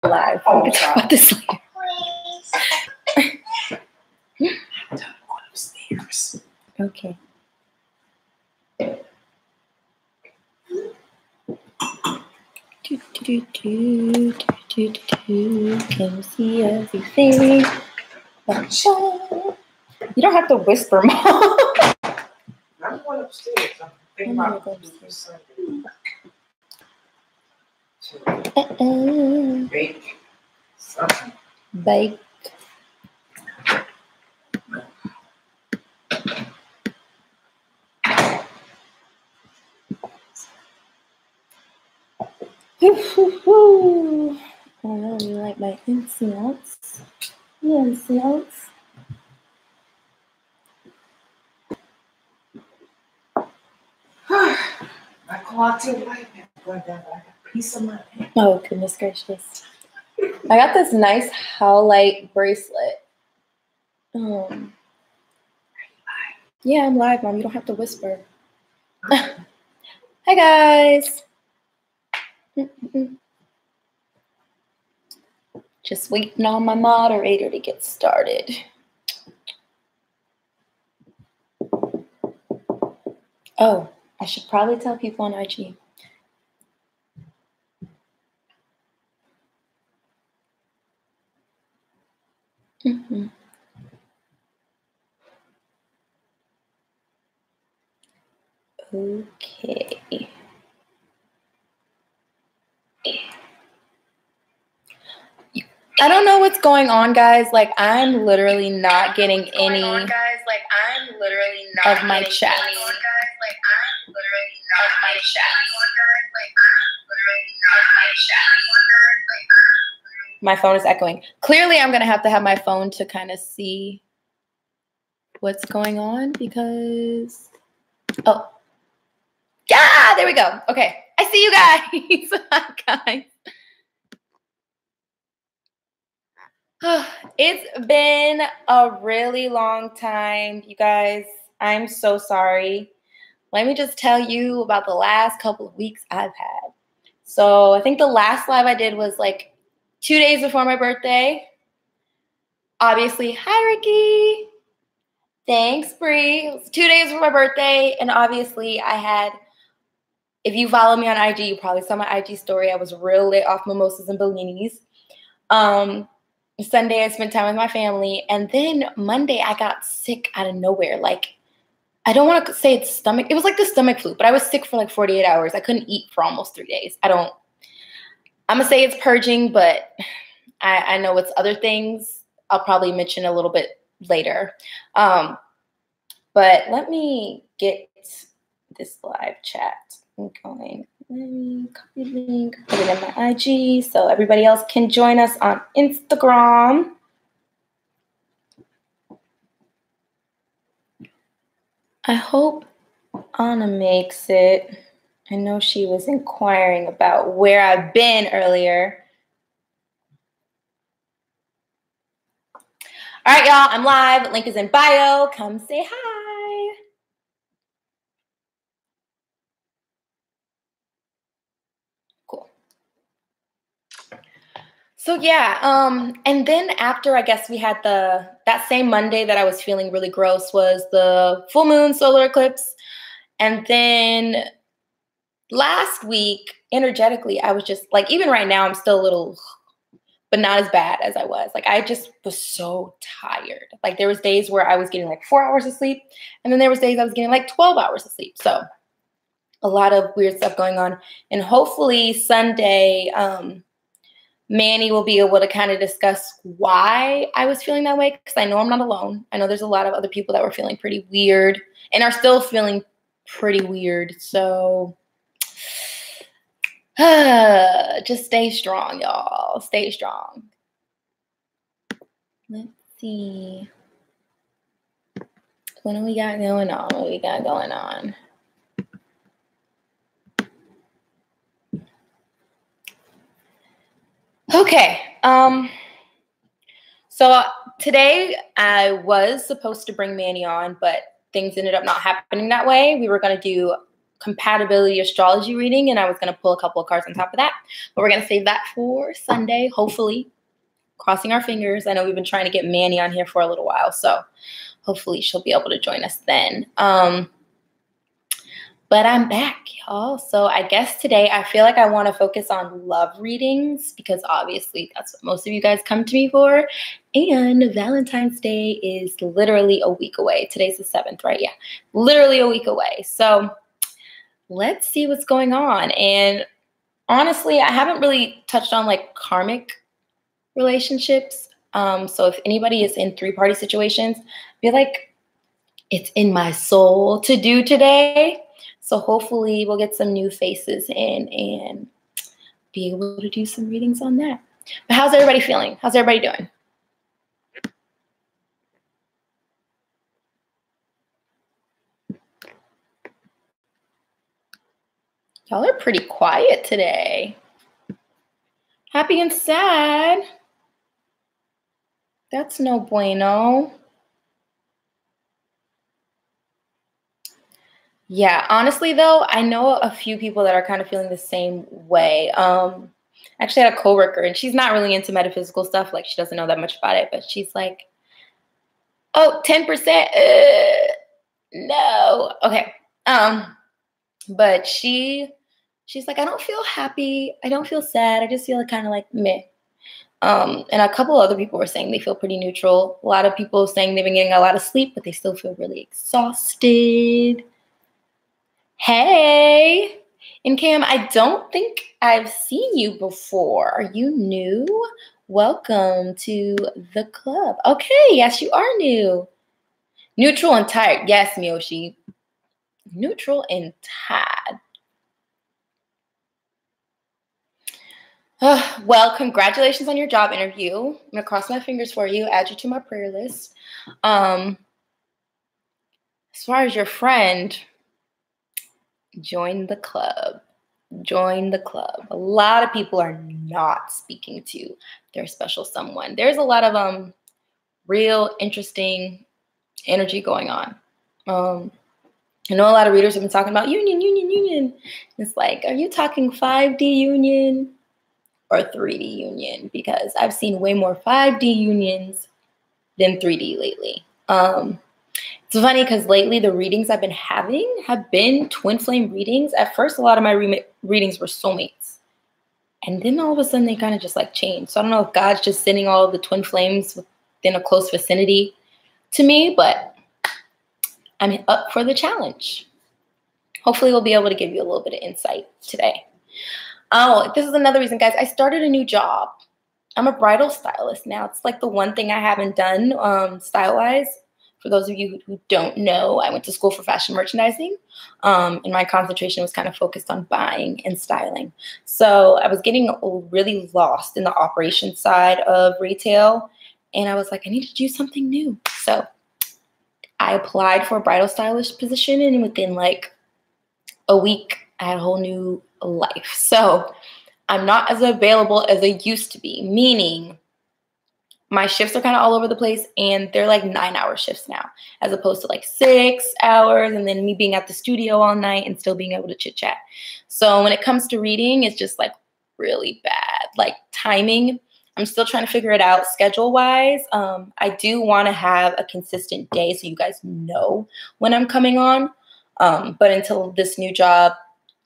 live. We can talk about this later. Okay. Can you see everything? You don't have to whisper, Mom. I'm going upstairs. I'm thinking about upstairs. Bake something. Bake. I really like my incense. Incense. My quality of life has gone down. I got peace of mind. Oh, goodness gracious. I got this nice howlite bracelet. Yeah, I'm live, Mom. You don't have to whisper. Hi, guys. Just waiting on my moderator to get started. Oh, I should probably tell people on IG. Okay. I don't know what's going on, guys. Like, I'm literally not getting any of my chat. My phone is echoing. Clearly, I'm going to have my phone to kind of see what's going on because... Oh. Yeah, there we go. Okay. I see you guys. Hi, guys. It's been a really long time, you guys. I'm so sorry. Let me just tell you about the last couple of weeks I've had. So I think the last live I did was like 2 days before my birthday. Obviously, hi, Ricky. Thanks, Bree. It was 2 days before my birthday. And obviously I had, if you follow me on IG, you probably saw my IG story. I was real lit off mimosas and bellinis. Sunday, I spent time with my family. And then Monday, I got sick out of nowhere. Like, I don't want to say it's stomach. It was like the stomach flu, but I was sick for like 48 hours. I couldn't eat for almost 3 days. I'm going to say it's purging, but I know it's other things. I'll probably mention a little bit later. But let me get this live chat going. Let me copy the link, put it in my IG so everybody else can join us on Instagram. I hope Anna makes it. I know she was inquiring about where I've been earlier. All right, y'all, I'm live. Link is in bio. Come say hi. Cool. So yeah, and then after I guess we had that same Monday that I was feeling really gross was the full moon solar eclipse. And then last week, energetically, I was just like, even right now, I'm still a little, but not as bad as I was. Like, I just was so tired. Like, there was days where I was getting like 4 hours of sleep. And then there was days I was getting like 12 hours of sleep. So a lot of weird stuff going on. And hopefully Sunday, Manny will be able to kind of discuss why I was feeling that way, because I know I'm not alone. I know there's a lot of other people that were feeling pretty weird and are still feeling pretty weird. So just stay strong, y'all. Stay strong. Let's see. What do we got going on? What we got going on? Okay. So today I was supposed to bring Manny on, but things ended up not happening that way. We were going to do compatibility astrology reading, and I was going to pull a couple of cards on top of that. But we're going to save that for Sunday, hopefully. Crossing our fingers. I know we've been trying to get Manny on here for a little while, so hopefully she'll be able to join us then. But I'm back, y'all. So I guess today I feel like I want to focus on love readings because obviously that's what most of you guys come to me for. And Valentine's Day is literally a week away. Today's the 7th, right? Yeah, literally a week away. So let's see what's going on. And honestly, I haven't really touched on like karmic relationships. So if anybody is in 3-party situations, I feel like it's in my soul to do today. So hopefully we'll get some new faces in and be able to do some readings on that. But how's everybody feeling? How's everybody doing? Y'all are pretty quiet today. Happy and sad. That's no bueno. Yeah, honestly though, I know a few people that are kind of feeling the same way. I actually had a coworker and she's not really into metaphysical stuff. Like she doesn't know that much about it, but she's like, oh, 10%. No. Okay. But she's like, I don't feel happy. I don't feel sad. I just feel kind of like meh. And a couple other people were saying they feel pretty neutral. A lot of people saying they've been getting a lot of sleep, but they still feel really exhausted. Hey, and Cam, I don't think I've seen you before. Are you new? Welcome to the club. Okay, yes, you are new. Neutral and tired. Yes, Miyoshi. Neutral and tired. Well, congratulations on your job interview. I'm going to cross my fingers for you, add you to my prayer list. As far as your friend, join the club. Join the club. A lot of people are not speaking to their special someone. There's a lot of real interesting energy going on. I know a lot of readers have been talking about union. It's like, are you talking 5D union or 3D union? Because I've seen way more 5D unions than 3D lately. It's funny because lately the readings I've been having have been twin flame readings. At first, a lot of my readings were soulmates. And then all of a sudden they kind of just like changed. So I don't know if God's just sending all of the twin flames within a close vicinity to me, but I'm up for the challenge. Hopefully we'll be able to give you a little bit of insight today. Oh, this is another reason, guys. I started a new job. I'm a bridal stylist now. It's like the one thing I haven't done style-wise. For those of you who don't know, I went to school for fashion merchandising, and my concentration was kind of focused on buying and styling. So I was getting really lost in the operations side of retail, and I was like, I need to do something new. So I applied for a bridal stylist position, and within like a week, I had a whole new life. So I'm not as available as I used to be, meaning my shifts are kind of all over the place, and they're like 9-hour shifts now, as opposed to like 6 hours, and then me being at the studio all night and still being able to chit chat. So when it comes to reading, it's just like really bad. Like timing, I'm still trying to figure it out schedule wise. I do want to have a consistent day so you guys know when I'm coming on. But until this new job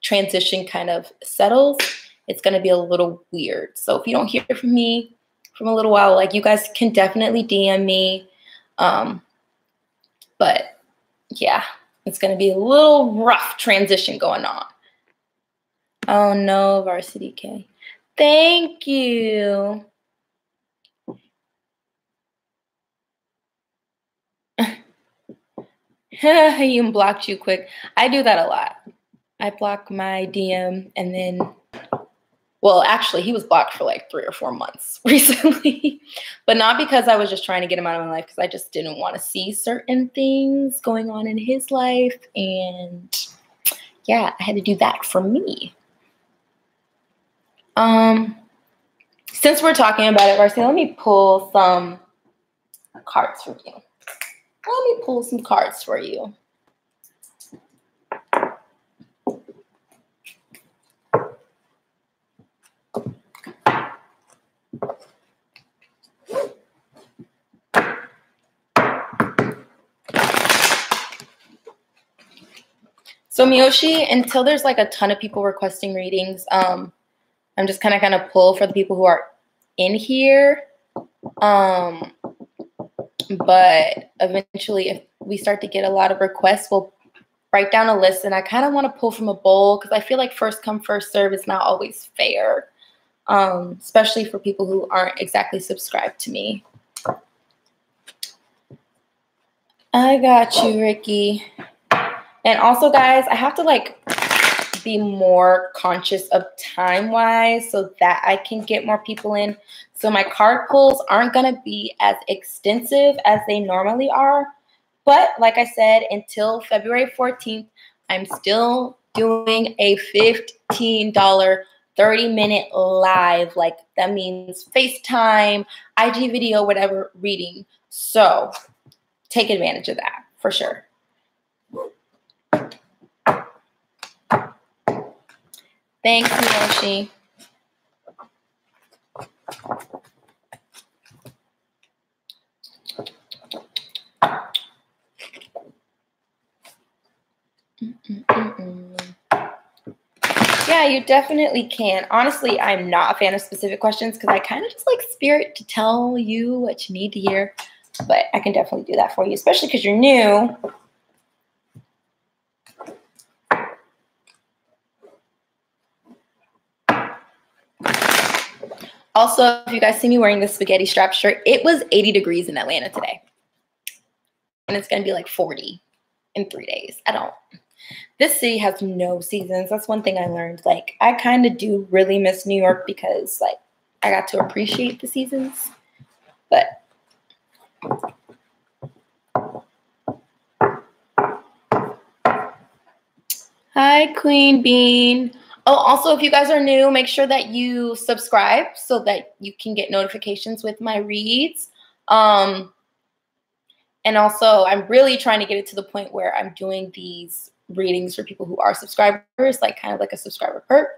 transition kind of settles, it's going to be a little weird. So if you don't hear from me from a little while, like, you guys can definitely DM me. But yeah, it's going to be a little rough transition going on. Oh no, Varsity K. Thank you. He unblocked you quick. I do that a lot. I block my DM and then, well, actually, he was blocked for like 3 or 4 months recently, but not because I was just trying to get him out of my life, because I just didn't want to see certain things going on in his life. And yeah, I had to do that for me. Since we're talking about it, Varsity, let me pull some cards from you. Let me pull some cards for you. So Miyoshi, until there's like a ton of people requesting readings, I'm just kind of gonna pull for the people who are in here. But eventually, if we start to get a lot of requests, we'll write down a list. And I kind of want to pull from a bowl because I feel like first come, first serve is not always fair, especially for people who aren't exactly subscribed to me. I got you, Ricky. And also, guys, I have to like be more conscious of time-wise so that I can get more people in. So my card pulls aren't going to be as extensive as they normally are. But like I said, until February 14th, I'm still doing a $15 30-minute live. Like that means FaceTime, IG video, whatever, reading. So take advantage of that for sure. Thanks, Miyoshi. Yeah, you definitely can. Honestly, I'm not a fan of specific questions because I kind of just like spirit to tell you what you need to hear. But I can definitely do that for you, especially because you're new. Also, if you guys see me wearing this spaghetti strap shirt, it was 80 degrees in Atlanta today. And it's going to be like 40 in 3 days. This city has no seasons. That's one thing I learned. Like, I kind of do really miss New York because, like, I got to appreciate the seasons. But hi, Queen Bean. Oh, also, if you guys are new, make sure that you subscribe so that you can get notifications with my reads. And also, I'm really trying to get it to the point where I'm doing these readings for people who are subscribers, like kind of like a subscriber perk.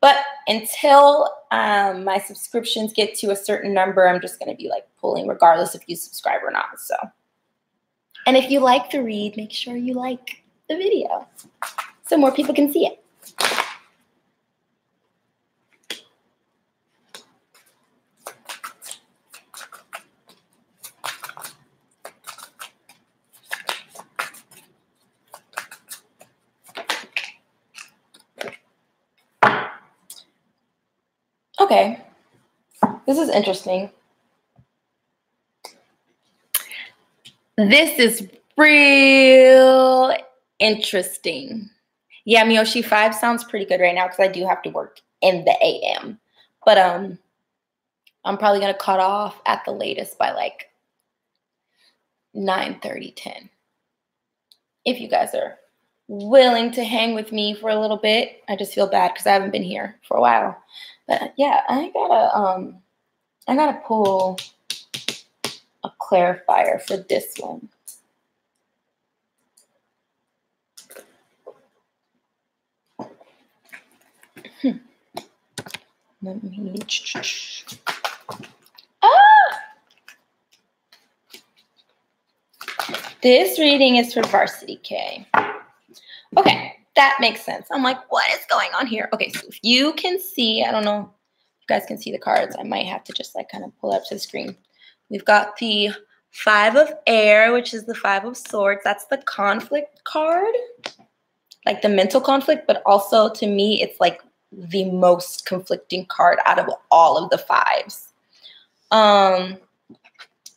But until my subscriptions get to a certain number, I'm just going to be like pulling regardless if you subscribe or not. So, and if you like the read, make sure you like the video so more people can see it. Okay, this is interesting. This is real interesting. Yeah, Miyoshi, 5 sounds pretty good right now because I do have to work in the AM. But I'm probably going to cut off at the latest by like 9:30, 10. If you guys are willing to hang with me for a little bit. I just feel bad because I haven't been here for a while. But yeah, I gotta pull a clarifier for this one. Let me. This reading is for Varsity K. Okay, that makes sense. I'm like, what is going on here? Okay, so if you can see, I don't know if you guys can see the cards. I might have to just like kind of pull up to the screen. We've got the 5 of Air, which is the 5 of Swords. That's the conflict card, like the mental conflict, but also to me, it's like the most conflicting card out of all of the 5s.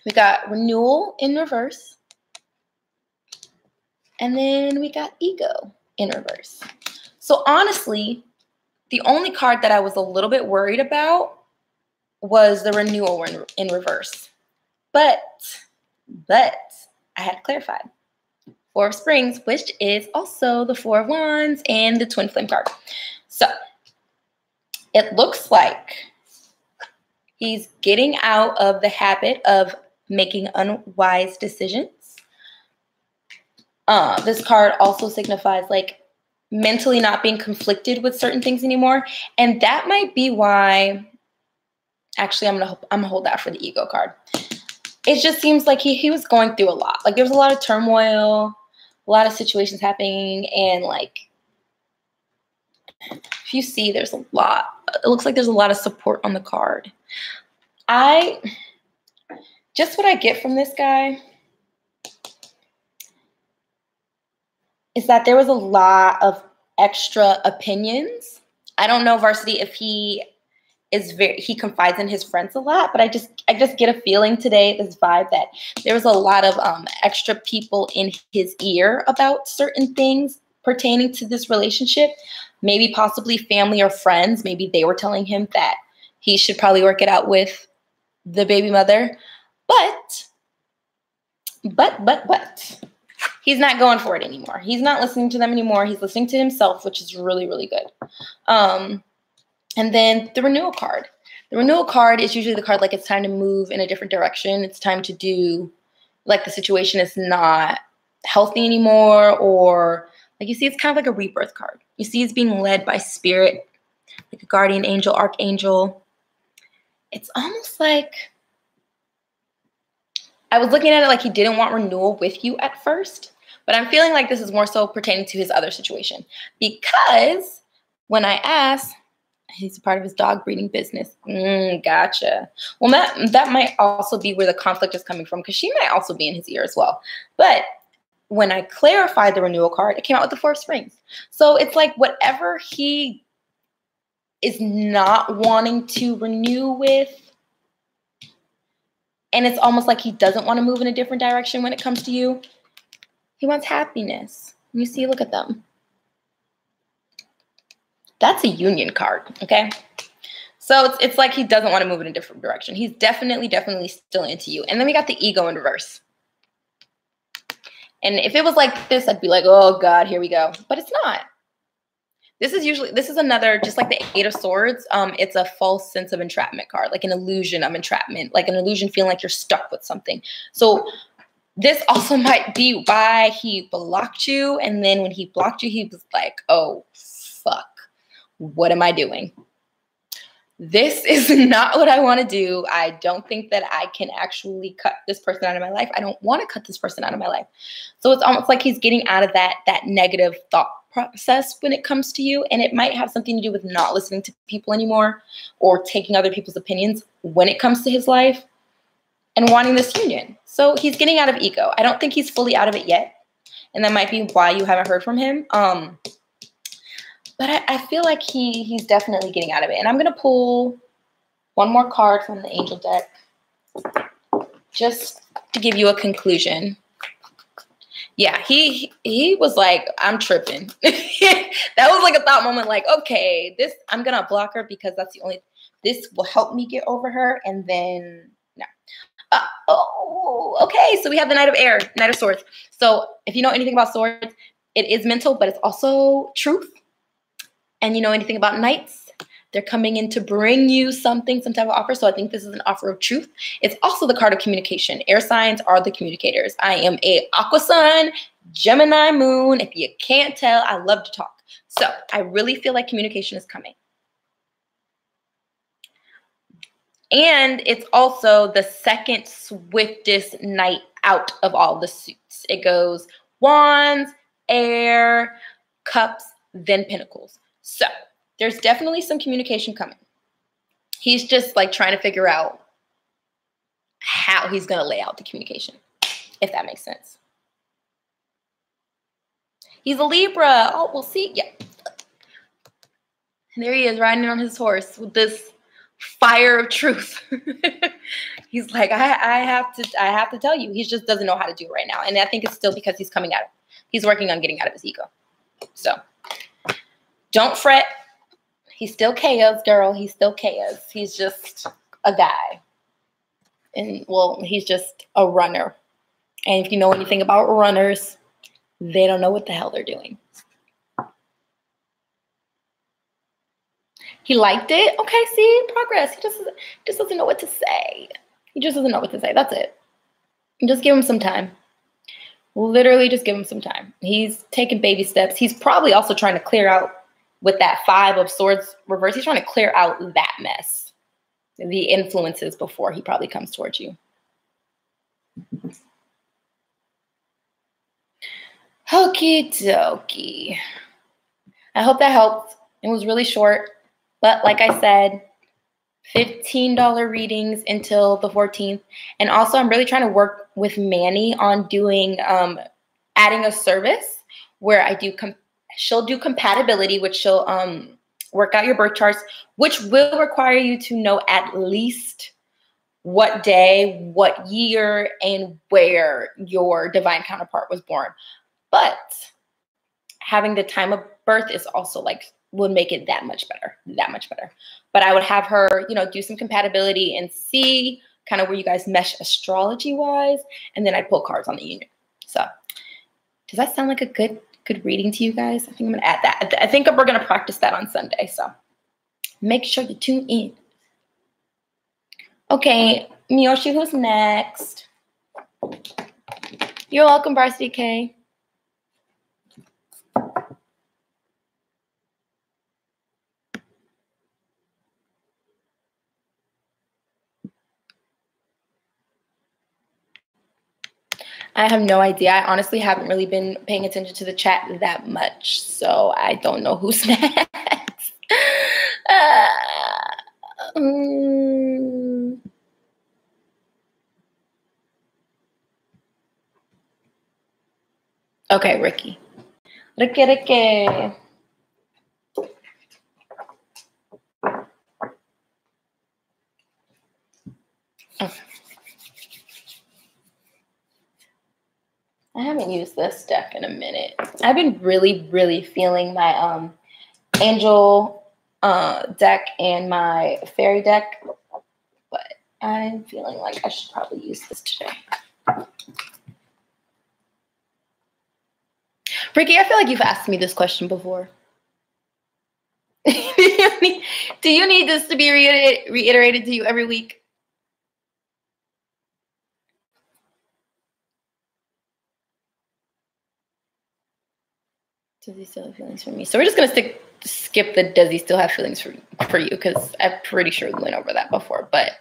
We got Renewal in reverse. And then we got Ego in reverse. So honestly, the only card that I was a little bit worried about was the Renewal in reverse. But I had clarified. 4 of Springs, which is also the 4 of Wands and the Twin Flame card. So it looks like he's getting out of the habit of making unwise decisions. This card also signifies like mentally not being conflicted with certain things anymore. And that might be why, actually, I'm gonna hold that for the Ego card. It just seems like he was going through a lot. Like there was a lot of turmoil. a lot of situations happening, and like, if you see, there's a lot. It looks like there's a lot of support on the card. Just what I get from this guy is that there was a lot of extra opinions. I don't know, Varsity, if he confides in his friends a lot, but I just get a feeling today, this vibe, that there was a lot of extra people in his ear about certain things pertaining to this relationship. Maybe possibly family or friends. Maybe they were telling him that he should probably work it out with the baby mother. But he's not going for it anymore. He's not listening to them anymore. He's listening to himself, which is really, really good. And then the renewal card. The renewal card is usually the card like it's time to move in a different direction. It's time to do, like, the situation is not healthy anymore, or like, you see, it's kind of like a rebirth card. You see, it's being led by spirit, like a guardian angel, archangel. It's almost like, I was looking at it like he didn't want renewal with you at first, but I'm feeling like this is more so pertaining to his other situation, because when I asked, he's a part of his dog breeding business. Gotcha. Well, that might also be where the conflict is coming from, because she might also be in his ear as well. But when I clarified the renewal card, it came out with the Four of Springs. So it's like whatever he is not wanting to renew with, and it's almost like he doesn't want to move in a different direction when it comes to you. He wants happiness. You see, look at them. That's a union card, okay? So it's like he doesn't want to move in a different direction. He's definitely still into you. And then we got the ego in reverse. And if it was like this, I'd be like, oh God, here we go. But it's not. This is another, just like the Eight of Swords, it's a false sense of entrapment card, like an illusion of entrapment, like an illusion feeling like you're stuck with something. So this also might be why he blocked you. And then when he blocked you, he was like, oh, fuck, what am I doing? This is not what I want to do. I don't think that I can actually cut this person out of my life. I don't want to cut this person out of my life. So it's almost like he's getting out of that negative thought process when it comes to you. And it might have something to do with not listening to people anymore, or taking other people's opinions when it comes to his life, and wanting this union. So he's getting out of ego. I don't think he's fully out of it yet. And that might be why you haven't heard from him. But I feel like he's definitely getting out of it. And I'm going to pull one more card from the angel deck just to give you a conclusion. Yeah, he was like, I'm tripping. That was like a thought moment, like, okay, I'm going to block her because this will help me get over her. And then, no. Okay, so we have the Knight of Air, Knight of Swords. So if you know anything about swords, it is mental, but it's also truth. And you know anything about knights, they're coming in to bring you something, some type of offer. So I think this is an offer of truth. It's also the card of communication. Air signs are the communicators. I am a Aqua Sun, Gemini Moon. If you can't tell, I love to talk. So I really feel like communication is coming. And it's also the second swiftest night out of all the suits. It goes Wands, Air, Cups, then Pentacles. So there's definitely some communication coming. He's just like trying to figure out how he's going to lay out the communication, if that makes sense. He's a Libra. Oh, we'll see. Yeah. And there he is riding on his horse with this fire of truth. He's like, I have to tell you. He just doesn't know how to do it right now. And I think it's still because he's working on getting out of his ego. So don't fret. He's still chaos, girl. He's still chaos. He's just a guy. And, well, he's just a runner. And if you know anything about runners, they don't know what the hell they're doing. He liked it. Okay, see, progress. He just doesn't know what to say. He just doesn't know what to say. That's it. Just give him some time. Literally just give him some time. He's taking baby steps. He's probably also trying to clear out with that Five of Swords reverse. He's trying to clear out that mess, the influences, before he probably comes towards you. Okie dokie. I hope that helped. It was really short, but like I said, $15 readings until the 14th. And also, I'm really trying to work with Manny on doing, adding a service where I do, she'll do compatibility, which she'll work out your birth charts, which will require you to know at least what day, what year, and where your divine counterpart was born. But having the time of birth is also like, would make it that much better. But I would have her, do some compatibility and see kind of where you guys mesh astrology wise, and then I'd pull cards on the union. So does that sound like a good reading to you guys? I think I'm gonna add that. I think we're gonna practice that on Sunday. So make sure you tune in. Okay, Miyoshi, who's next? You're welcome, Varsity K. I have no idea. I honestly haven't really been paying attention to the chat that much, so I don't know who's next. Okay, Ricky. Ricky. Okay. I haven't used this deck in a minute. I've been really, really feeling my angel deck and my fairy deck, but I'm feeling like I should probably use this today. Ricky, I feel like you've asked me this question before. Do you need this to be reiterated to you every week? Does he still have feelings for me? So we're just going to skip the does he still have feelings for you, because I'm pretty sure we went over that before. But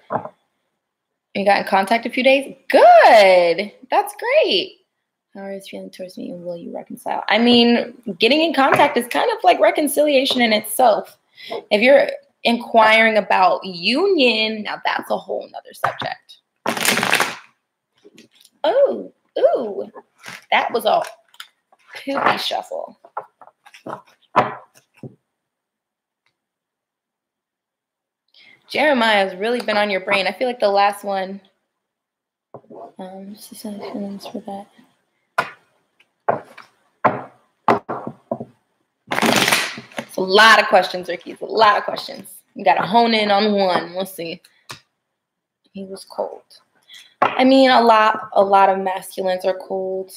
you got in contact a few days? Good. That's great. How are his feelings towards me, and will you reconcile? I mean, getting in contact is kind of like reconciliation in itself. If you're inquiring about union, now that's a whole nother subject. Oh, ooh, that was a poopy shuffle. Jeremiah has really been on your brain. I feel like the last one. She said feelings for that. It's a lot of questions, Ricky. It's a lot of questions. You got to hone in on one. Let's see. He was cold. I mean, a lot of masculines are cold.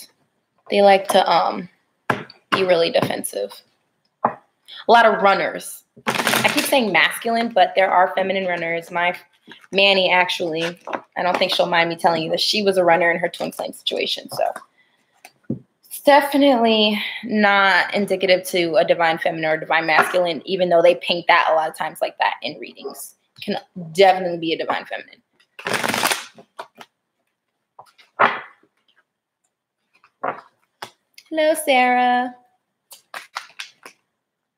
They like to be really defensive. A lot of runners. I keep saying masculine, but there are feminine runners. My Manny, actually, I don't think she'll mind me telling you that she was a runner in her twin flame situation. So it's definitely not indicative to a divine feminine or divine masculine, even though they paint that a lot of times like that in readings. It can definitely be a divine feminine. Hello, Sarah.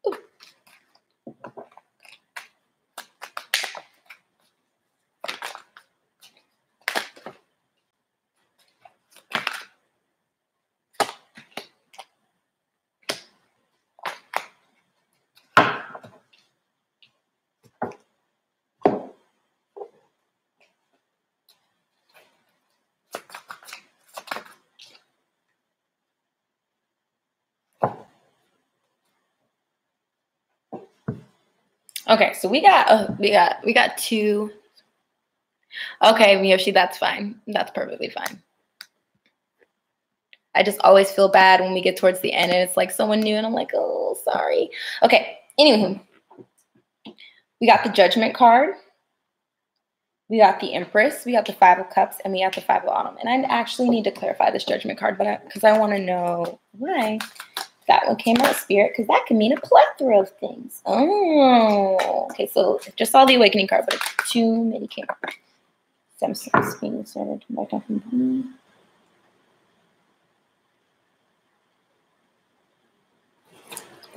Ooh. Okay, so we got two. Okay, Miyoshi, that's fine. That's perfectly fine. I just always feel bad when we get towards the end and it's like someone new and I'm like, oh, sorry. Okay, anywho, we got the Judgment card. We got the Empress. We got the Five of Cups, and we got the Five of Autumn. And I actually need to clarify this Judgment card, but because I want to know why that one came out, Spirit, because that can mean a plethora of things. Oh, okay. So just saw the Awakening card, but it's too many came out. Samsung's being started back up.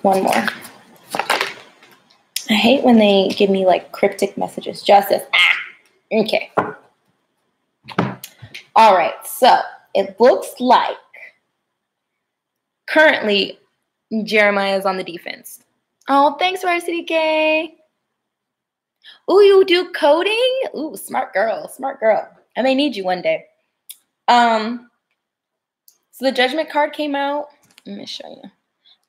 One more. I hate when they give me like cryptic messages. Justice. Okay. All right. So it looks like currently Jeremiah is on the defense. Oh, thanks, Varsity K. Ooh, you do coding? Ooh, smart girl. Smart girl. I may need you one day. So the Judgment card came out. Let me show you.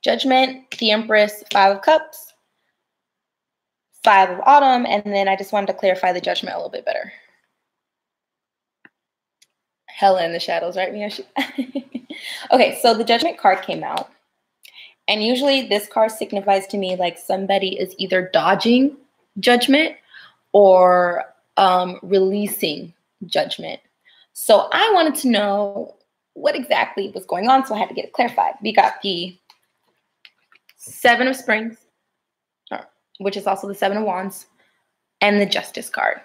Judgment, the Empress, 5 of Cups, 5 of Autumn, and then I just wanted to clarify the Judgment a little bit better. Hella in the shadows, right, Mia? Okay, so the Judgment card came out. And usually this card signifies to me like somebody is either dodging judgment or releasing judgment. So I wanted to know what exactly was going on, so I had to get it clarified. We got the 7 of Springs, which is also the 7 of Wands, and the Justice card.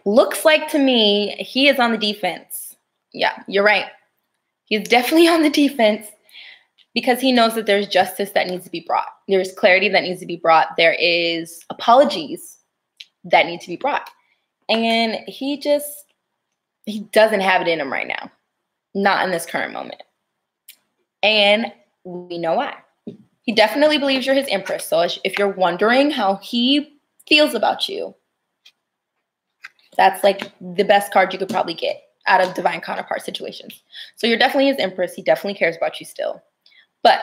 Looks like to me he is on the defense. Yeah, you're right. He's definitely on the defense because he knows that there's justice that needs to be brought. There's clarity that needs to be brought. There is apologies that need to be brought. And he doesn't have it in him right now. Not in this current moment. And we know why. He definitely believes you're his Empress. So if you're wondering how he feels about you, that's like the best card you could probably get out of divine counterpart situations. So you're definitely his Empress. He definitely cares about you still. But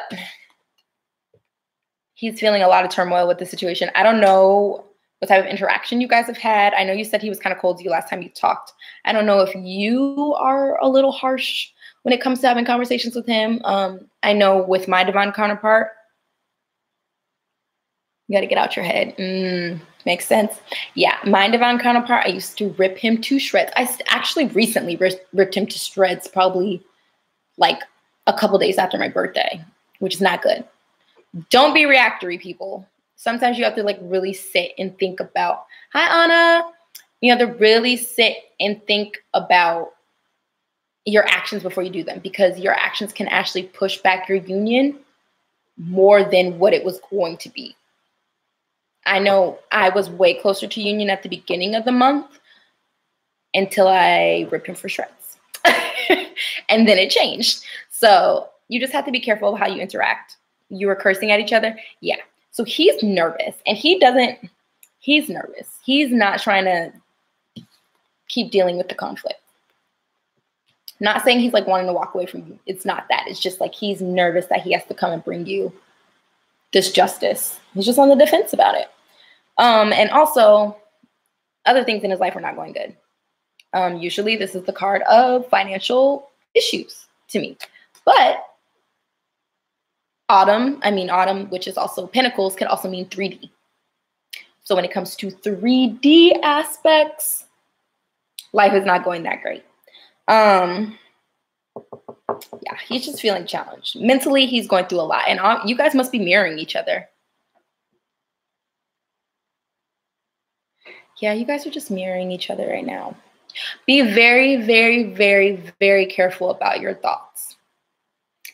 he's feeling a lot of turmoil with the situation. I don't know what type of interaction you guys have had. I know you said he was kind of cold to you last time you talked. I don't know if you are a little harsh when it comes to having conversations with him. I know with my divine counterpart, you got to get out your head. Makes sense. Yeah, my divine counterpart, I used to rip him to shreds. I actually recently ripped him to shreds, probably like a couple days after my birthday, which is not good. Don't be reactory, people. Sometimes you have to like really sit and think about, hi, Anna. You have to really sit and think about your actions before you do them, because your actions can actually push back your union more than what it was going to be. I know I was way closer to union at the beginning of the month until I ripped him for shreds. And then it changed. So you just have to be careful of how you interact. You were cursing at each other. Yeah. So he's nervous and he's nervous. He's not trying to keep dealing with the conflict. Not saying he's like wanting to walk away from you. It's not that. It's just like he's nervous that he has to come and bring you this justice. He's just on the defense about it. And also, other things in his life are not going good. Usually this is the card of financial issues to me. But Autumn, which is also Pentacles, can also mean 3D. So when it comes to 3D aspects, life is not going that great. Yeah, he's just feeling challenged. Mentally, he's going through a lot. And you guys must be mirroring each other. Yeah, you guys are just mirroring each other right now. Be very, very, very, very careful about your thoughts.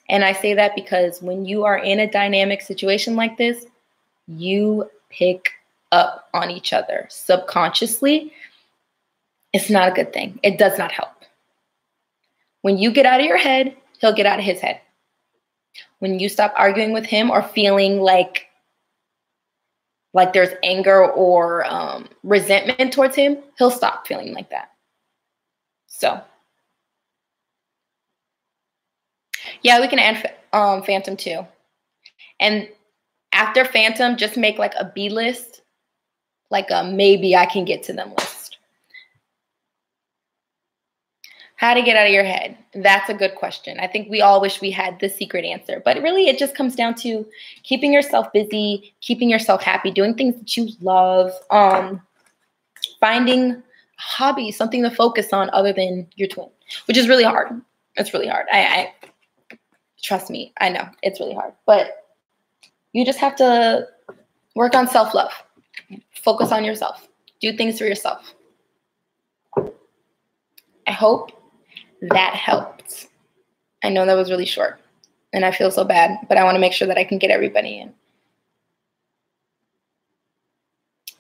And I say that because when you are in a dynamic situation like this, you pick up on each other subconsciously. It's not a good thing. It does not help. When you get out of your head, he'll get out of his head. When you stop arguing with him or feeling like there's anger or resentment towards him, he'll stop feeling like that. So, yeah, we can add Phantom too. And after Phantom, just make like a B list, like a maybe I can get to them list. How to get out of your head? That's a good question. I think we all wish we had the secret answer, but really it just comes down to keeping yourself busy, keeping yourself happy, doing things that you love, finding a hobby, something to focus on other than your twin, which is really hard. It's really hard. I trust me. I know it's really hard, but you just have to work on self-love, focus on yourself, do things for yourself. I hope that helped. I know that was really short. And I feel so bad, but I want to make sure that I can get everybody in.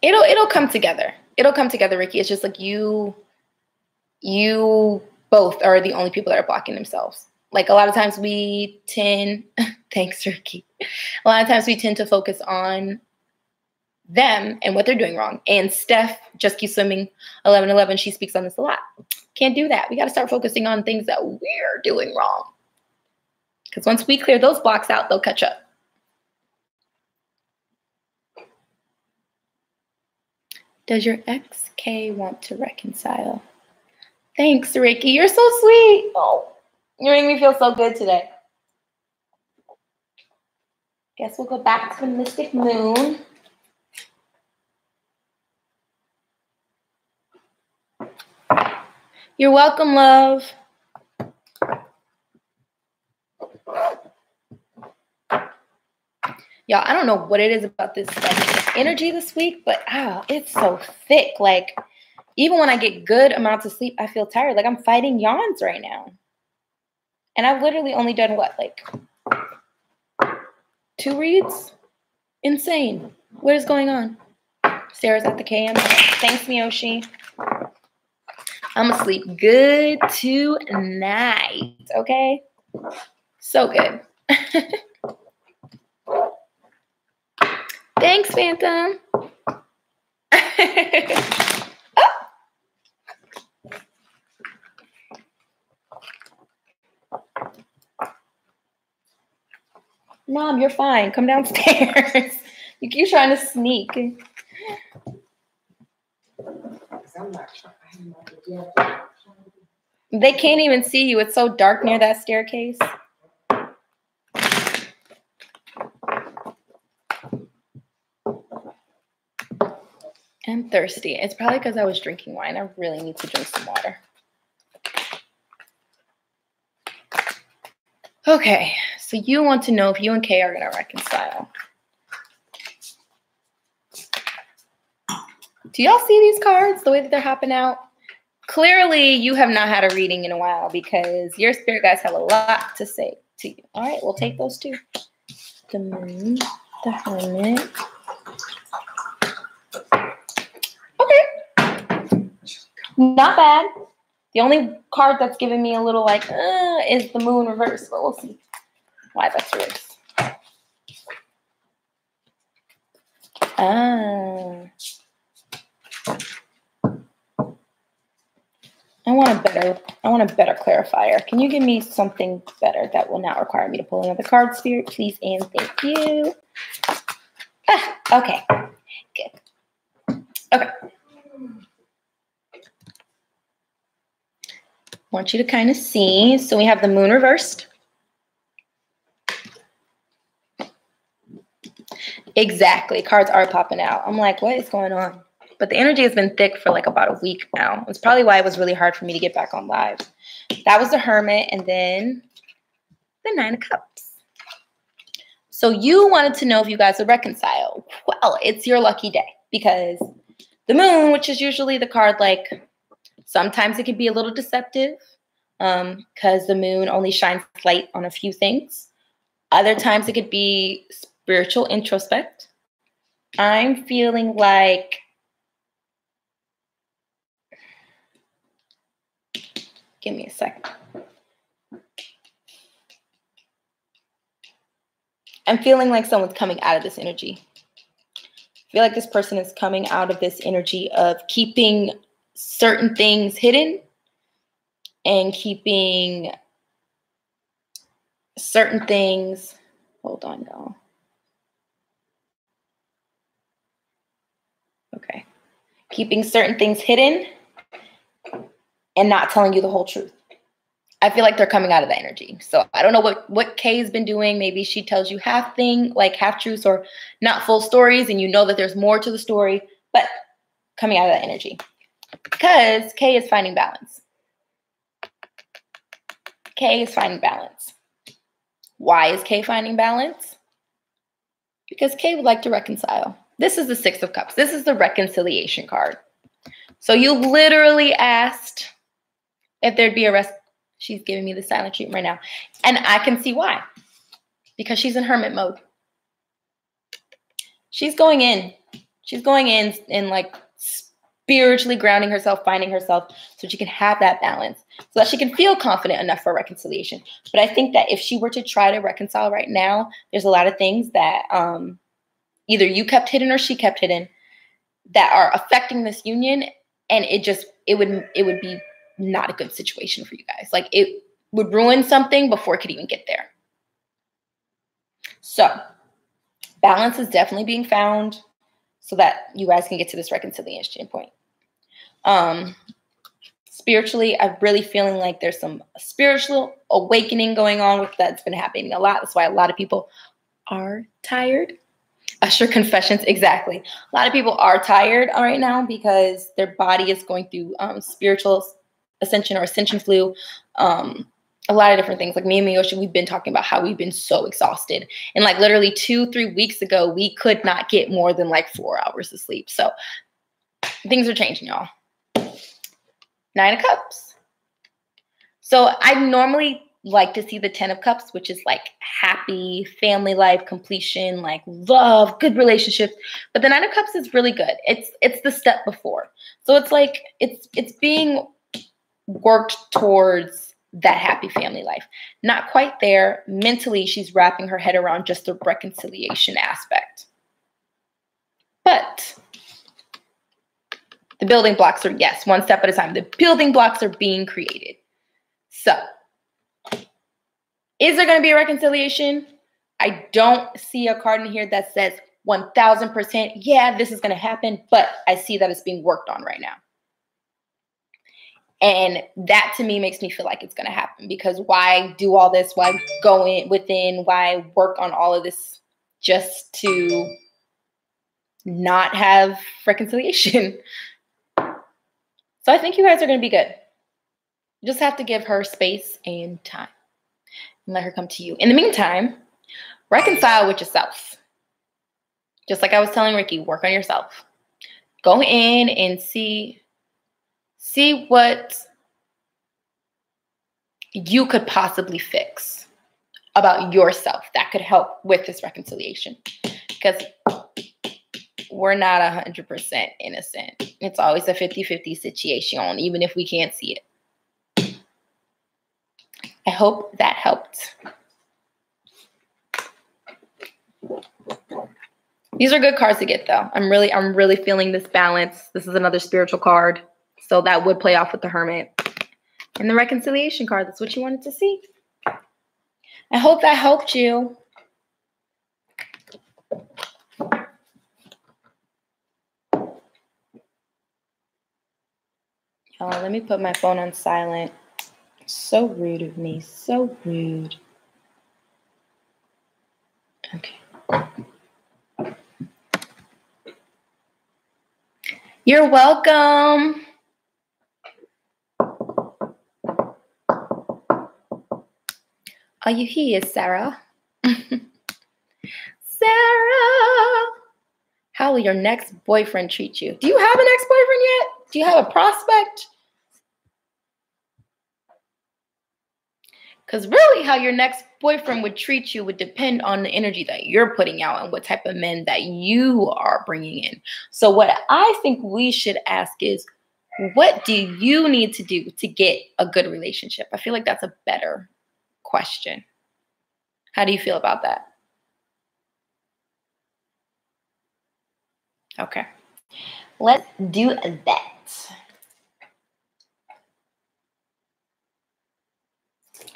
It'll come together. It'll come together, Ricky. It's just like you both are the only people that are blocking themselves. Like a lot of times we tend, thanks, Ricky. A lot of times we tend to focus on them and what they're doing wrong. And Steph, Just Keep Swimming 1111, she speaks on this a lot. Can't do that. We got to start focusing on things that we're doing wrong. Because once we clear those blocks out, they'll catch up. Does your ex K want to reconcile? Thanks, Ricky. You're so sweet. Oh, you're making me feel so good today. Guess we'll go back to the Mystic Moon. You're welcome, love. Y'all, I don't know what it is about this energy this week, but it's so thick. Like, even when I get good amounts of sleep, I feel tired. Like, I'm fighting yawns right now. And I've literally only done what, like 2 reads? Insane. What is going on? Sarah's at the KM. Thanks, Miyoshi. I'm gonna sleep good tonight, okay? So good. Thanks, Phantom. Mom, you're fine. Come downstairs. You keep trying to sneak. They can't even see you. It's so dark near that staircase. I'm thirsty. It's probably because I was drinking wine. I really need to drink some water. Okay, so you want to know if you and Kay are going to reconcile. Do y'all see these cards, the way that they're hopping out? Clearly, you have not had a reading in a while because your spirit guides have a lot to say to you. All right, we'll take those two. The Moon, the Hermit. Okay. Not bad. The only card that's giving me a little like, is the Moon reverse, but we'll see why that's reversed. I want a better clarifier. Can you give me something better that will not require me to pull another card, Spirit, please, and thank you. Okay. Good. Okay. Want you to kind of see. So we have the Moon reversed. Exactly. Cards are popping out. I'm like, what is going on? But the energy has been thick for like about a week now. It's probably why it was really hard for me to get back on live. That was the Hermit, and then the Nine of Cups. So you wanted to know if you guys would reconcile. Well, it's your lucky day because the Moon, which is usually the card, like sometimes it can be a little deceptive because the Moon only shines light on a few things. Other times it could be spiritual introspect. I'm feeling like give me a second. I'm feeling like someone's coming out of this energy. I feel like this person is coming out of this energy of keeping certain things hidden and keeping certain things. Hold on, y'all. Okay. Keeping certain things hidden and not telling you the whole truth. I feel like they're coming out of the energy. So I don't know what Kay's been doing. Maybe she tells you half truths or not full stories, and you know that there's more to the story, but coming out of that energy. Because Kay is finding balance. Kay is finding balance. Why is Kay finding balance? Because Kay would like to reconcile. This is the Six of Cups. This is the reconciliation card. So you literally asked if there'd be a She's giving me the silent treatment right now. And I can see why. because she's in hermit mode. She's going in. She's going in and like spiritually grounding herself, finding herself so she can have that balance, so that she can feel confident enough for reconciliation. But I think that if she were to try to reconcile right now, there's a lot of things that either you kept hidden or she kept hidden that are affecting this union, and it would be not a good situation for you guys. Like, it would ruin something before it could even get there. So balance is definitely being found so that you guys can get to this reconciliation point. Spiritually, I'm really feeling like there's some spiritual awakening going on with that's been happening a lot. That's why a lot of people are tired. Usher confessions, exactly. A lot of people are tired right now because their body is going through spiritual ascension or ascension flu. A lot of different things. Like me and Miyoshi, we've been talking about how we've been so exhausted. And like literally 2-3 weeks ago, we could not get more than like 4 hours of sleep. So things are changing, y'all. 9 of Cups. So I normally like to see the 10 of Cups, which is like happy family life, completion, like love, good relationships. But the 9 of Cups is really good. It's the step before. So it's like it's being worked towards that happy family life. Not quite there. Mentally, she's wrapping her head around just the reconciliation aspect. But the building blocks are, yes, one step at a time. The building blocks are being created. So, is there going to be a reconciliation? I don't see a card in here that says 1000%, yeah, this is going to happen, but I see that it's being worked on right now. And that to me makes me feel like it's going to happen, because why do all this? Why go in within? Why work on all of this just to not have reconciliation? So I think you guys are going to be good. You just have to give her space and time and let her come to you. In the meantime, reconcile with yourself. Just like I was telling Ricky, work on yourself. Go in and see what you could possibly fix about yourself that could help with this reconciliation. Because we're not 100% innocent. It's always a 50-50 situation, even if we can't see it. I hope that helped. These are good cards to get, though. I'm really feeling this balance. This is another spiritual card, so that would play off with the Hermit. And the reconciliation card, that's what you wanted to see. I hope that helped you. Let me put my phone on silent. So rude of me. So rude. Okay. You're welcome. Are you here, Sarah? Sarah! How will your next boyfriend treat you? Do you have an ex-boyfriend yet? Do you have a prospect? Because really how your next boyfriend would treat you would depend on the energy that you're putting out and what type of men that you are bringing in. So what I think we should ask is, what do you need to do to get a good relationship? I feel like that's a better question. How do you feel about that? Okay. Let's do that.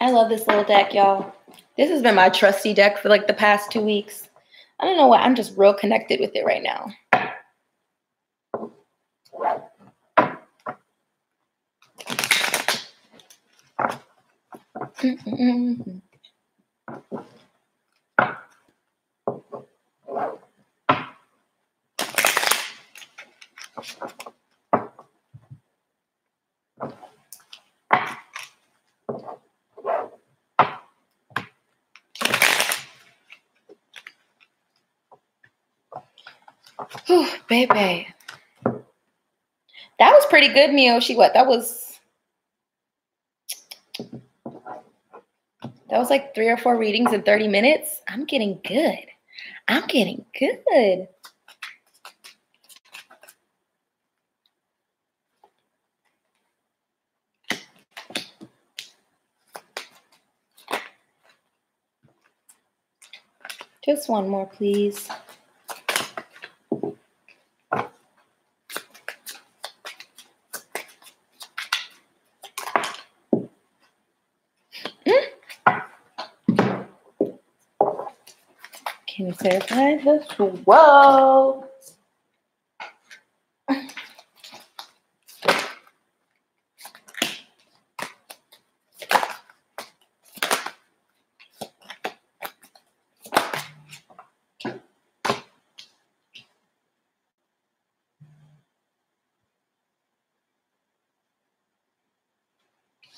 I love this little deck, y'all. This has been my trusty deck for like the past 2 weeks. I don't know why. I'm just real connected with it right now. Whew, baby. That was pretty good, Miyoshi. What? That was That was like 3 or 4 readings in 30 minutes. I'm getting good. I'm getting good. Just one more, please. Can you clarify this? Whoa.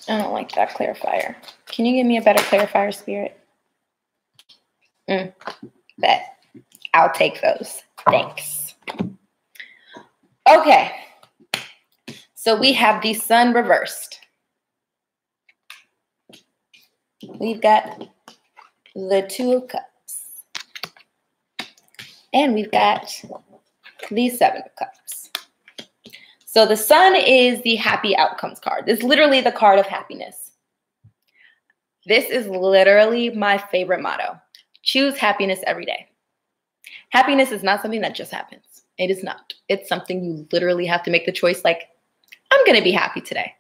I don't like that clarifier. Can you give me a better clarifier, Spirit? Bet. I'll take those. Thanks. Okay. So we have the sun reversed. We've got the 2 of Cups. And we've got the 7 of Cups. So the sun is the happy outcomes card. It's literally the card of happiness. This is literally my favorite motto. Choose happiness every day. Happiness is not something that just happens. It is not. It's something you literally have to make the choice like, I'm going to be happy today.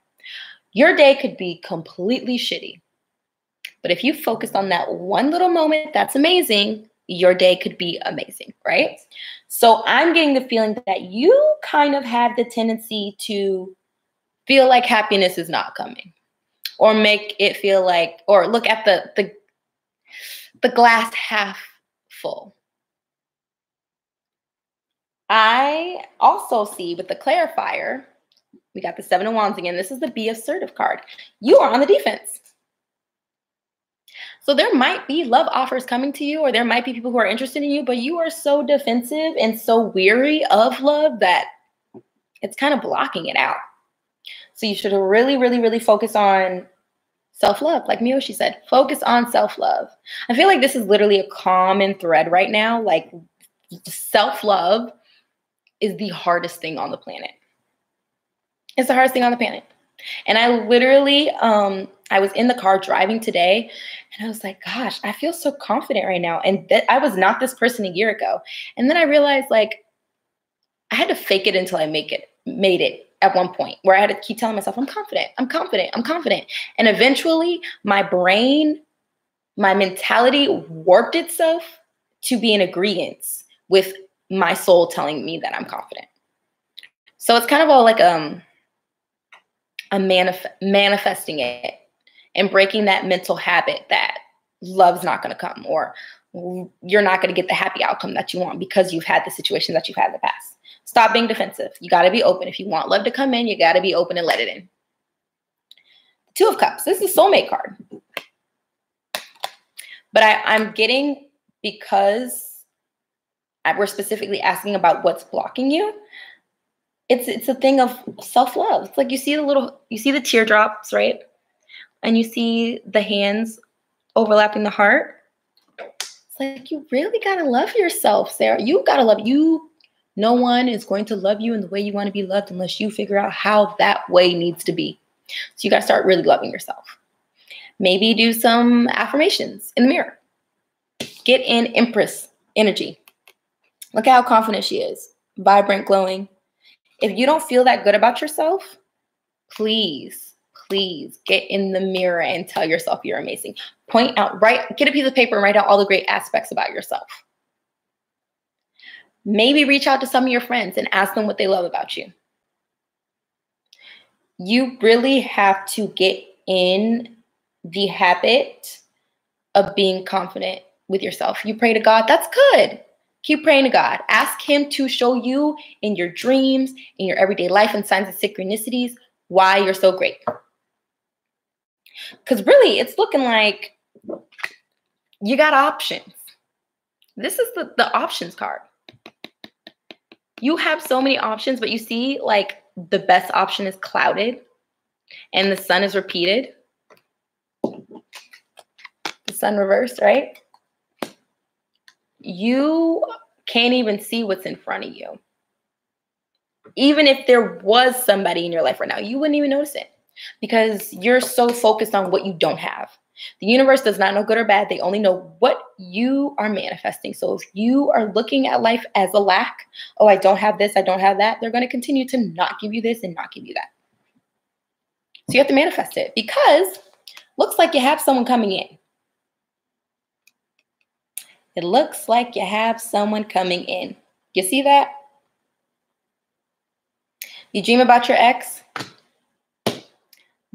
Your day could be completely shitty. But if you focus on that one little moment that's amazing, your day could be amazing, right? So I'm getting the feeling that you kind of have the tendency to feel like happiness is not coming, or make it feel like, or look at the glass half full. I also see with the clarifier, we got the 7 of Wands again. This is the Be Assertive card. You are on the defense. So there might be love offers coming to you, or there might be people who are interested in you, but you are so defensive and so weary of love that it's kind of blocking it out. So you should really, really, really focus on self-love. Like Miyoshi said, focus on self-love. I feel like this is literally a common thread right now. Like self-love is the hardest thing on the planet. It's the hardest thing on the planet. And I literally, I was in the car driving today and I was like, gosh, I feel so confident right now. And that I was not this person a year ago. And then I realized like, I had to fake it until I made it at one point where I had to keep telling myself, I'm confident, I'm confident, I'm confident. And eventually my brain, my mentality warped itself to be in agreement with my soul telling me that I'm confident. So it's kind of all like manifesting it and breaking that mental habit that love's not going to come, or you're not going to get the happy outcome that you want because you've had the situation that you've had in the past. Stop being defensive. You got to be open. If you want love to come in, you got to be open and let it in. 2 of Cups. This is Soulmate card. But I'm getting, because we're specifically asking about what's blocking you, it's a thing of self-love. It's like you see the teardrops, right? And you see the hands overlapping the heart. It's like, you really got to love yourself, Sarah. You got to love you. No one is going to love you in the way you want to be loved unless you figure out how that way needs to be. So you got to start really loving yourself. Maybe do some affirmations in the mirror. Get in Empress energy. Look at how confident she is. Vibrant, glowing. If you don't feel that good about yourself, please get in the mirror and tell yourself you're amazing. Point out, get a piece of paper and write out all the great aspects about yourself. Maybe reach out to some of your friends and ask them what they love about you. You really have to get in the habit of being confident with yourself. You pray to God, that's good. Keep praying to God. Ask him to show you in your dreams, in your everyday life, and signs and synchronicities why you're so great. Because really, it's looking like you got options. This is the options card. You have so many options, but you see like the best option is clouded and the sun is repeated. sun reversed, right? You can't even see what's in front of you. Even if there was somebody in your life right now, you wouldn't even notice it because you're so focused on what you don't have. The universe does not know good or bad. They only know what you are manifesting. So if you are looking at life as a lack, oh, I don't have this, I don't have that, they're going to continue to not give you this and not give you that. So you have to manifest it because looks like you have someone coming in. It looks like you have someone coming in. You see that? You dream about your ex?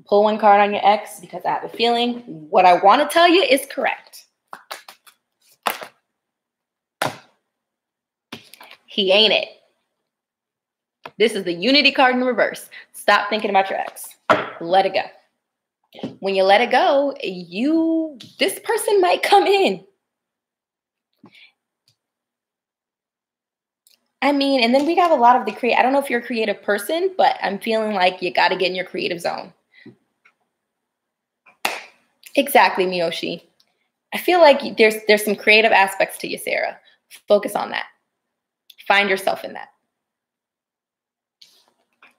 Pull one card on your ex because I have a feeling what I want to tell you is correct. He ain't it. This is the Unity card in reverse. Stop thinking about your ex. Let it go. When you let it go, this person might come in. I mean, and then we have a lot of the I don't know if you're a creative person, but I'm feeling like you got to get in your creative zone. Exactly, Miyoshi. I feel like there's some creative aspects to you, Sarah. Focus on that. Find yourself in that.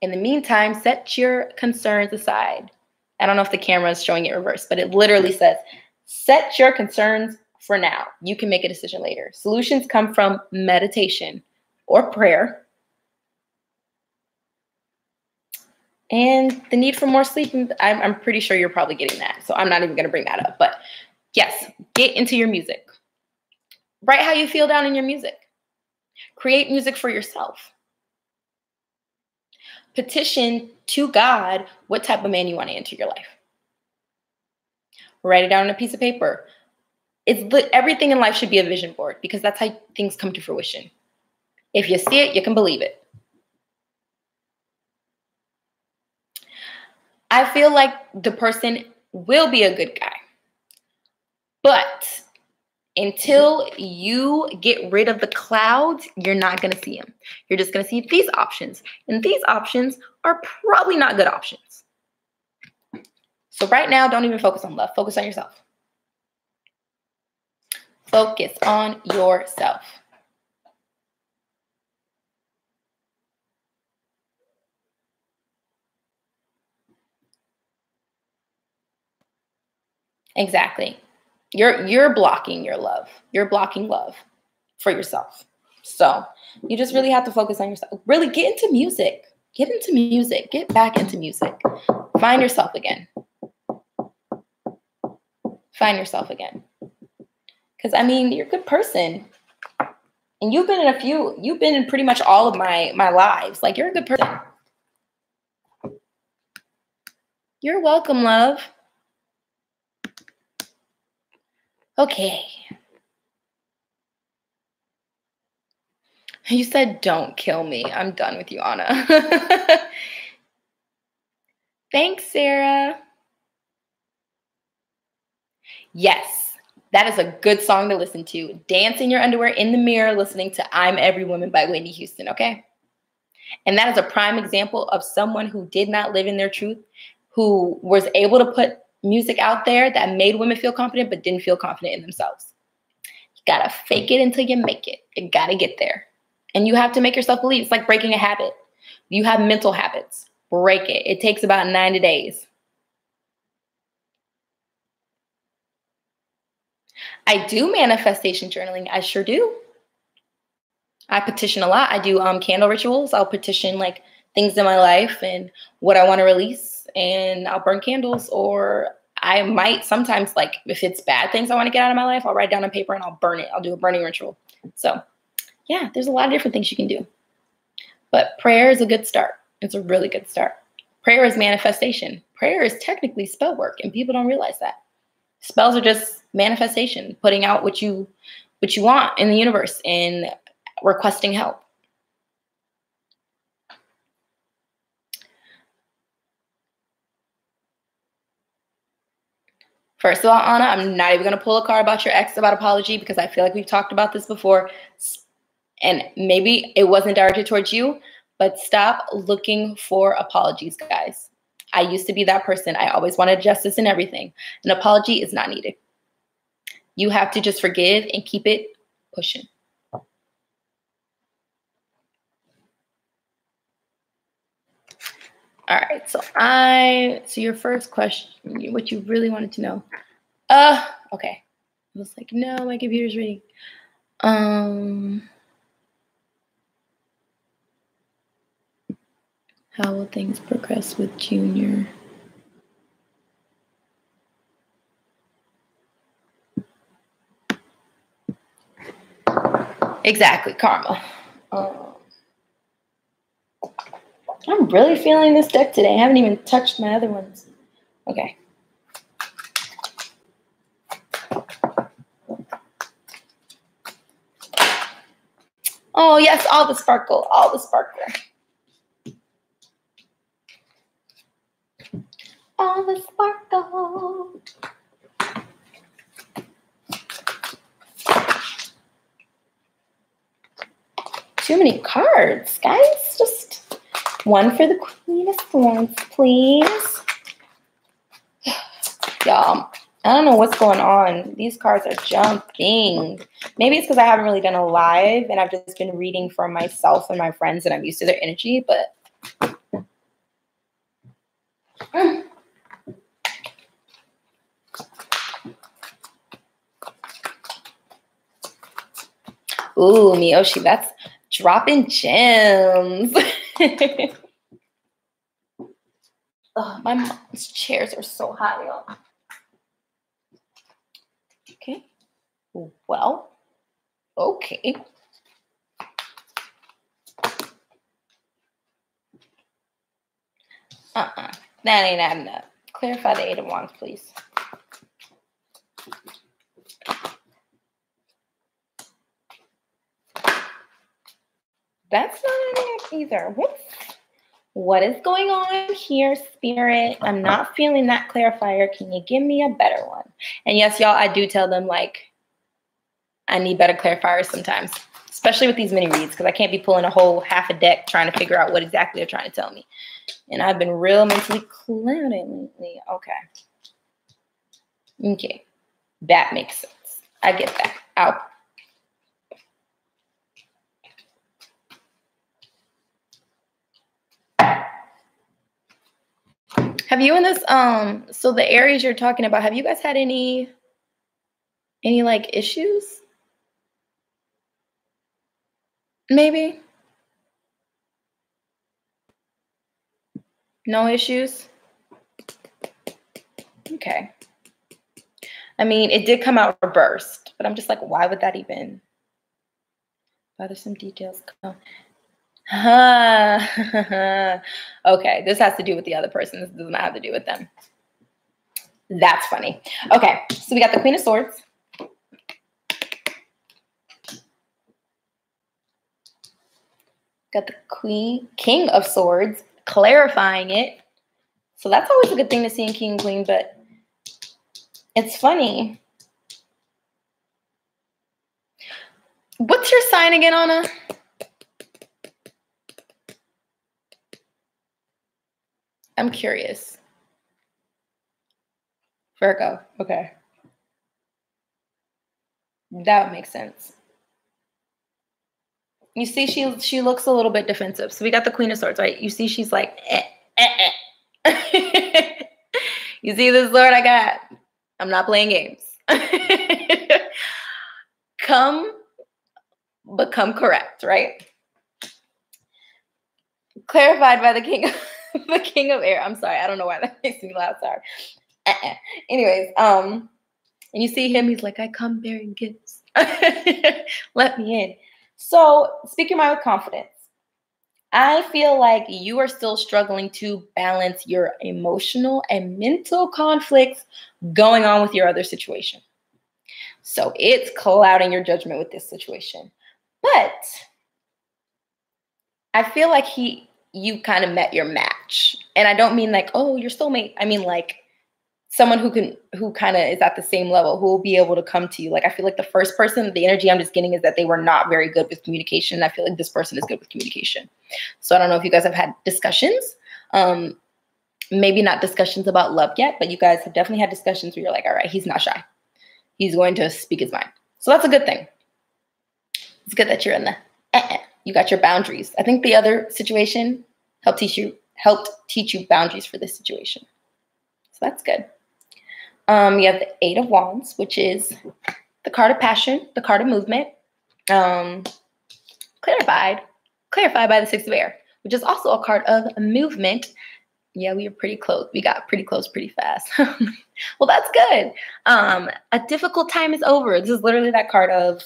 In the meantime, set your concerns aside. I don't know if the camera is showing it reverse, but it literally says, set your concerns for now. You can make a decision later. Solutions come from meditation or prayer. And the need for more sleep, I'm pretty sure you're probably getting that. So I'm not even going to bring that up. But yes, get into your music. Write how you feel down in your music. Create music for yourself. Petition to God what type of man you want to enter your life. Write it down on a piece of paper. Everything in life should be a vision board because that's how things come to fruition. If you see it, you can believe it. I feel like the person will be a good guy. But until you get rid of the clouds, you're not going to see them. You're just going to see these options. And these options are probably not good options. So right now, don't even focus on love. Focus on yourself. Focus on yourself. Exactly. You're blocking your love. You're blocking love for yourself. So you just really have to focus on yourself. Really get into music. Get into music. Get back into music. Find yourself again. Find yourself again. Because, I mean, you're a good person. And you've been in pretty much all of my lives. Like, you're a good person. You're welcome, love. Okay. You said, don't kill me. I'm done with you, Anna. Thanks, Sarah. Yes, that is a good song to listen to. Dance in your underwear in the mirror listening to I'm Every Woman by Whitney Houston, okay? And that is a prime example of someone who did not live in their truth, who was able to put music out there that made women feel confident but didn't feel confident in themselves. You got to fake it until you make it. You got to get there. And you have to make yourself believe. It's like breaking a habit. You have mental habits. Break it. It takes about 90 days. I do manifestation journaling. I sure do. I petition a lot. I do candle rituals. I'll petition like things in my life and what I want to release, and I'll burn candles. Or I might sometimes, like if it's bad things I want to get out of my life, I'll write down on paper and I'll burn it. I'll do a burning ritual. So yeah, there's a lot of different things you can do. But prayer is a good start. It's a really good start. Prayer is manifestation. Prayer is technically spell work, and people don't realize that. Spells are just manifestation, putting out what you want in the universe and requesting help. First of all, Anna, I'm not even going to pull a card about your ex about apology because I feel like we've talked about this before. And maybe it wasn't directed towards you, but stop looking for apologies, guys. I used to be that person. I always wanted justice in everything. An apology is not needed. You have to just forgive and keep it pushing. All right, so your first question, what you really wanted to know. Okay. I was like, no, my computer's reading. How will things progress with Junior? Exactly, karma. I'm really feeling this deck today. I haven't even touched my other ones. Okay. Oh, yes, all the sparkle, all the sparkle. All the sparkle. Too many cards, guys. Just one for the Queen of Swords, please. Y'all, I don't know what's going on. These cards are jumping. Maybe it's because I haven't really done a live and I've just been reading for myself and my friends and I'm used to their energy, but ooh, Miyoshi, that's dropping gems. Oh, my mom's chairs are so hot, y'all. Okay. Well, okay. That ain't adding up. Clarify the 8 of Wands, please. That's not adding up either. What is going on here, Spirit? I'm not feeling that clarifier. Can you give me a better one? And yes, y'all, I do tell them, like, I need better clarifiers sometimes, especially with these mini reads, because I can't be pulling a whole half a deck trying to figure out what exactly they're trying to tell me. And I've been real mentally clouded lately. Okay. That makes sense. I get that. Out. Have you in this, so the areas you're talking about, have you guys had any like issues? Maybe? No issues? Okay. I mean, it did come out reversed, but I'm just like, why would that even bother some details? Okay, this has to do with the other person. This does not have to do with them. That's funny. Okay, so we got the Queen of Swords. Got the King of Swords, clarifying it. So that's always a good thing to see in King and Queen, but it's funny. What's your sign again, Anna? I'm curious. Virgo. Okay. That would make sense. You see, she looks a little bit defensive. So we got the Queen of Swords, right? You see, she's like, You see this sword I got? I'm not playing games. Become correct, right? Clarified by the King of Air. I'm sorry, I don't know why that makes me laugh. Sorry. Anyways, and you see him, he's like, I come bearing gifts. Let me in. So speak your mind with confidence. I feel like you are still struggling to balance your emotional and mental conflicts going on with your other situation. So it's clouding your judgment with this situation. But I feel like you kind of met your match. And I don't mean like, oh, your soulmate. I mean like someone who kind of is at the same level, who will be able to come to you. Like, I feel like the first person, the energy I'm just getting is that they were not very good with communication. I feel like this person is good with communication. So I don't know if you guys have had discussions, maybe not discussions about love yet, but you guys have definitely had discussions where you're like, all right, he's not shy. he's going to speak his mind. So that's a good thing. It's good that you're in the you got your boundaries. I think the other situation helped teach you boundaries for this situation. So that's good. You have the Eight of Wands, which is the card of passion, the card of movement. Clarified by the Six of Air, which is also a card of movement. Yeah, we were pretty close. We got pretty close pretty fast. Well, that's good. A difficult time is over. This is literally that card of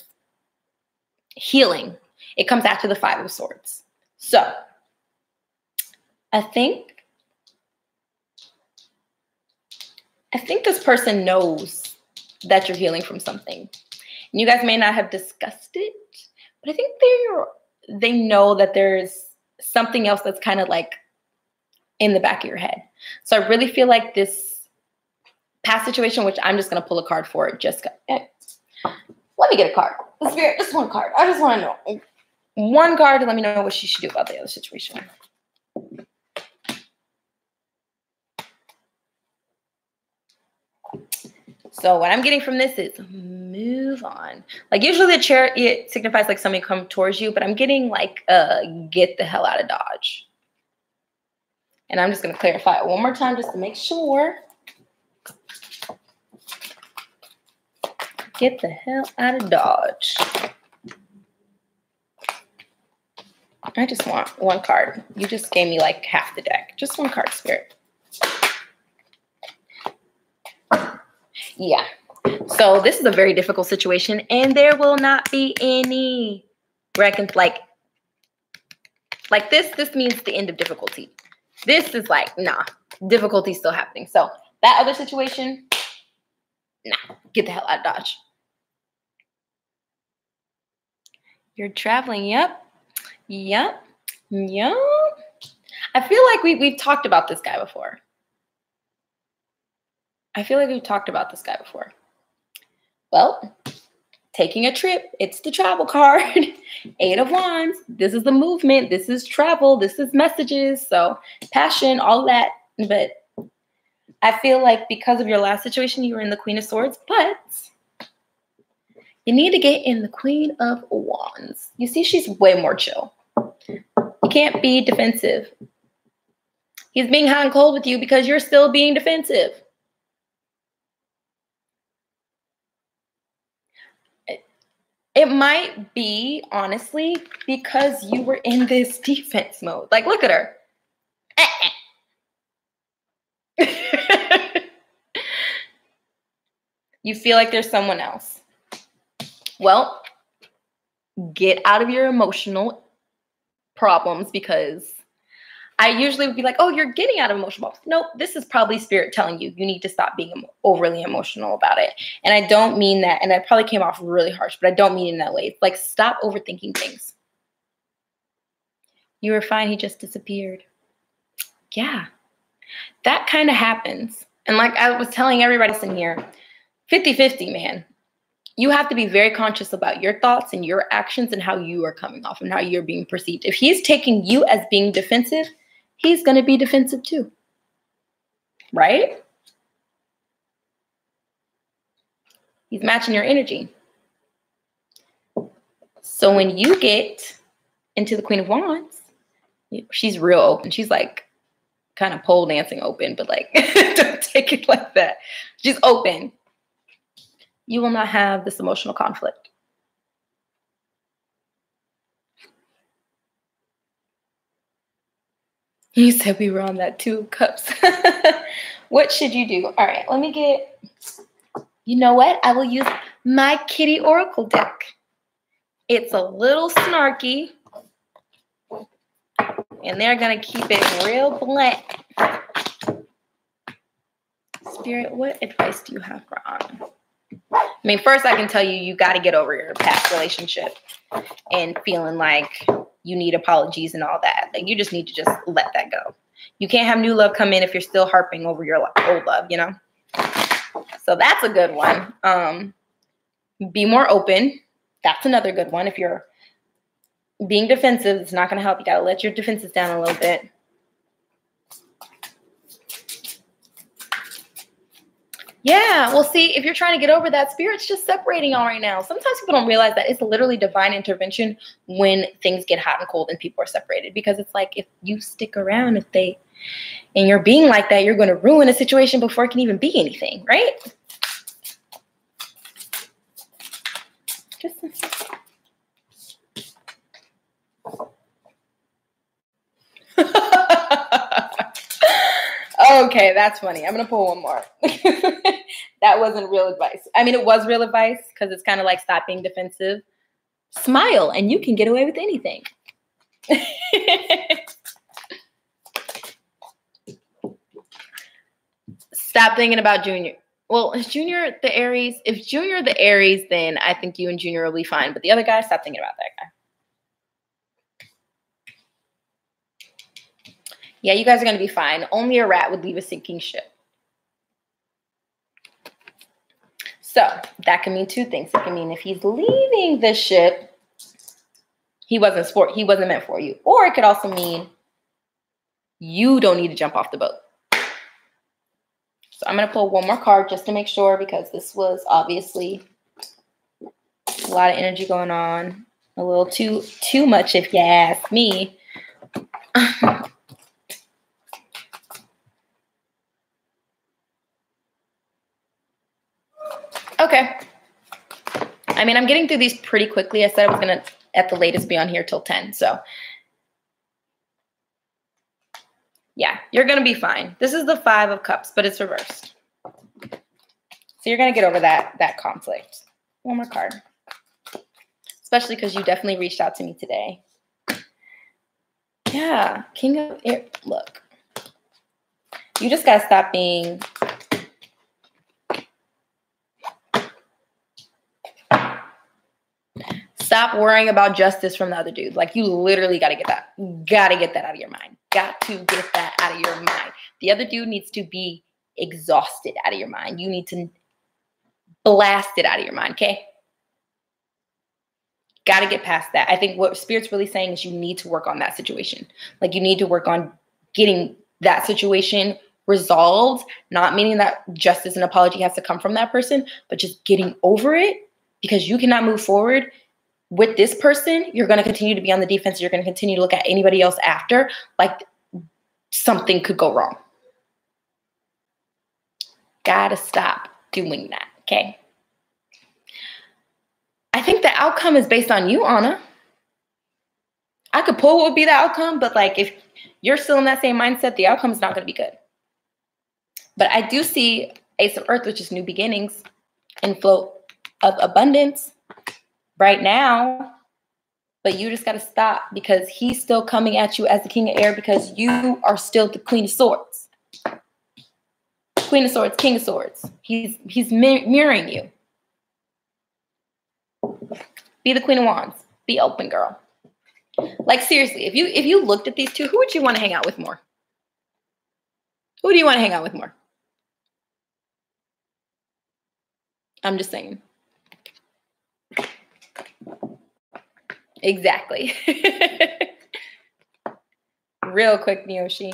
healing. It comes after the Five of Swords. So I think this person knows that you're healing from something. And you guys may not have discussed it, but I think they know that there's something else that's kind of like in the back of your head. So I really feel like this past situation, which I'm just going to pull a card for it. Let me get a card. Just one card. I just want to know. One card to let me know what she should do about the other situation. So what I'm getting from this is move on. Like usually the Chariot signifies like somebody come towards you, but I'm getting like get the hell out of Dodge. And I'm just going to clarify it one more time just to make sure. Get the hell out of Dodge. I just want one card. You just gave me like half the deck. Just one card, Spirit. Yeah. So this is a very difficult situation, and there will not be any like this. This means the end of difficulty. This is like, nah, difficulty's still happening. So that other situation, nah, get the hell out of Dodge. You're traveling. Yep. I feel like we've talked about this guy before. Well, taking a trip, it's the travel card. Eight of Wands. This is the movement. This is travel. This is messages. So passion, all that. But I feel like because of your last situation, you were in the Queen of Swords, but you need to get in the Queen of Wands. You see, she's way more chill. You can't be defensive. He's being hot and cold with you because you're still being defensive. It might be, honestly, because you were in this defense mode. Like, look at her. You feel like there's someone else. Well, get out of your emotional problems, because I usually would be like, oh, you're getting out of emotional problems. Nope, this is probably Spirit telling you you need to stop being overly emotional about it. And I don't mean that, and I probably came off really harsh, but I don't mean it in that way. It's like, stop overthinking things. You were fine, he just disappeared. Yeah, that kind of happens. And like I was telling everybody else in here, 50-50, man. You have to be very conscious about your thoughts and your actions and how you are coming off and how you're being perceived. If he's taking you as being defensive, he's going to be defensive too. Right? He's matching your energy. So when you get into the Queen of Wands, she's real open. She's like kind of pole dancing open, but like, don't take it like that. She's open. You will not have this emotional conflict. You said we were on that 2 of Cups. What should you do? All right, let me get, you know what? I will use my Kitty Oracle deck. It's a little snarky, and they're going to keep it real blunt. Spirit, what advice do you have for Anna? I mean, first I can tell you, you got to get over your past relationship and feeling like you need apologies and all that. Like, you just need to just let that go. You can't have new love come in if you're still harping over your old love, you know? So that's a good one. Be more open. That's another good one. If you're being defensive, it's not going to help. You got to let your defenses down a little bit. Yeah, well, see, if you're trying to get over that, Spirit's just separating y'all right now. Sometimes people don't realize that it's literally divine intervention when things get hot and cold and people are separated. Because it's like, if you stick around, and you're being like that, you're going to ruin a situation before it can even be anything, right? Just okay, that's funny. I'm going to pull one more. That wasn't real advice. I mean, it was real advice because it's kind of like stop being defensive. Smile and you can get away with anything. Stop thinking about Junior. Well, is Junior the Aries? If Junior the Aries, then I think you and Junior will be fine. But the other guy, stop thinking about that guy. Yeah, you guys are going to be fine. Only a rat would leave a sinking ship. So that can mean two things. It can mean if he's leaving the ship, he wasn't meant for you. Or it could also mean you don't need to jump off the boat. So I'm going to pull one more card just to make sure, because this was obviously a lot of energy going on. A little too much, if you ask me. Okay. I mean, I'm getting through these pretty quickly. I said I was going to, at the latest, be on here till 10. So, yeah, you're going to be fine. This is the 5 of Cups, but it's reversed. So you're going to get over that conflict. One more card. Especially because you definitely reached out to me today. Yeah, King of Air. Look. You just got to stop being... Stop worrying about justice from the other dude. Like, you literally got to get that. Got to get that out of your mind. Got to get that out of your mind. The other dude needs to be exhausted out of your mind. You need to blast it out of your mind, okay? Got to get past that. I think what Spirit's really saying is you need to work on that situation. Like, you need to work on getting that situation resolved, not meaning that justice and apology has to come from that person, but just getting over it, because you cannot move forward with this person. You're going to continue to be on the defense. You're going to continue to look at anybody else after like something could go wrong. Gotta stop doing that, okay? I think the outcome is based on you, Anna. I could pull what would be the outcome, but like if you're still in that same mindset, the outcome is not going to be good. But I do see Ace of Earth, which is new beginnings and flow of abundance right now. But you just got to stop, because he's still coming at you as the King of Air, because you are still the Queen of Swords. Queen of Swords, King of Swords. He's mirroring you. Be the Queen of Wands. Be open, girl. Like, seriously, if you looked at these two, who would you want to hang out with more? Who do you want to hang out with more? I'm just saying. Exactly. Real quick, Miyoshi.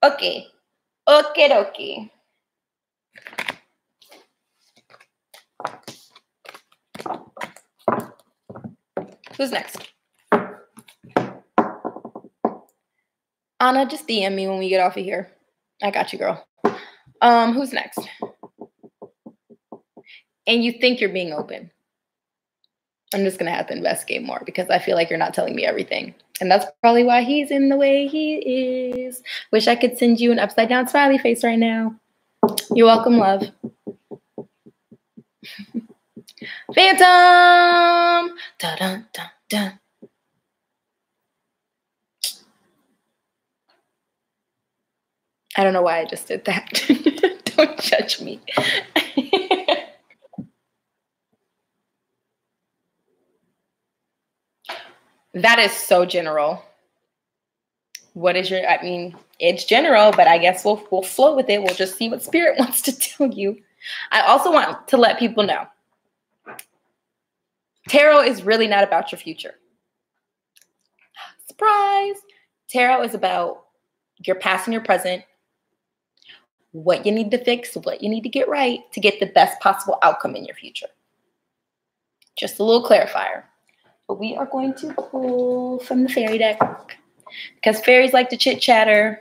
Okay. Okay, dokie. Who's next? Anna, just DM me when we get off of here. I got you, girl. Who's next? And you think you're being open. I'm just going to have to investigate more, because I feel like you're not telling me everything. And that's probably why he's in the way he is. Wish I could send you an upside down smiley face right now. You're welcome, love. Phantom! Dun-dun-dun-dun. I don't know why I just did that. Don't judge me. That is so general. What is your, I mean, it's general, but I guess we'll flow with it. We'll just see what Spirit wants to tell you. I also want to let people know, tarot is really not about your future. Surprise. Tarot is about your past and your present, what you need to fix, what you need to get right to get the best possible outcome in your future. Just a little clarifier. But we are going to pull from the fairy deck because fairies like to chit chatter.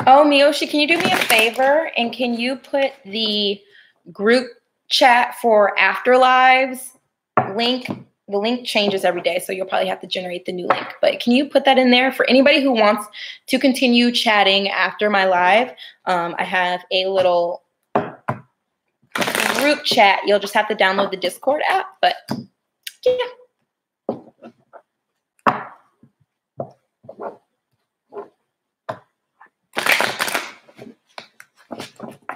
Oh, Miyoshi, can you do me a favor? And can you put the group chat for Afterlives link? The link changes every day, so you'll probably have to generate the new link. But can you put that in there for anybody who wants to continue chatting after my live? I have a little group chat. You'll just have to download the Discord app. But yeah.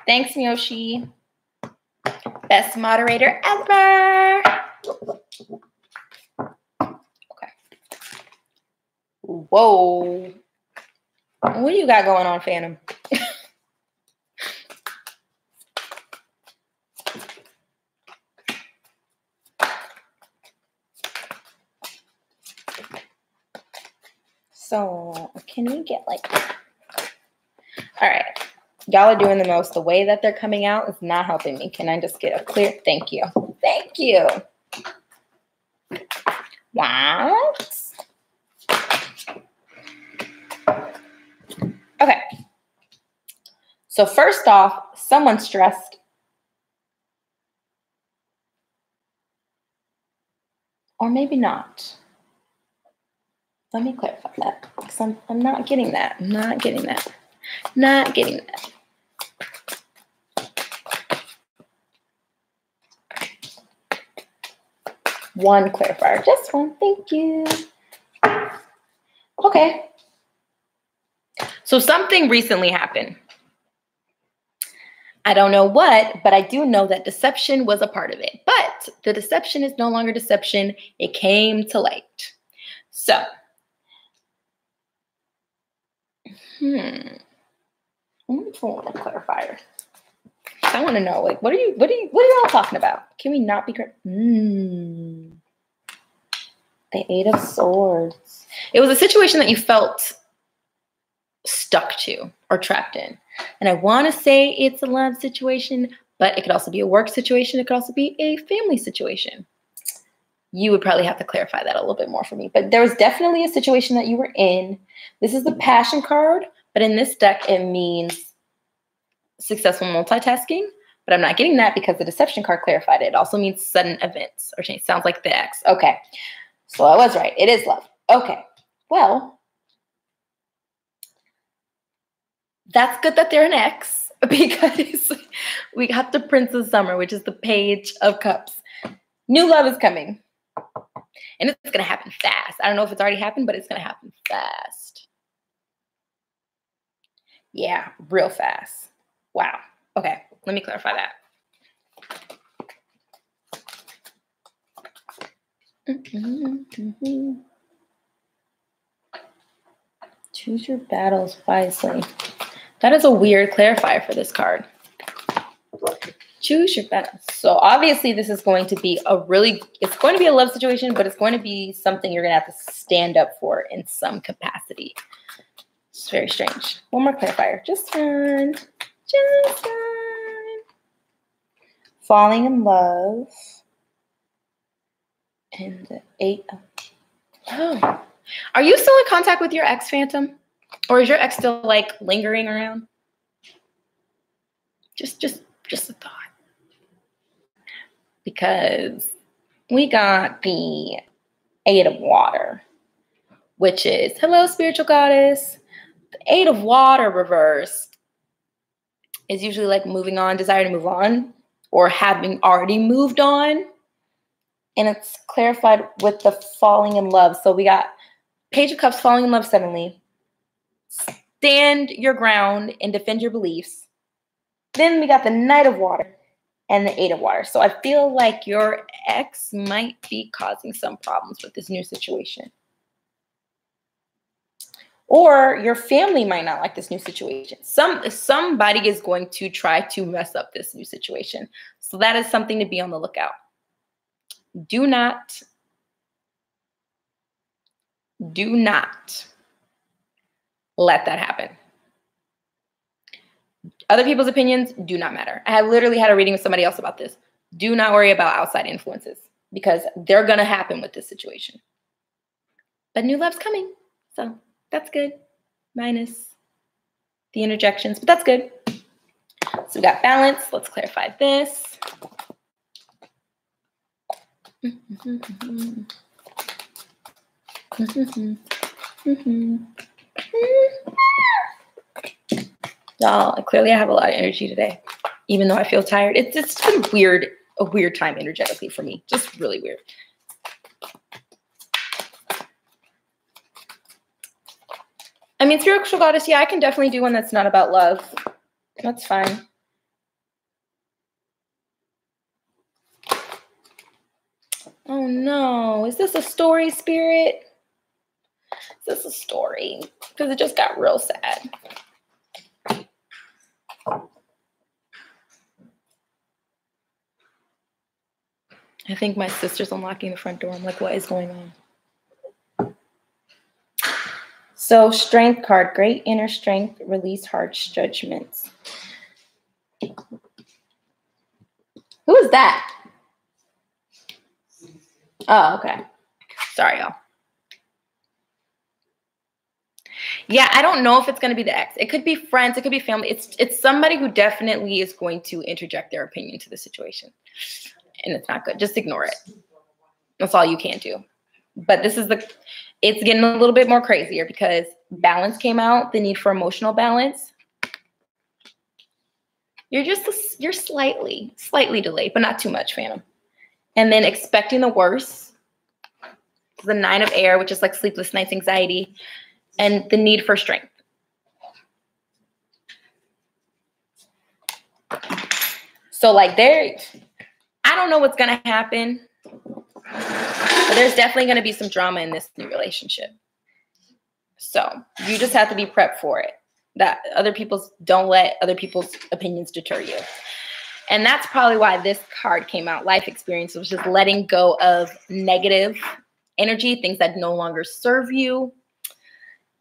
Thanks, Miyoshi. Best moderator ever. Okay. Whoa. What do you got going on, Phantom? So, can we get like... All right. Y'all are doing the most. The way that they're coming out is not helping me. Can I just get a clear? Thank you. Thank you. What? Okay. So first off, someone's stressed. Or maybe not. Let me clarify that. Because I'm not getting that. I'm not getting that. Not getting that. One clarifier, just one. Thank you. Okay. So something recently happened. I don't know what, but I do know that deception was a part of it. But the deception is no longer deception. It came to light. So, I'm gonna pull one clarifier. I want to know, like, what are y'all talking about? Can we not be correct? The Eight of Swords. It was a situation that you felt stuck to or trapped in. And I want to say it's a love situation, but it could also be a work situation. It could also be a family situation. You would probably have to clarify that a little bit more for me. But there was definitely a situation that you were in. This is the Passion card, but in this deck, it means successful multitasking. But I'm not getting that because the Deception card clarified it. It also means sudden events or change. Sounds like the X. Okay. So I was right. It is love. Okay. Well, that's good that they're an X because we got the Prince of Summer, which is the Page of Cups. New love is coming. And it's going to happen fast. I don't know if it's already happened, but it's going to happen fast. Yeah, real fast. Wow. Okay, let me clarify that. Choose your battles wisely. That is a weird clarifier for this card. Choose your battles. So obviously this is going to be it's going to be a love situation, but it's going to be something you're going to have to stand up for in some capacity. It's very strange. One more clarifier. Just one. Just one. Falling in love. And the Eight of... Oh. Are you still in contact with your ex, Phantom? Or is your ex still like lingering around? Just a thought. Because we got the Eight of Water, which is, hello, spiritual goddess. The Eight of Water reverse is usually like moving on, desire to move on, or having already moved on. And it's clarified with the falling in love. So we got Page of Cups, falling in love suddenly. Stand your ground and defend your beliefs. Then we got the Knight of Water. and the 8 of Water. So I feel like your ex might be causing some problems with this new situation. Or your family might not like this new situation. Somebody is going to try to mess up this new situation. So that is something to be on the lookout. Do not let that happen. Other people's opinions do not matter. I literally had a reading with somebody else about this. Do not worry about outside influences because they're going to happen with this situation. But new love's coming. So that's good. Minus the interjections, but that's good. So we got balance. Let's clarify this. Y'all, clearly I have a lot of energy today, even though I feel tired. It's been a weird time energetically for me. Just really weird. I mean, spiritual goddess, yeah, I can definitely do one that's not about love. That's fine. Oh no, is this a story, spirit? Is this a story? Because it just got real sad. I think my sister's unlocking the front door. I'm like, what is going on? So, strength card, great inner strength, release harsh judgments. Who is that? Oh, okay. Sorry, y'all. Yeah, I don't know if it's going to be the ex. It could be friends. It could be family. It's somebody who definitely is going to interject their opinion to the situation. And it's not good. Just ignore it. That's all you can do. But it's getting a little bit more crazier because balance came out, the need for emotional balance. You're slightly delayed, but not too much, Phantom. And then expecting the worst. The 9 of Air, which is like sleepless nights, anxiety, and the need for strength. So like I don't know what's going to happen, but there's definitely going to be some drama in this new relationship. So you just have to be prepped for it. Don't let other people's opinions deter you. And that's probably why this card came out, life experience, which is letting go of negative energy, things that no longer serve you.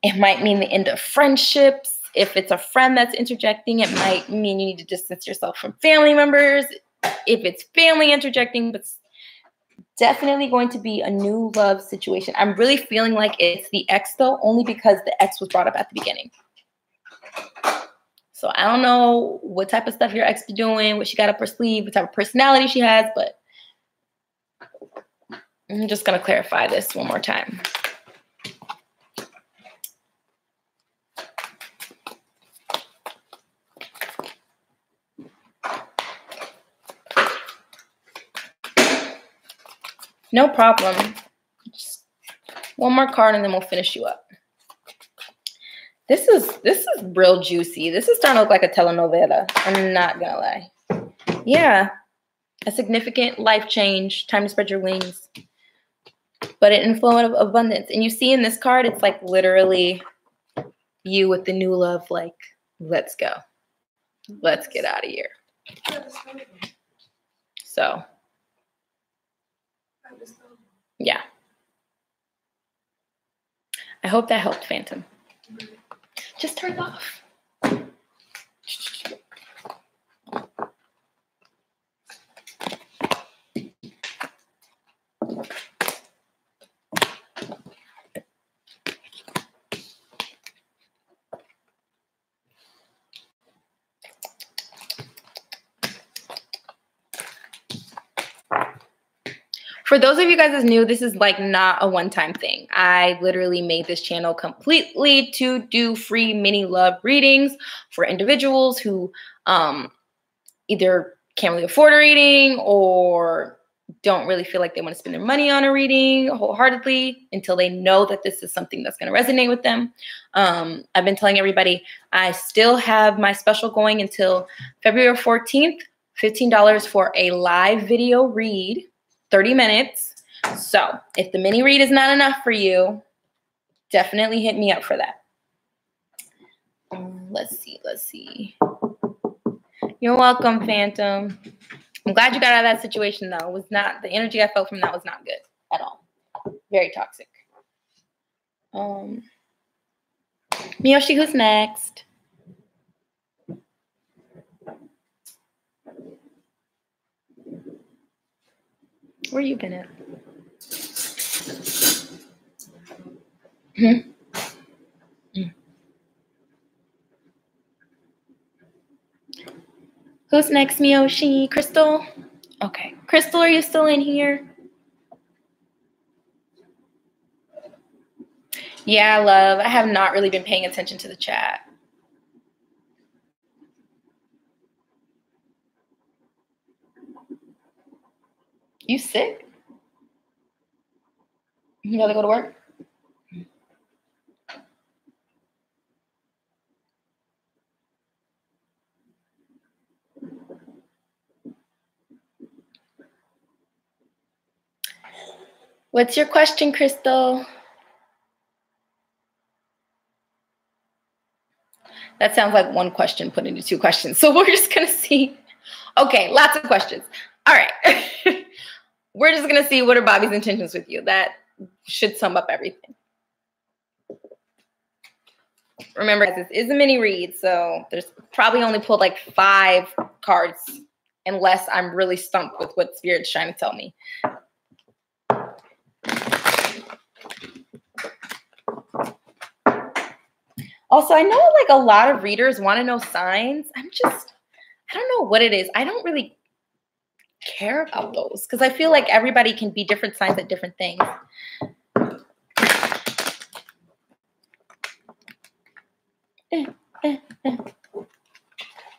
It might mean the end of friendships. If it's a friend that's interjecting, it might mean you need to distance yourself from family members. If it's family interjecting, but definitely going to be a new love situation. I'm really feeling like it's the ex, though, only because the ex was brought up at the beginning. So I don't know what type of stuff your ex be doing, what she got up her sleeve, what type of personality she has, but I'm just going to clarify this one more time. No problem. Just one more card and then we'll finish you up. This is real juicy. This is starting to look like a telenovela. I'm not gonna lie. Yeah. A significant life change. Time to spread your wings. But an inflow of abundance. And you see in this card, it's like literally you with the new love, like, let's go. Let's get out of here. So yeah. I hope that helped, Phantom. Just turn it off. For those of you guys that's new, this is like not a one-time thing. I literally made this channel completely to do free mini love readings for individuals who either can't really afford a reading or don't really feel like they want to spend their money on a reading wholeheartedly until they know that this is something that's going to resonate with them. I've been telling everybody I still have my special going until February 14th. $15 for a live video read, 30 minutes. So if the mini read is not enough for you, definitely hit me up for that. Let's see. You're welcome, Phantom. I'm glad you got out of that situation, though. It was not, the energy I felt from that was not good at all. Very toxic. Miyoshi, who's next? Where you been at? Who's next, Miyoshi? Crystal? Okay. Crystal, are you still in here? Yeah, love. I have not really been paying attention to the chat. You sick? You gotta go to work? What's your question, Crystal? That sounds like one question put into two questions. So we're just going to see. Okay, lots of questions. All right. We're just going to see what are Bobby's intentions with you. That should sum up everything. Remember, this is a mini read, so there's probably only pulled like 5 cards unless I'm really stumped with what Spirit's trying to tell me. Also, I know like a lot of readers want to know signs. I don't know what it is. I don't really care about those because I feel like everybody can be different signs at different things.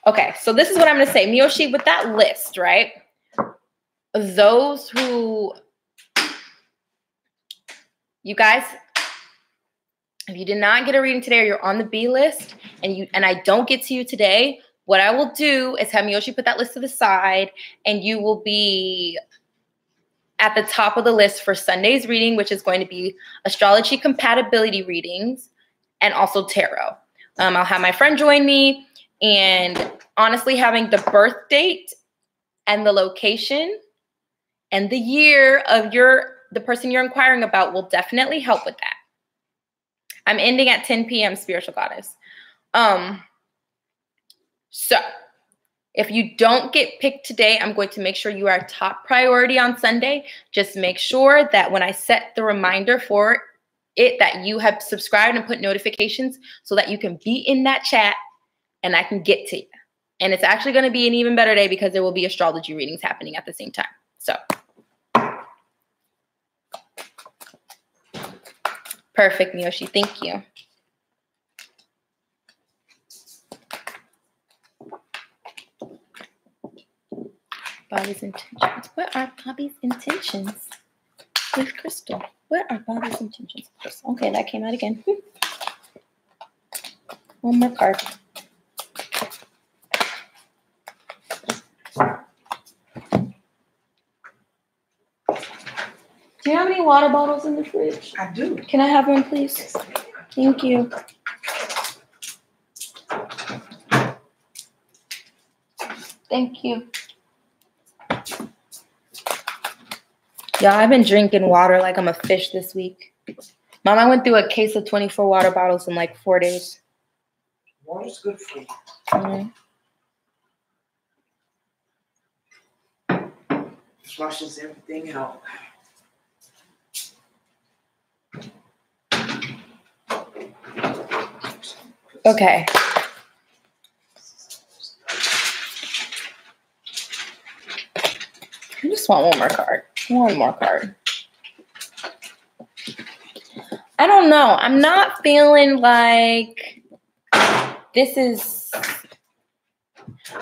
Okay, so this is what I'm going to say. Miyoshi, with that list, right? Those who, you guys, if you did not get a reading today or you're on the B list and I don't get to you today, what I will do is have Miyoshi put that list to the side and you will be at the top of the list for Sunday's reading, which is going to be astrology compatibility readings and also tarot. I'll have my friend join me, and honestly, having the birth date and the location and the year of the person you're inquiring about will definitely help with that. I'm ending at 10 p.m., Spiritual Goddess. So if you don't get picked today, I'm going to make sure you are top priority on Sunday. Just make sure that when I set the reminder for it, that you have subscribed and put notifications so that you can be in that chat and I can get to you. And it's actually going to be an even better day because there will be astrology readings happening at the same time. So perfect, Miyoshi. Thank you. Bobby's intentions. What are Bobby's intentions with Crystal? What are Bobby's intentions with Crystal? Okay, that came out again. One more card. Do you have any water bottles in the fridge? I do. Can I have one, please? Yes. Thank you. Thank you. Y'all, I've been drinking water like I'm a fish this week. Mom, I went through a case of 24 water bottles in like 4 days. Water's good for you. Flushes everything out. Okay. I just want one more card. One more card. I don't know. I'm not feeling like this is...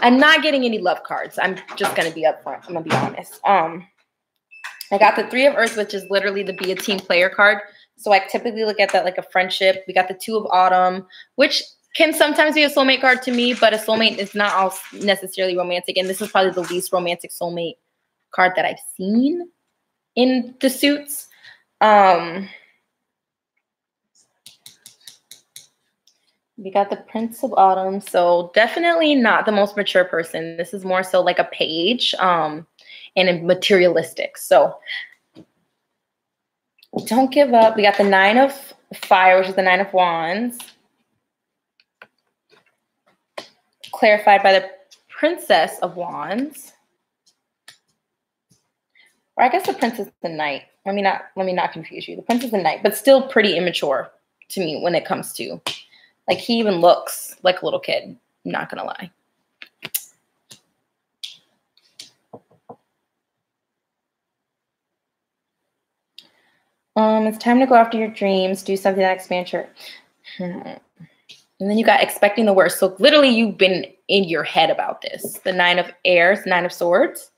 I'm not getting any love cards. I'm just going to be upfront. I'm going to be honest. I got the 3 of Earth, which is literally the be a team player card. So I typically look at that like a friendship. We got the 2 of Autumn, which can sometimes be a soulmate card to me, but a soulmate is not all necessarily romantic. And this is probably the least romantic soulmate card that I've seen in the suits. We got the Prince of Autumn, so definitely not the most mature person. This is more so like a page, and a materialistic. So don't give up. We got the Nine of Fire, which is the Nine of Wands, clarified by the Princess of Wands, or I guess the Prince is the Knight. Let me not confuse you. The Prince is the Knight, but still pretty immature to me when it comes to, like, he even looks like a little kid. I'm not gonna lie. It's time to go after your dreams. Do something that expands your. And then you got expecting the worst. So literally, you've been in your head about this. The Nine of Airs, Nine of Swords.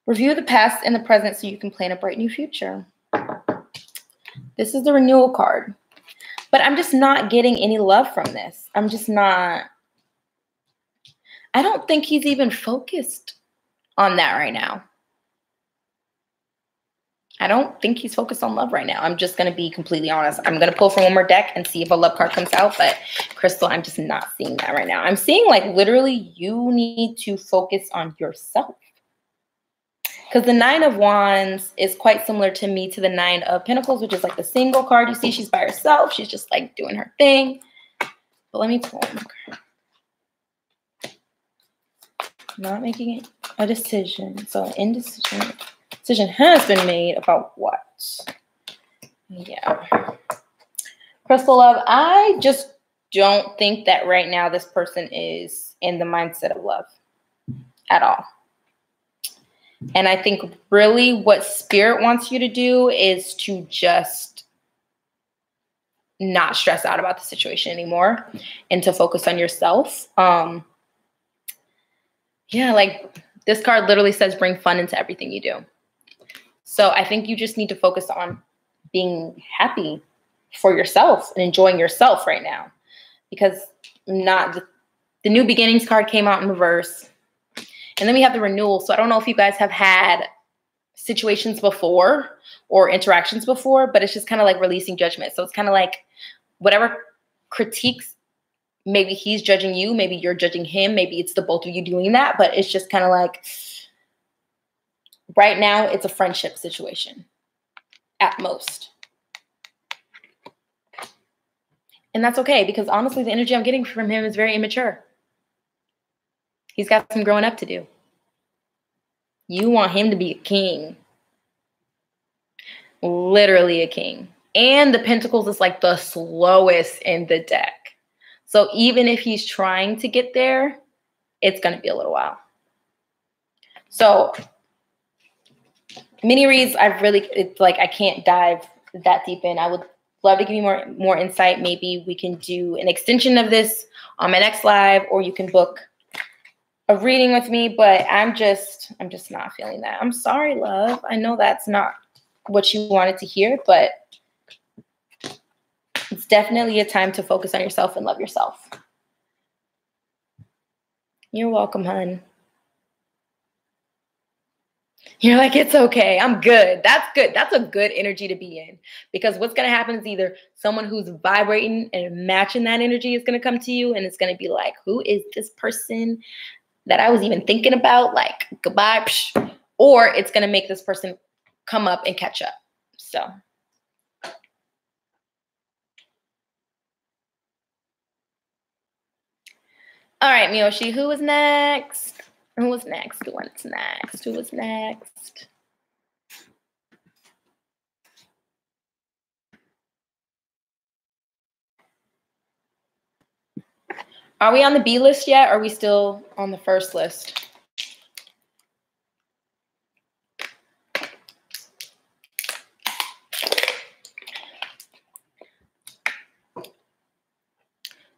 Review the past and the present so you can plan a bright new future. This is the renewal card. But I'm just not getting any love from this. I'm just not. I don't think he's even focused on that right now. I don't think he's focused on love right now. I'm just going to be completely honest. I'm going to pull from one more deck and see if a love card comes out. But Crystal, I'm just not seeing that right now. I'm seeing, like, literally you need to focus on yourself. Because the Nine of Wands is quite similar to me to the Nine of Pentacles, which is like the single card. You see, she's by herself. She's just like doing her thing. But let me pull one more card. Not making a decision. So indecision. Decision has been made about what? Yeah. Crystal love, I just don't think that right now this person is in the mindset of love at all. And I think really what Spirit wants you to do is to just not stress out about the situation anymore and to focus on yourself. Yeah, like this card literally says bring fun into everything you do. So I think you just need to focus on being happy for yourself and enjoying yourself right now, because not the new beginnings card came out in reverse. And then we have the renewal. So I don't know if you guys have had situations before or interactions before, but it's just kind of like releasing judgment. So it's kind of like whatever critiques, maybe he's judging you, maybe you're judging him, maybe it's the both of you doing that, but it's just kind of like right now it's a friendship situation at most. And that's okay, because honestly, the energy I'm getting from him is very immature. He's got some growing up to do. You want him to be a king. Literally a king. And the Pentacles is like the slowest in the deck. So even if he's trying to get there, it's going to be a little while. So mini reads, it's like I can't dive that deep in. I would love to give you more insight. Maybe we can do an extension of this on my next live, or you can book a reading with me, but I'm just not feeling that. I'm sorry, love. I know that's not what you wanted to hear, but it's definitely a time to focus on yourself and love yourself. You're welcome, hun. You're like, it's okay. I'm good. That's good. That's a good energy to be in, because what's going to happen is either someone who's vibrating and matching that energy is going to come to you, and it's going to be like, who is this person that I was even thinking about? Like, goodbye. Psh. Or it's going to make this person come up and catch up. So. All right, Miyoshi, who was next? Who was next? Who was next? Who was next? Are we on the B list yet? Or are we still on the first list?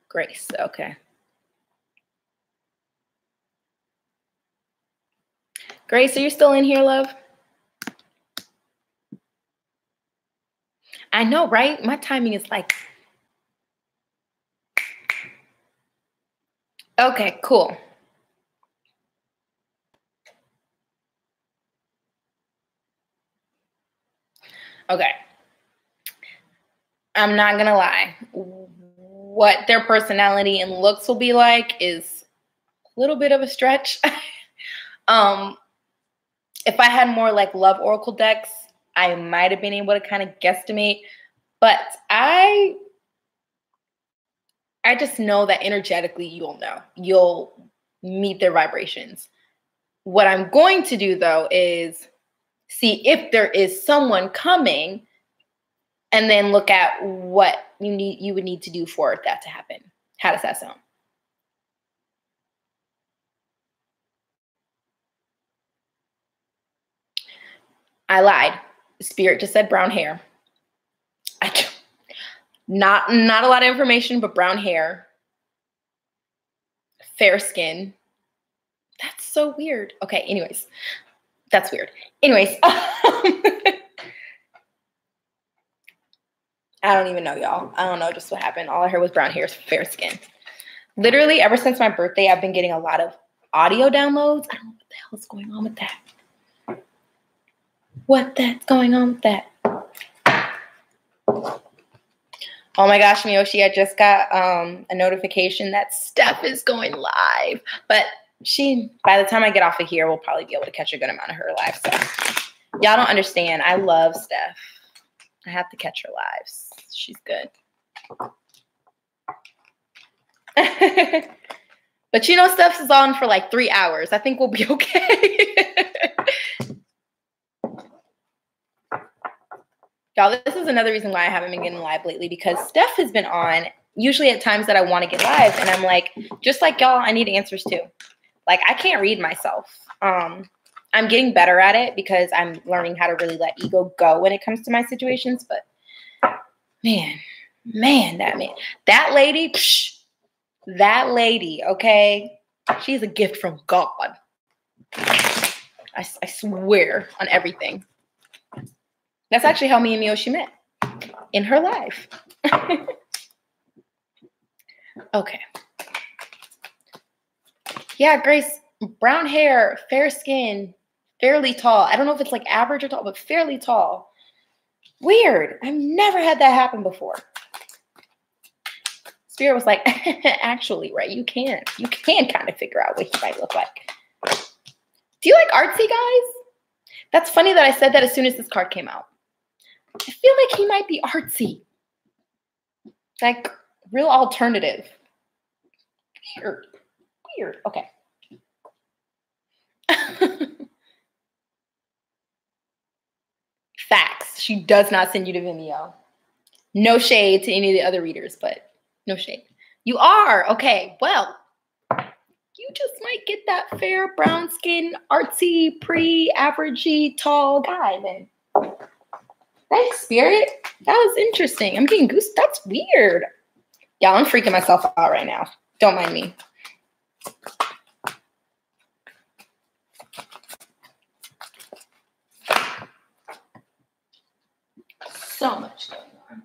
Grace, okay. Grace, are you still in here, love? I know, right? My timing is like Okay, cool. Okay. I'm not going to lie. What their personality and looks will be like is a little bit of a stretch. If I had more like love oracle decks, I might have been able to kind of guesstimate, but I just know that energetically you'll meet their vibrations. What I'm going to do though is see if there is someone coming and then look at what you would need to do for that to happen. How does that sound? I lied. Spirit just said brown hair. Not a lot of information, but brown hair, fair skin. That's so weird. Okay, anyways. That's weird. Anyways. I don't even know, y'all. I don't know just what happened. All I heard was brown hair, fair skin. Literally, ever since my birthday, I've been getting a lot of audio downloads. I don't know what the hell is going on with that. That's going on with that? Oh my gosh, Miyoshi, I just got a notification that Steph is going live. But by the time I get off of here, we'll probably be able to catch a good amount of her live. So y'all don't understand. I love Steph. I have to catch her lives. She's good. But Steph is on for like 3 hours. I think we'll be okay. Y'all, this is another reason why I haven't been getting live lately, because Steph has been on usually at times that I want to get live. And I'm like, just like y'all, I need answers too. Like, I can't read myself. I'm getting better at it because I'm learning how to really let ego go when it comes to my situations. But man, that lady, okay, she's a gift from God. I swear on everything. That's actually how me and Miyoshi met, in her life. Okay. Yeah, Grace, brown hair, fair skin, fairly tall. I don't know if it's like average or tall, but fairly tall. Weird. I've never had that happen before. Spirit was like, actually, right, you can kind of figure out what he might look like. Do you like artsy guys? That's funny that I said that as soon as this card came out. I feel like he might be artsy. Like, real alternative. Weird. Okay. Facts. She does not send you to Vimeo. No shade to any of the other readers, but no shade. You are. Okay. Well, you just might get that fair brown skin, artsy, averagey, tall guy then. Thanks, Spirit. That was interesting. I'm getting goose. That's weird. Y'all, I'm freaking myself out right now. Don't mind me. So much going on.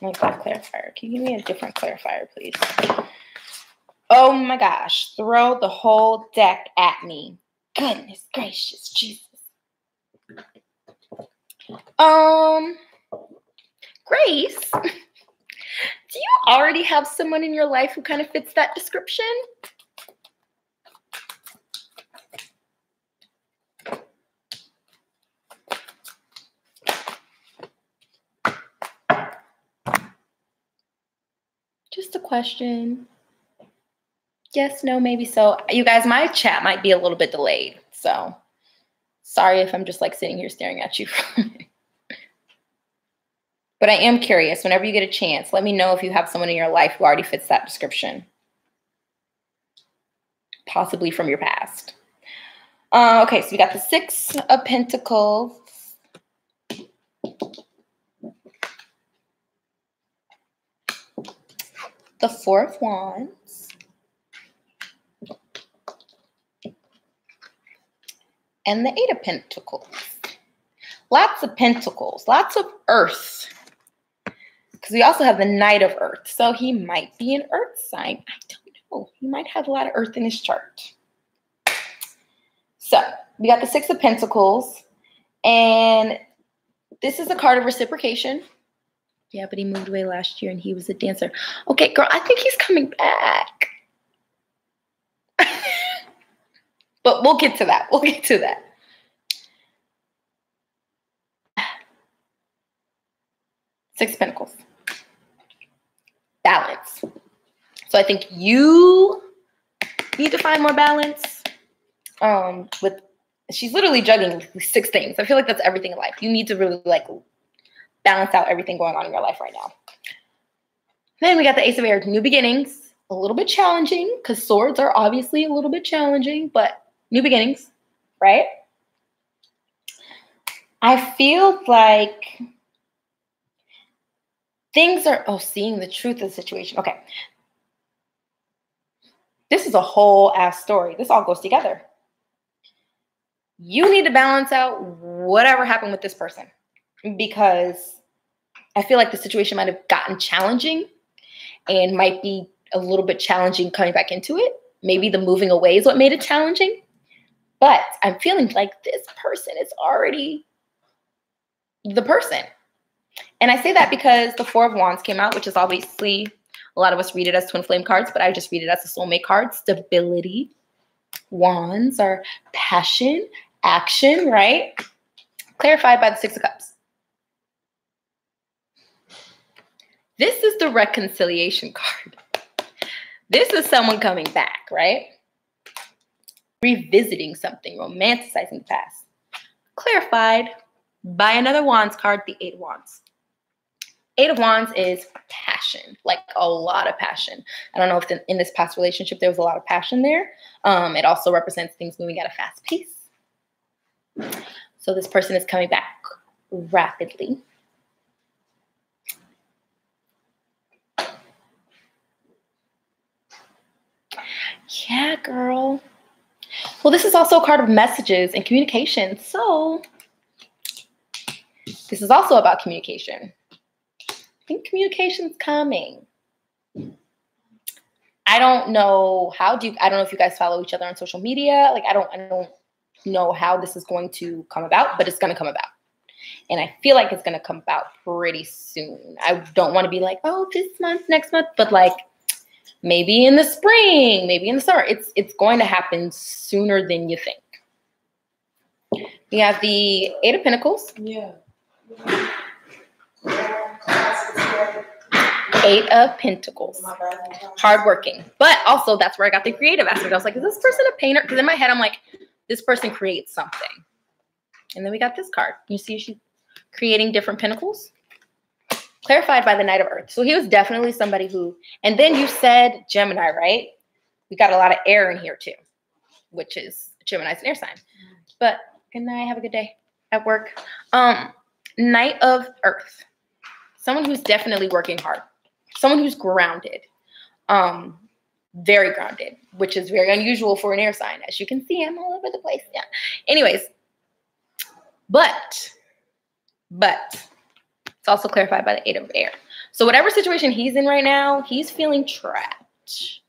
My clarifier. Can you give me a different clarifier, please? Oh my gosh. Throw the whole deck at me. Goodness gracious, Jesus. Grace, do you already have someone in your life who kind of fits that description? Just a question. Yes, no, maybe so. You guys, my chat might be a little bit delayed, so sorry if I'm just like sitting here staring at you. But I am curious. Whenever you get a chance, let me know if you have someone in your life who already fits that description. Possibly from your past. Okay, so we got the 6 of Pentacles. the Four of Wands, and the Eight of Pentacles. Lots of pentacles, lots of earth. Because we also have the Knight of Earth. So he might be an earth sign. I don't know. He might have a lot of earth in his chart. So we got the Six of Pentacles. And this is a card of reciprocation. Yeah, but he moved away last year and he was a dancer. Okay, girl, I think he's coming back. But we'll get to that. We'll get to that. Six of Pentacles. Balance. So I think you need to find more balance. She's literally juggling 6 things. I feel like that's everything in life. You need to really like balance out everything going on in your life right now. Then we got the Ace of Air, new beginnings. A little bit challenging because swords are obviously a little bit challenging, but new beginnings, right? I feel like things are, seeing the truth of the situation. Okay. This is a whole ass story. This all goes together. You need to balance out whatever happened with this person because I feel like the situation might have gotten challenging and might be a little bit challenging coming back into it. Maybe the moving away is what made it challenging. But I'm feeling like this person is already the person. And I say that because the Four of Wands came out, which is obviously, a lot of us read it as twin flame cards, but I just read it as a soulmate card. Stability. Wands are passion, action, right? Clarified by the Six of Cups. This is the reconciliation card. This is someone coming back, right? Revisiting something, romanticizing the past. Clarified by another Wands card, the Eight of Wands. Eight of Wands is passion, like a lot of passion. I don't know if in this past relationship there was a lot of passion there. It also represents things moving at a fast pace. So this person is coming back rapidly. Yeah, girl. Well, this is also a card of messages and communication. So this is also about communication. I think communication's coming. I don't know I don't know if you guys follow each other on social media. Like I don't know how this is going to come about, but it's going to come about. And I feel like it's going to come about pretty soon. I don't want to be like, oh, this month, next month, but like maybe in the spring, maybe in the summer. It's going to happen sooner than you think. We have the Eight of Pentacles. Yeah. Eight of Pentacles. Hardworking. But also that's where I got the creative aspect. I was like, is this person a painter? Because in my head, I'm like, this person creates something. And then we got this card. You see she's creating different pentacles. Clarified by the Knight of Earth. So he was definitely somebody who, and then you said Gemini, right? We got a lot of air in here too, which is Gemini's an air sign. But good night, have a good day at work. Knight of Earth. Someone who's definitely working hard. Someone who's grounded. Very grounded, which is very unusual for an air sign. As you can see, I'm all over the place. Yeah. Anyways, but it's also clarified by the Eight of Air. So whatever situation he's in right now, he's feeling trapped.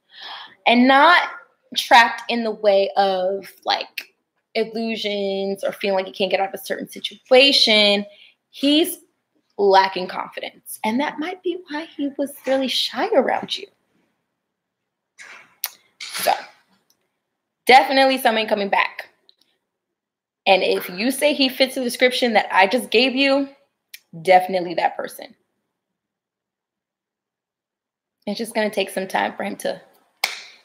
And not trapped in the way of like illusions or feeling like he can't get out of a certain situation. He's lacking confidence. And that might be why he was really shy around you. So definitely someone coming back. And if you say he fits the description that I just gave you, definitely that person. It's just going to take some time for him to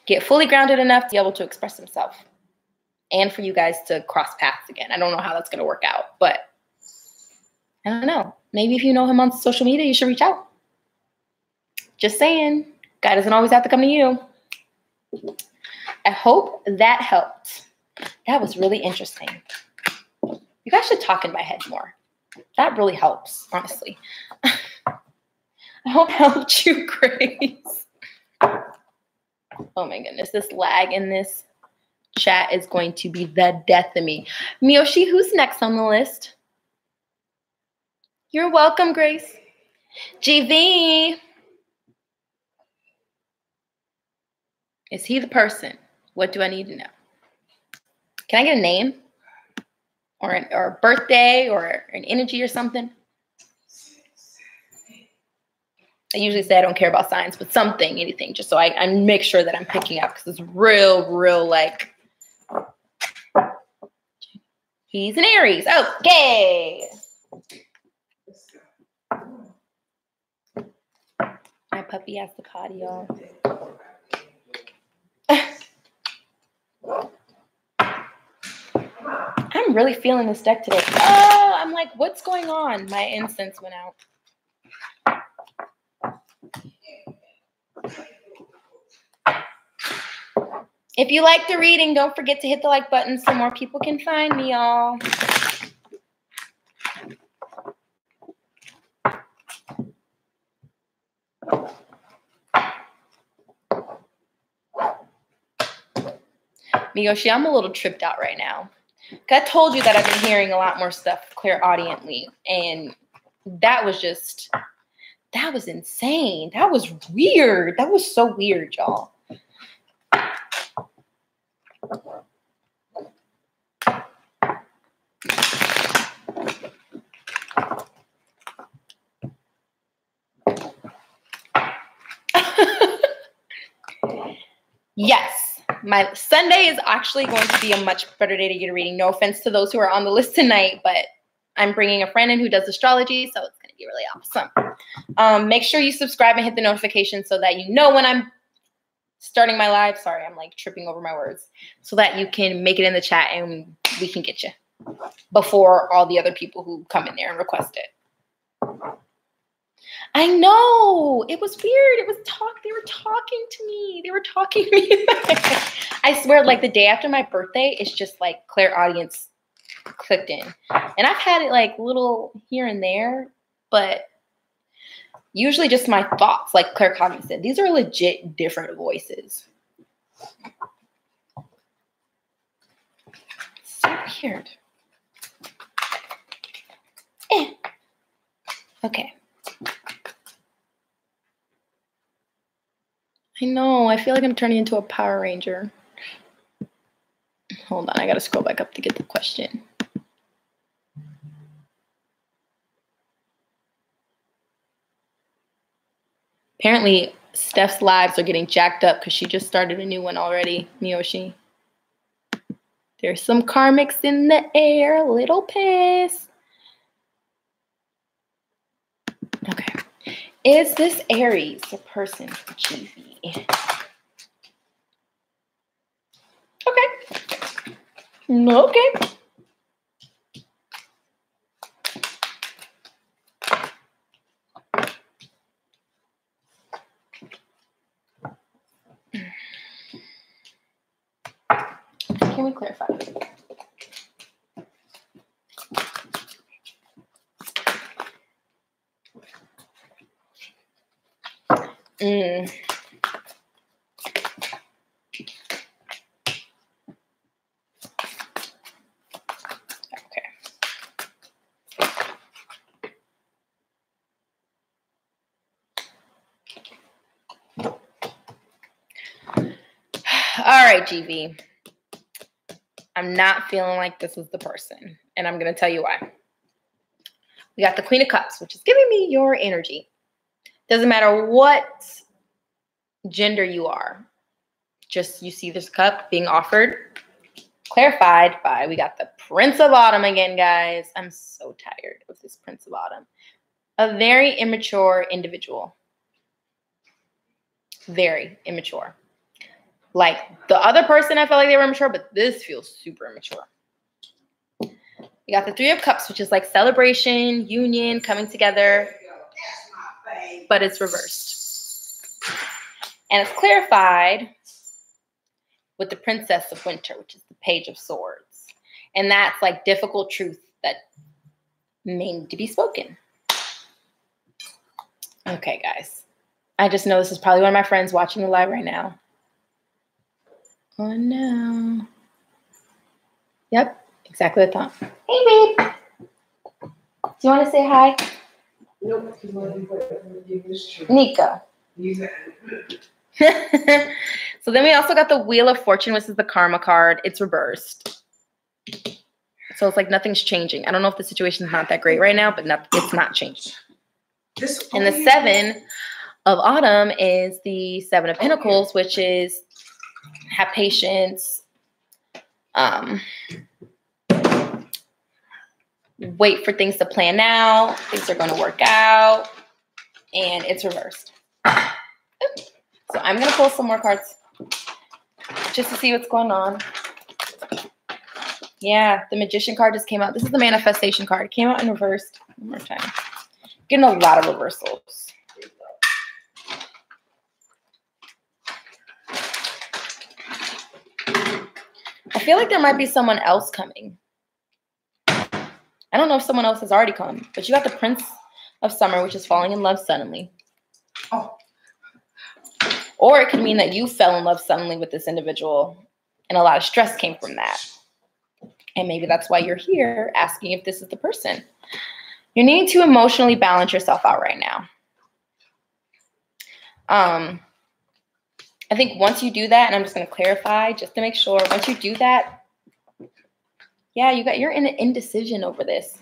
get fully grounded enough to be able to express himself. And for you guys to cross paths again. I don't know how that's going to work out, but I don't know. Maybe if you know him on social media, you should reach out. Just saying. God doesn't always have to come to you. I hope that helped. That was really interesting. You guys should talk in my head more. That really helps, honestly. I hope it helped you, Grace. Oh my goodness, this lag in this chat is going to be the death of me. Miyoshi, who's next on the list? You're welcome, Grace. GV. Is he the person? What do I need to know? Can I get a name? Or a birthday or an energy or something? I usually say I don't care about signs, but something, anything, just so I make sure that I'm picking up, because it's real like, he's an Aries. Okay. My puppy has the potty, y'all. I'm really feeling this deck today. Oh, I'm like, what's going on? My incense went out. If you like the reading, don't forget to hit the like button so more people can find me, y'all. Miyoshi, I'm a little tripped out right now. I told you that I've been hearing a lot more stuff clairaudiently, and that was insane. That was weird. That was so weird, y'all. Yes, my Sunday is actually going to be a much better day to get a reading. No offense to those who are on the list tonight, but I'm bringing a friend in who does astrology, so it's going to be really awesome. Make sure you subscribe and hit the notification so that you know when I'm starting my live. Sorry, I'm like tripping over my words. So that you can make it in the chat and we can get you before all the other people who come in there and request it. I know. It was weird. They were talking to me. They were talking to me. I swear, like the day after my birthday, it's just like clairaudience clicked in. And I've had it like little here and there, but usually just my thoughts, like claircognizant. These are legit different voices. So weird. Okay. I know. I feel like I'm turning into a Power Ranger. Hold on. I got to scroll back up to get the question. Apparently, Steph's lives are getting jacked up because she just started a new one already, Miyoshi. There's some karmics in the air. Little pissed. Okay. Is this Aries a person for GV? Okay. Okay. Can we clarify? Okay. All right, GV. I'm not feeling like this is the person, and I'm going to tell you why. We got the Queen of Cups, which is giving me your energy. Doesn't matter what gender you are. Just you see this cup being offered, clarified by, we got the Prince of Autumn again, guys. I'm so tired of this Prince of Autumn. A very immature individual. Very immature. Like the other person, I felt like they were immature, but this feels super immature. We got the Three of Cups, which is like celebration, union, coming together, but it's reversed. And it's clarified with the Princess of Winter, which is the Page of Swords. And that's like difficult truth that may need to be spoken. Okay, guys. I just know this is probably one of my friends watching the live right now. Oh no. Yep, exactly what I thought. Hey, babe. Do you want to say hi? Nope. Nika. So then we also got the Wheel of Fortune, which is the Karma card. It's reversed. So it's like nothing's changing. I don't know if the situation's not that great right now, but it's not changing. And the Seven of Autumn is the Seven of Pentacles, which is have patience, wait for things to plan out. Things are going to work out. And it's reversed. So I'm going to pull some more cards just to see what's going on. Yeah, the Magician card just came out. This is the Manifestation card. It came out in reverse. One more time. Getting a lot of reversals. I feel like there might be someone else coming. I don't know if someone else has already come, but you got the Prince of Summer, which is falling in love suddenly. Oh. Or it could mean that you fell in love suddenly with this individual and a lot of stress came from that. And maybe that's why you're here asking if this is the person. You're needing to emotionally balance yourself out right now. I think once you do that, and I'm just going to clarify just to make sure, once you do that, yeah, you're in an indecision over this.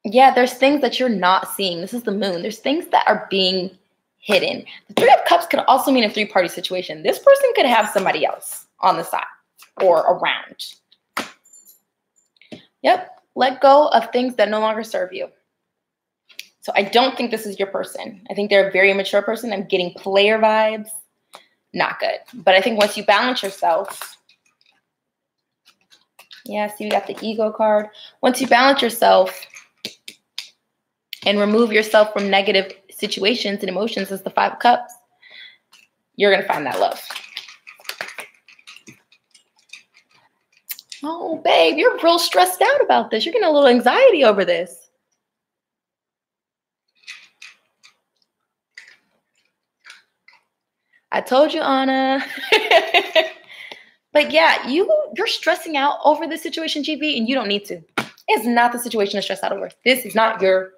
Yeah, there's things that you're not seeing. This is the Moon. There's things that are being hidden. The Three of Cups could also mean a three-party situation. This person could have somebody else on the side or around. Yep, let go of things that no longer serve you. So I don't think this is your person. I think they're a very immature person. I'm getting player vibes. Not good. But I think once you balance yourself, yeah, see, we got the Ego card. Once you balance yourself and remove yourself from negative situations and emotions as the Five of Cups, you're going to find that love. Oh, babe, you're real stressed out about this. You're getting a little anxiety over this. I told you, Anna. But yeah, you're stressing out over this situation, GB, and you don't need to. It's not the situation to stress out over. This is not your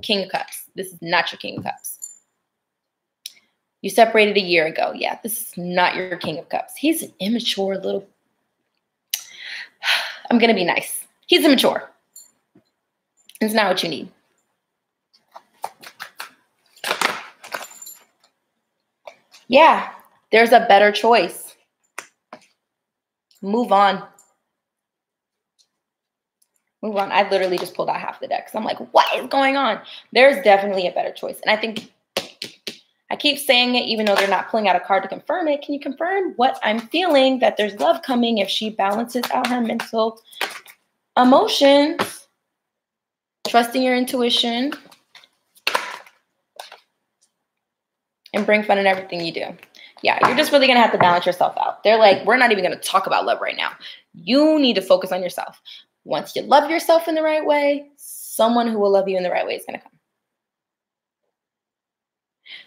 King of Cups. This is not your King of Cups. You separated a year ago. Yeah, this is not your King of Cups. He's an immature little... I'm going to be nice. He's immature. It's not what you need. Yeah, there's a better choice. Move on. Move on. I literally just pulled out half the deck. So I'm like, what is going on? There's definitely a better choice. And I think I keep saying it, even though they're not pulling out a card to confirm it. Can you confirm what I'm feeling, that there's love coming if she balances out her mental emotions, trusting your intuition, and bring fun in everything you do. Yeah, you're just really going to have to balance yourself out. They're like, we're not even going to talk about love right now. You need to focus on yourself. Once you love yourself in the right way, someone who will love you in the right way is going to come.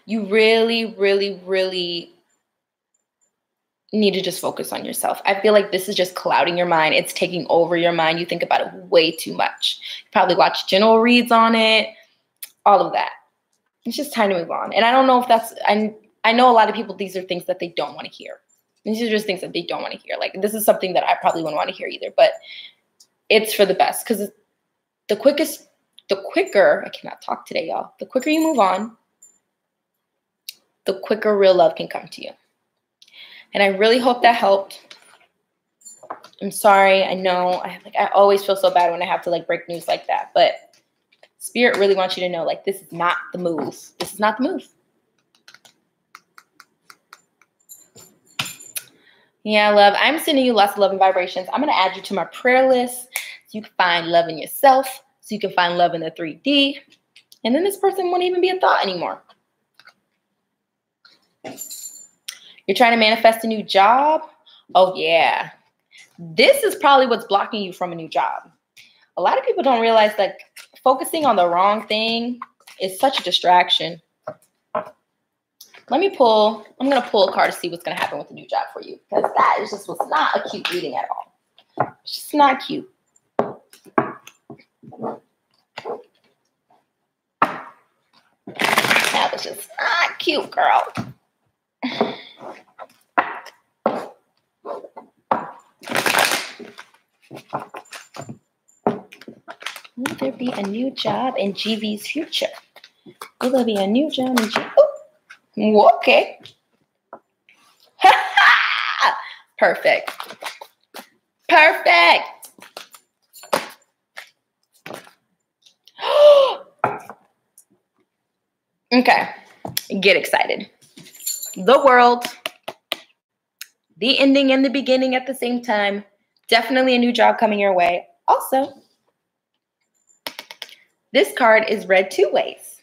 You really, really, really need to just focus on yourself. I feel like this is just clouding your mind. It's taking over your mind. You think about it way too much. You probably watch general reads on it, all of that. It's just time to move on. And I don't know if that's, I know a lot of people, these are things that they don't want to hear. These are just things that they don't want to hear. Like, this is something that I probably wouldn't want to hear either, but it's for the best. Because the quicker, I cannot talk today, y'all. The quicker you move on, the quicker real love can come to you. And I really hope that helped. I'm sorry. I know I always feel so bad when I have to like break news like that, but Spirit really wants you to know, like, this is not the move. This is not the move. Yeah, love. I'm sending you lots of love and vibrations. I'm going to add you to my prayer list so you can find love in yourself, so you can find love in the 3D. And then this person won't even be a thought anymore. You're trying to manifest a new job? Oh, yeah. This is probably what's blocking you from a new job. A lot of people don't realize that focusing on the wrong thing is such a distraction. I'm going to pull a card to see what's going to happen with the new job for you, because that was not a cute reading at all. It's just not cute. That was just not cute, girl. Will there be a new job in GV's future? Will there be a new job in GV? Oh, okay. Perfect. Perfect. Okay. Get excited. The world. The ending and the beginning at the same time. Definitely a new job coming your way. Also, this card is read two ways.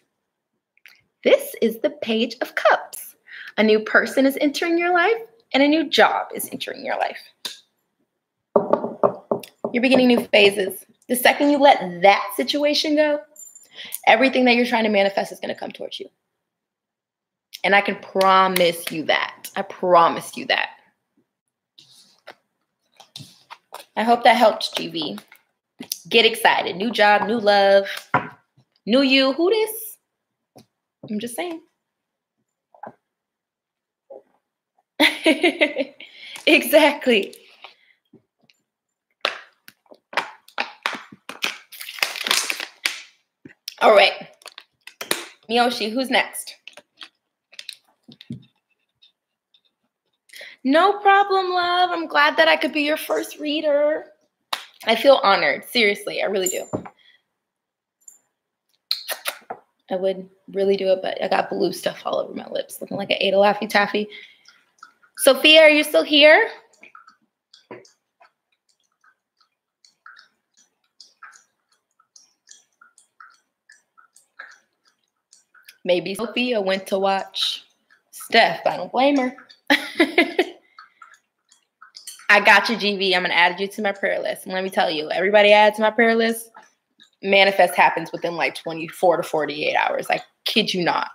This is the Page of Cups. A new person is entering your life, and a new job is entering your life. You're beginning new phases. The second you let that situation go, everything that you're trying to manifest is going to come towards you. And I can promise you that. I promise you that. I hope that helped, GV. Get excited. New job, new love, new you. Who this? I'm just saying. Exactly. All right. Miyoshi, who's next? No problem, love. I'm glad that I could be your first reader. I feel honored. Seriously, I really do. I would really do it, but I got blue stuff all over my lips, looking like I ate a Laffy Taffy. Sophia, are you still here? Maybe Sophia went to watch Steph. I don't blame her. I got you, GV. I'm going to add you to my prayer list. And let me tell you, everybody add to my prayer list, manifest happens within like 24 to 48 hours. I kid you not.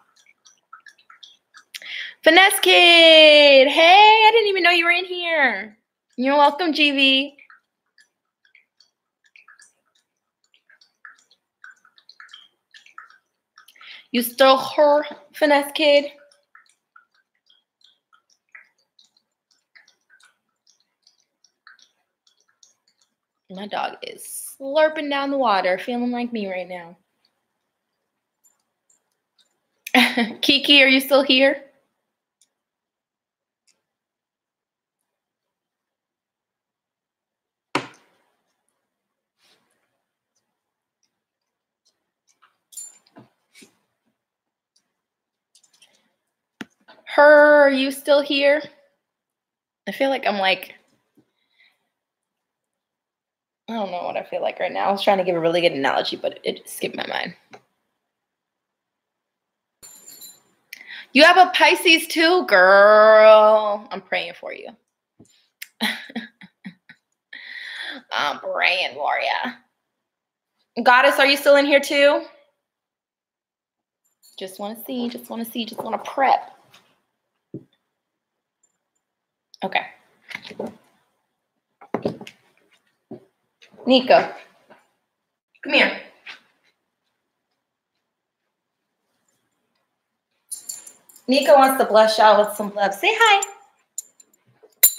Finesse Kid. Hey, I didn't even know you were in here. You're welcome, GV. You stole her, Finesse Kid. My dog is slurping down the water, feeling like me right now. Kiki, are you still here? Her, are you still here? I feel like I'm like, I don't know what I feel like right now. I was trying to give a really good analogy, but it skipped my mind. You have a Pisces too, girl. I'm praying for you. I'm praying for you. Goddess, are you still in here too? Just want to see, just want to prep. Okay. Nico, come here. Nico wants to blush out with some love. Say hi.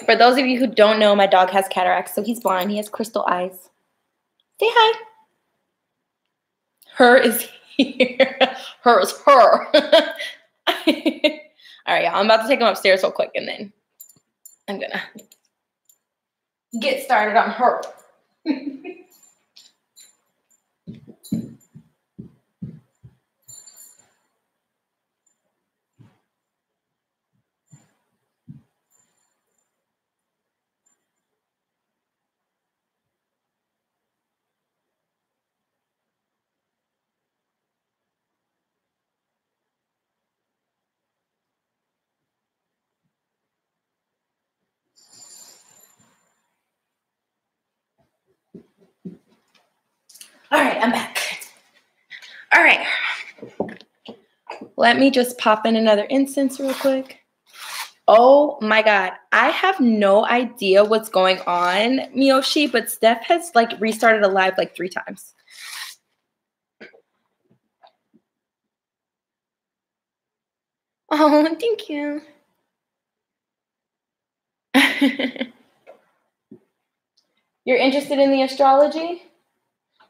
For those of you who don't know, my dog has cataracts, so he's blind. He has crystal eyes. Say hi. Her is here. Her is her. All right, y'all. I'm about to take him upstairs real quick, and then I'm going to get started on her. Let me just pop in another incense real quick. Oh my God. I have no idea what's going on, Miyoshi, but Steph has like restarted a live like 3 times. Oh, thank you. You're interested in the astrology?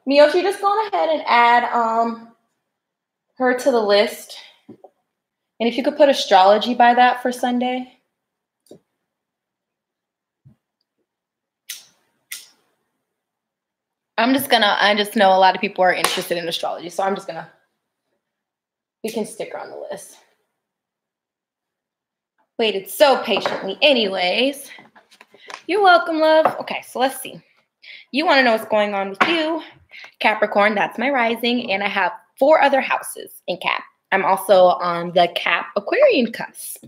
Miyoshi, just go ahead and add her to the list. And if you could put astrology by that for Sunday. I just know a lot of people are interested in astrology. So we can stick her on the list. Waited so patiently. Anyways, you're welcome, love. Okay, so let's see. You want to know what's going on with you. Capricorn, that's my rising. And I have 4 other houses in Cap. I'm also on the Cap Aquarian cusp.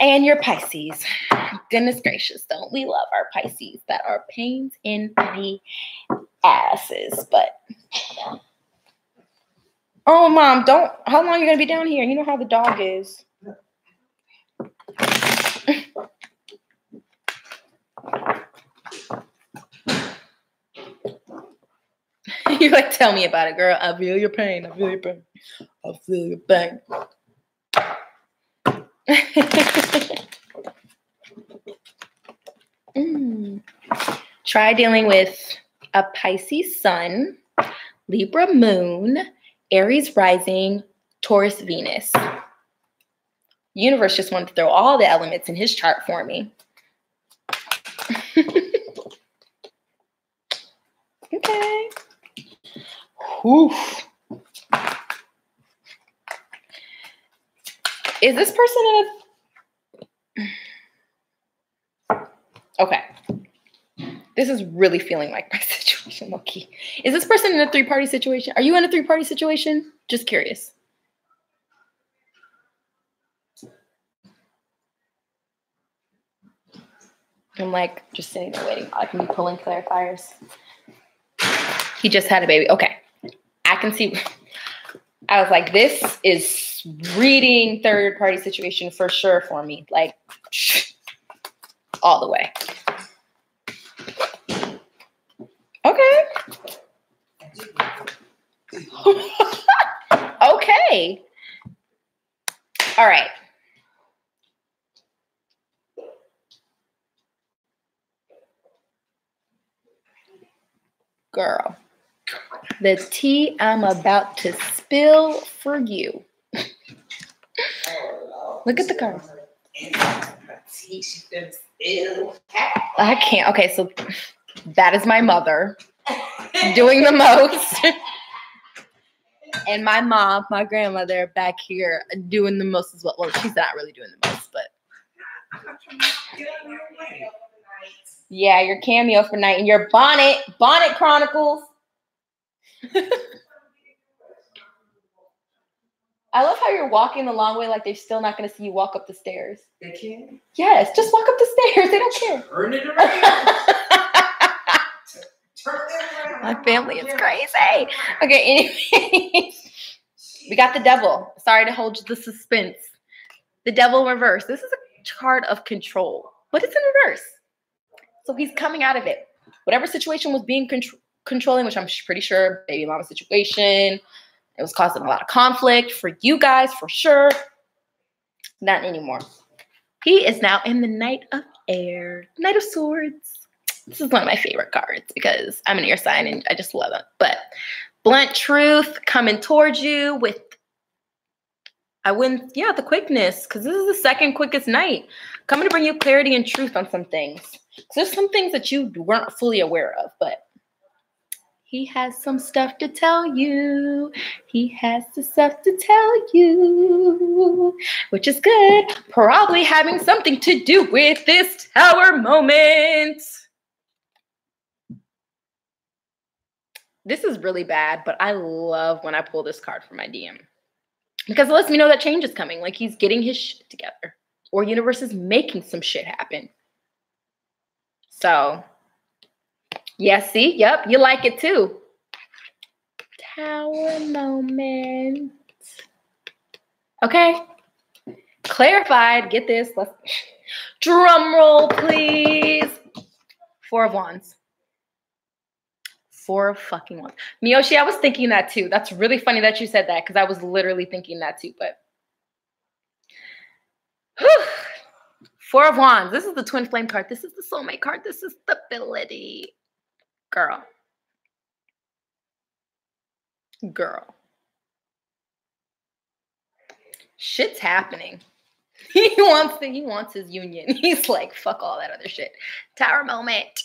And you're Pisces. Goodness gracious, don't we love our Pisces that are pains in the asses. But, oh, Mom, how long are you going to be down here? You know how the dog is. You like, tell me about it, girl. I feel your pain. I feel your pain. I feel your pain. Try dealing with a Pisces sun, Libra moon, Aries rising, Taurus Venus. Universe just wanted to throw all the elements in his chart for me. Okay. Whew. Is this person in a... Okay. This is really feeling like my situation, Loki. Is this person in a 3-party situation? Are you in a 3-party situation? Just curious. I'm like just sitting there waiting. I can be pulling clarifiers. He just had a baby. Okay. I can see. I was like, this is reading 3rd-party situation for sure for me. Like, all the way. Okay. Okay. All right. Girl, the tea I'm about to spill for you. Look at the card. I can't. Okay, so that is my mother doing the most. And my mom, my grandmother back here doing the most as well. Well, she's not really doing the most, but. Yeah, your cameo for night and your bonnet chronicles. I love how you're walking the long way like they're still not going to see you walk up the stairs. They can? Yes, just walk up the stairs. They don't care. Turn it around. Turn it around. My family is crazy. Okay, anyway. We got the devil. Sorry to hold the suspense. The devil in reverse. This is a card of control, but it's in reverse. So he's coming out of it. Whatever situation was being controlling, which I'm pretty sure baby mama situation, it was causing a lot of conflict for you guys, for sure. Not anymore. He is now in the Knight of Air, Knight of Swords. This is one of my favorite cards because I'm an air sign and I just love it. But blunt truth coming towards you with, the quickness, because this is the 2nd quickest night. Coming to bring you clarity and truth on some things. So there's some things that you weren't fully aware of, but he has some stuff to tell you. He has the stuff to tell you, which is good. Probably having something to do with this Tower moment. This is really bad, but I love when I pull this card from my DM. Because it lets me know that change is coming. Like he's getting his shit together. Or universe is making some shit happen. So, yeah, see? Yep, you like it too. Tower moment. Okay. Clarified. Get this. Let's drum roll, please. 4 of Wands. 4 of fucking Wands. Miyoshi, I was thinking that too. That's really funny that you said that because I was literally thinking that too. But whew. 4 of Wands. This is the twin flame card. This is the soulmate card. This is stability. Girl. Shit's happening. He wants his union. He's like, fuck all that other shit. Tower moment.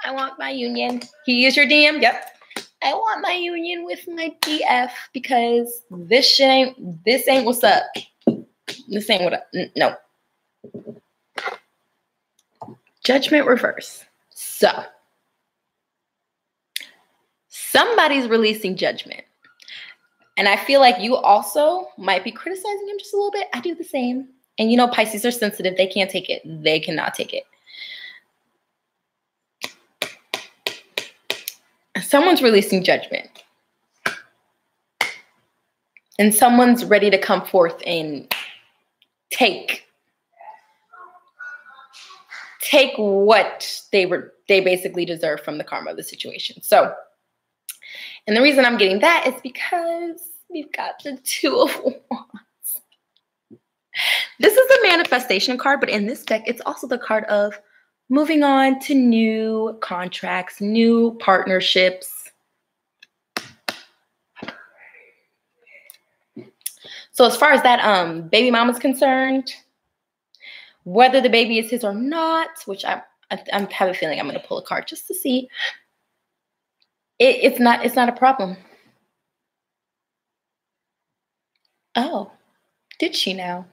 I want my union. He is your DM? Yep. I want my union with my DF because this ain't what's up. This ain't what up. No. Judgment reverse. So somebody's releasing judgment. And I feel like you also might be criticizing him just a little bit. I do the same. And you know, Pisces are sensitive. They can't take it. They cannot take it. Someone's releasing judgment. And someone's ready to come forth and take what they basically deserve from the karma of the situation. So, and the reason I'm getting that is because we've got the 2 of Wands. This is a manifestation card, but in this deck, it's also the card of moving on to new contracts, new partnerships. So as far as that baby mama's concerned, whether the baby is his or not, which I have a feeling I'm going to pull a card just to see. It's not a problem. Oh, did she now?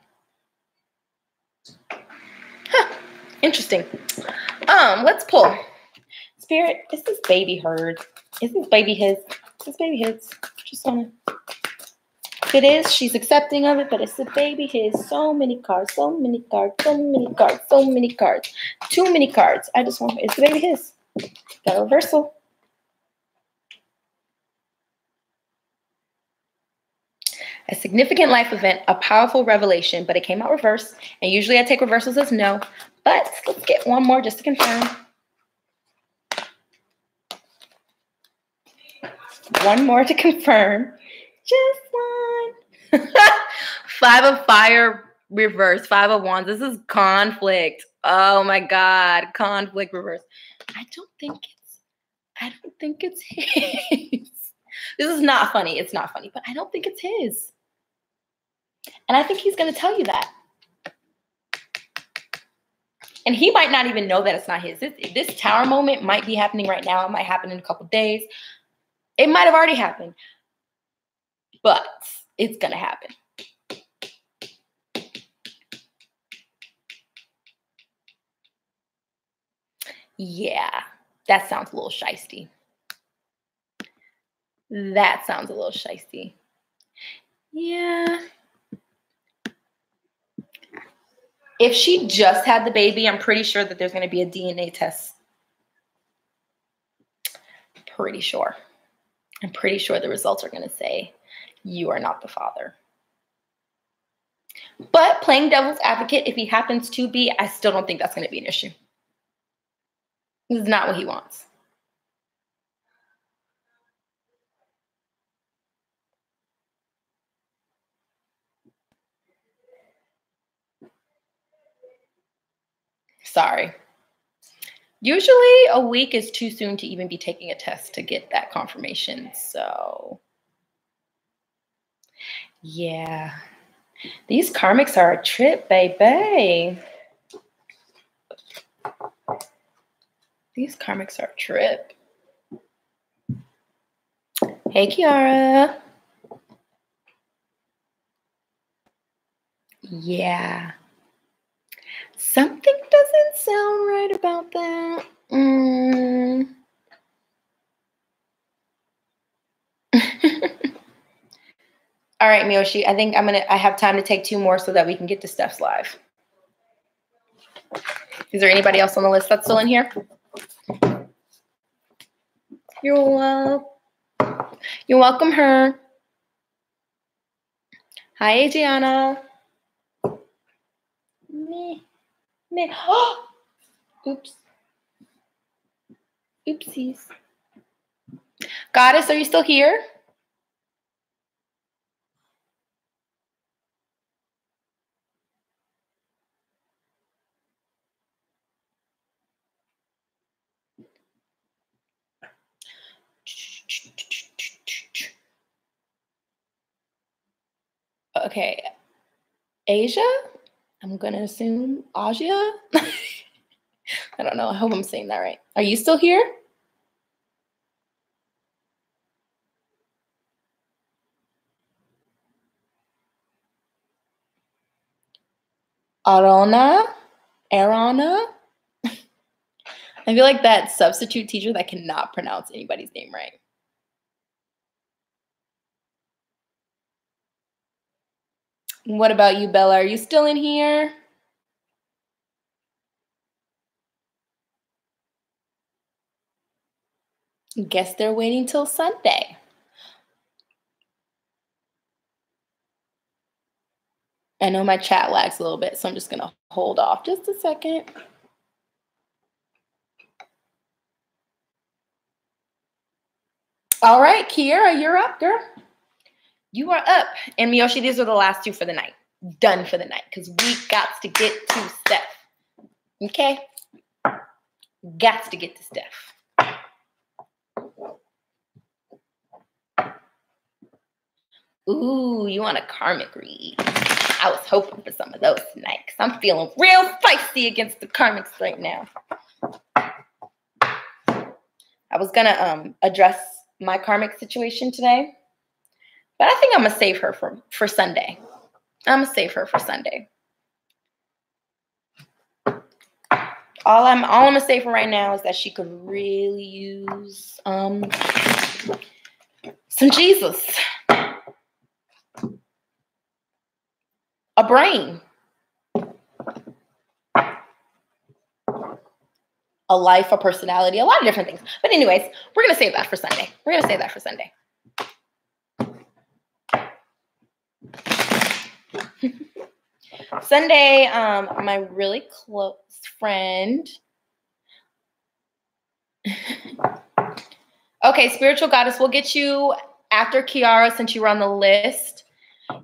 Huh, interesting. Let's pull. Spirit, is this baby hers? Is this baby his? Is this baby his? Just wanna. If it is, she's accepting of it, but it's the baby his. So many cards, so many cards, so many cards, so many cards. Too many cards. I just want, it's the baby his. Got a reversal. A significant life event, a powerful revelation, but it came out reverse. And usually I take reversals as no. But let's get one more just to confirm. One more to confirm. Just one. 5 of Fire reverse. 5 of Wands. This is conflict. Oh my God. Conflict reverse. I don't think it's his. This is not funny. It's not funny, but I don't think it's his. And I think he's going to tell you that. And he might not even know that it's not his. This tower moment might be happening right now. It might happen in a couple of days. It might have already happened. But it's going to happen. Yeah, that sounds a little shysty. That sounds a little shysty. Yeah. If she just had the baby, I'm pretty sure that there's going to be a DNA test. Pretty sure. I'm pretty sure the results are going to say you are not the father. But playing devil's advocate, if he happens to be, I still don't think that's going to be an issue. This is not what he wants. Sorry. Usually a week is too soon to even be taking a test to get that confirmation. So, yeah. These karmics are a trip, baby. These karmics are a trip. Hey, Kiara. Yeah. Something doesn't sound right about that. All right, Miyoshi, I think I have time to take 2 more so that we can get to Steph's live. Is there anybody else on the list that's still in here? You're welcome, her. Hi, Adriana. Me. Oops. Oopsies. Goddess, are you still here? Okay. Asia? I'm going to assume Asia? I don't know. I hope I'm saying that right. Are you still here? Arona? I feel like that substitute teacher that cannot pronounce anybody's name right. What about you, Bella? Are you still in here? Guess they're waiting till Sunday. I know my chat lags a little bit, so I'm just going to hold off just a second. All right, Kiera, you're up, girl. You are up. And Miyoshi, these are the last two for the night. Done for the night, because we got to get to Steph. Okay? Got to get to Steph. Ooh, you want a karmic read? I was hoping for some of those tonight because I'm feeling real feisty against the karmics right now. I was gonna address my karmic situation today, but I think I'm gonna save her for Sunday. I'm gonna save her for Sunday. All I'm gonna say for right now is that she could really use some Jesus. A brain. A life, a personality, a lot of different things. But anyways, we're going to save that for Sunday. We're going to save that for Sunday. Sunday, my really close friend. Okay, spiritual goddess, we'll get you after Kiara since you were on the list.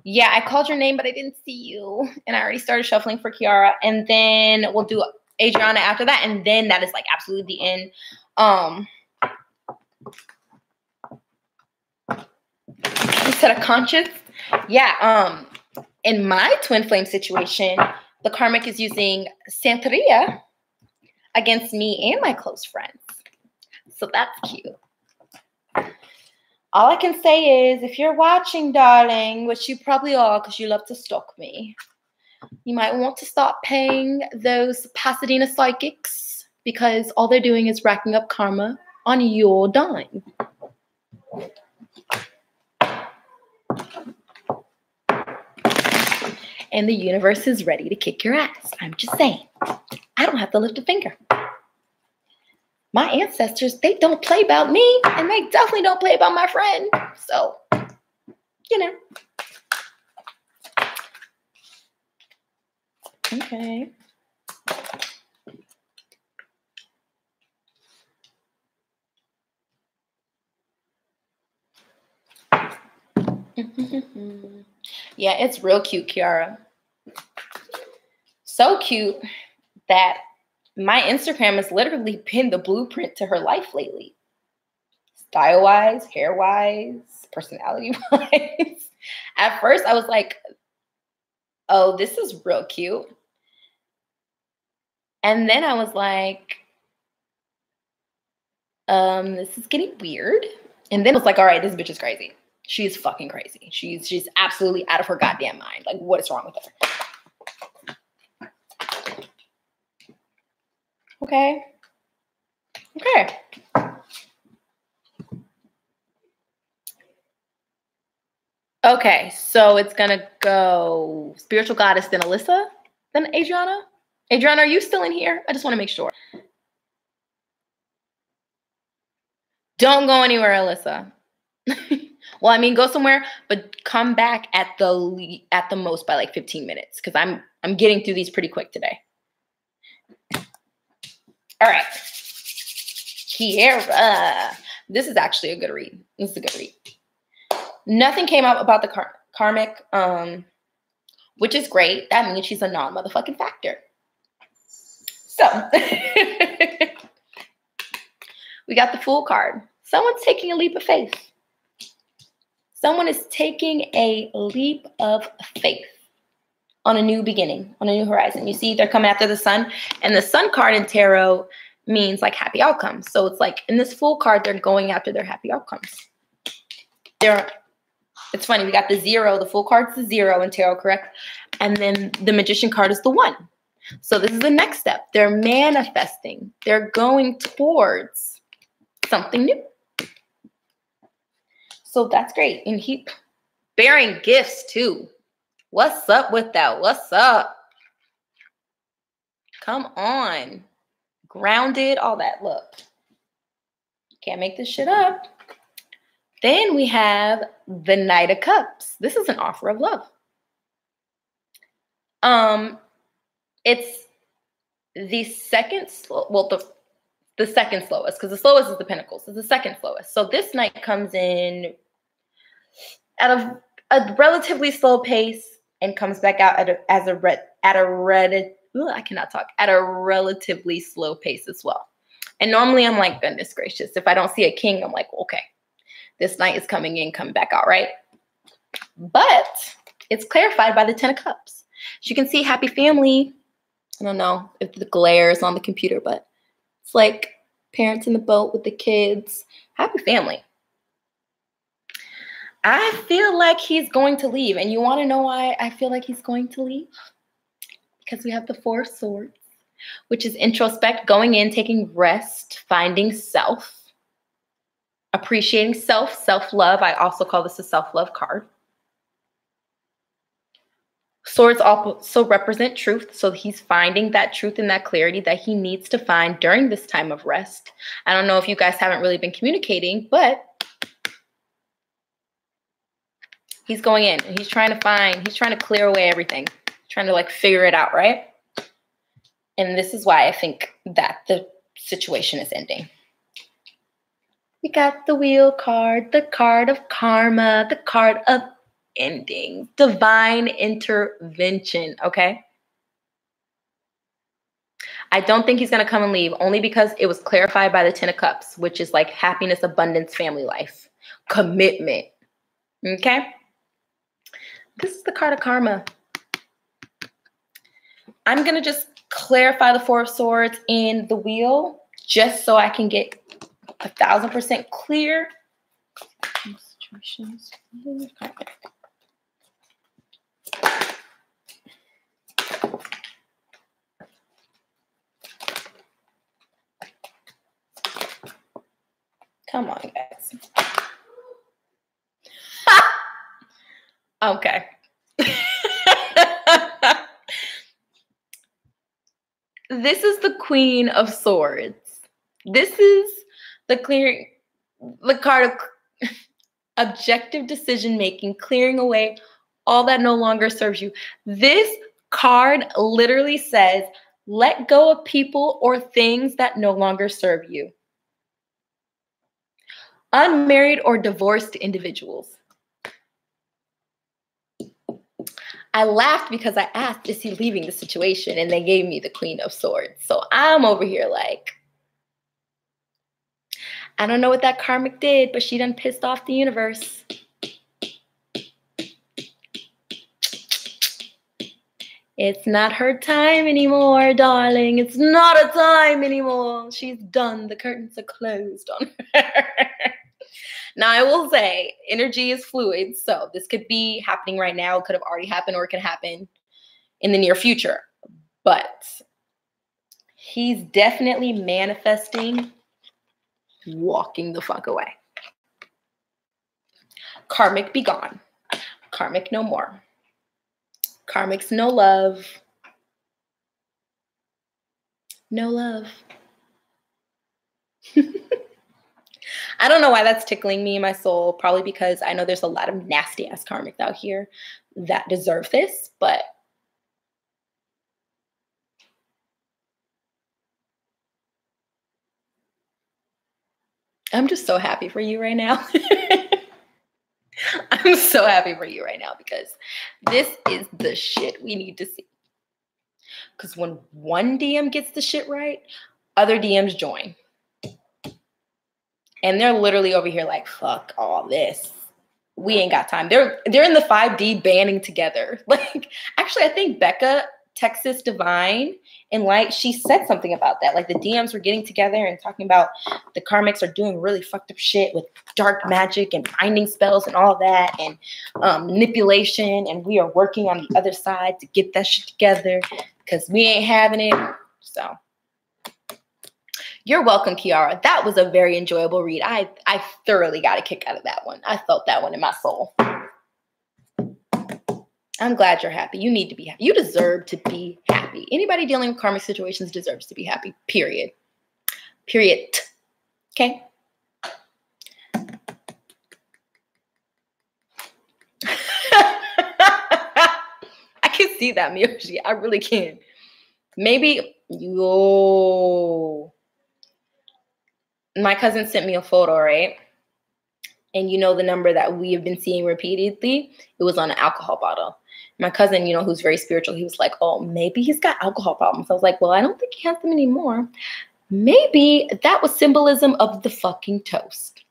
Yeah, I called your name, but I didn't see you. And I already started shuffling for Kiara. And then we'll do Adriana after that. And then that is like absolutely the end. Instead of conscious. Yeah. In my twin flame situation, the karmic is using Santeria against me and my close friends. So that's cute. All I can say is, if you're watching, darling, which you probably are because you love to stalk me, you might want to start paying those Pasadena psychics because all they're doing is racking up karma on your dime. And the universe is ready to kick your ass. I'm just saying. I don't have to lift a finger. My ancestors, they don't play about me, and they definitely don't play about my friend. So, you know. Okay. Yeah, it's real cute, Kiara. So cute that my Instagram has literally been the blueprint to her life lately. Style-wise, hair-wise, personality-wise. At first, I was like, oh, this is real cute. And then I was like, this is getting weird. And then I was like, all right, this bitch is crazy. She's fucking crazy. She's absolutely out of her goddamn mind. Like, what is wrong with her? Okay. Okay. Okay, so it's gonna go spiritual goddess, then Alyssa, then Adriana. Adriana, are you still in here? I just want to make sure. Don't go anywhere, Alyssa. Well, I mean, go somewhere, but come back at the most by like 15 minutes because I'm getting through these pretty quick today. All right. Kiera. This is actually a good read. This is a good read. Nothing came up about the karmic, which is great. That means she's a non-motherfucking factor. So, we got the Fool card. Someone's taking a leap of faith. Someone is taking a leap of faith on a new beginning, on a new horizon. You see, they're coming after the sun, and the sun card in tarot means like happy outcomes. So it's like in this Fool card, they're going after their happy outcomes. It's funny, we got the 0. The Fool card's the 0 in tarot, correct? And then the Magician card is the 1. So this is the next step. They're manifesting. They're going towards something new. So that's great. And he bearing gifts too. What's up with that? What's up? Come on. Grounded, all that. Look. Can't make this shit up. Then we have the Knight of Cups. This is an offer of love. It's the second, the second slowest, because the slowest is the Pentacles. It's the second slowest. So this Knight comes in at a relatively slow pace and comes back out at a relatively slow pace as well. And normally I'm like, goodness gracious, if I don't see a king, I'm like, okay, this Knight is coming in, come back out, right? But it's clarified by the 10 of Cups. As you can see, happy family. I don't know if the glare is on the computer, but it's like parents in the boat with the kids. Happy family. I feel like he's going to leave. And you want to know why I feel like he's going to leave? Because we have the 4 of Swords, which is introspect, going in, taking rest, finding self, appreciating self, self-love. I also call this a self-love card. Swords also represent truth, so he's finding that truth and that clarity that he needs to find during this time of rest. I don't know if you guys haven't really been communicating, but he's going in and he's trying to clear away everything, trying to like figure it out, right? And this is why I think that the situation is ending. We got the Wheel card, the card of karma, the card of ending, divine intervention, okay? I don't think he's going to come and leave, only because it was clarified by the 10 of Cups, which is like happiness, abundance, family life, commitment, okay? This is the card of karma. I'm going to just clarify the 4 of Swords in the Wheel just so I can get 1,000% clear. Come on, guys. Okay. This is the Queen of Swords. This is the card of objective decision-making, clearing away all that no longer serves you. This card literally says, let go of people or things that no longer serve you. Unmarried or divorced individuals. I laughed because I asked, is he leaving the situation? And they gave me the Queen of Swords. So I'm over here like, I don't know what that karmic did, but she done pissed off the universe. It's not her time anymore, darling. It's not a time anymore. She's done. The curtains are closed on her. Now, I will say, energy is fluid, so this could be happening right now. It could have already happened, or it could happen in the near future. But he's definitely manifesting, walking the fuck away. Karmic be gone. Karmic no more. Karmic's no love. No love. I don't know why that's tickling me in my soul. Probably because I know there's a lot of nasty ass karmics out here that deserve this, but I'm just so happy for you right now. I'm so happy for you right now because this is the shit we need to see. Because when one DM gets the shit right, other DMs join. And they're literally over here like, fuck all this. We ain't got time. They're in the 5D banding together. Like, actually, I think Becca, Texas Divine, and Light, she said something about that. Like, the DMs were getting together and talking about the karmics are doing really fucked up shit with dark magic and binding spells and all that, and manipulation, and we are working on the other side to get that shit together because we ain't having it. So you're welcome, Kiara. That was a very enjoyable read. I thoroughly got a kick out of that one. I felt that one in my soul. I'm glad you're happy. You need to be happy. You deserve to be happy. Anybody dealing with karmic situations deserves to be happy, period. Period. Okay? I can see that, Miyoshi. I really can. Maybe, my cousin sent me a photo, right? And you know the number that we have been seeing repeatedly? It was on an alcohol bottle. My cousin, who's very spiritual, he was like, oh, maybe he's got alcohol problems. I was like, well, I don't think he has them anymore. Maybe that was symbolism of the fucking toast.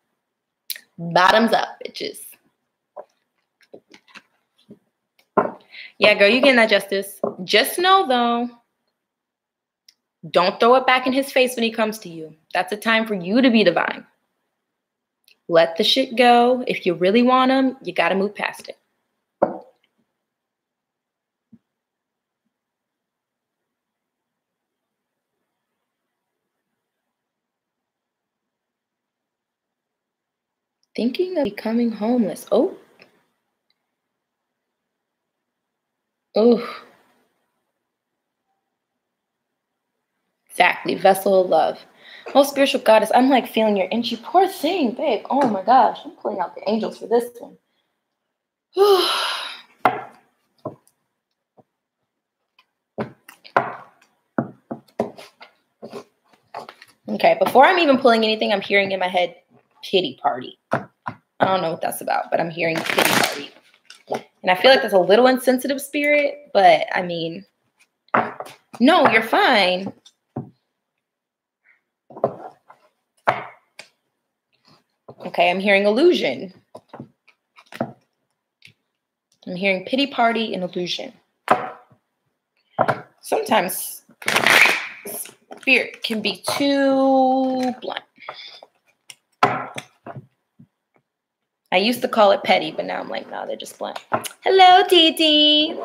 Bottoms up, bitches. Yeah, girl, you getting that justice. Just know, though, don't throw it back in his face when he comes to you. That's a time for you to be divine. Let the shit go. If you really want him, you got to move past it. Thinking of becoming homeless. Oh. Exactly. Vessel of love. Most spiritual goddess, I'm like feeling your energy. Poor thing, babe. Oh my gosh. I'm pulling out the angels for this one. Okay, before I'm even pulling anything, I'm hearing in my head, pity party. I don't know what that's about, but I'm hearing pity party. And I feel like that's a little insensitive spirit, but I mean, no, you're fine. Okay, I'm hearing illusion. I'm hearing pity party and illusion. Sometimes spirit can be too blunt. I used to call it petty, but now I'm like, no, they're just blunt. Hello, Titi.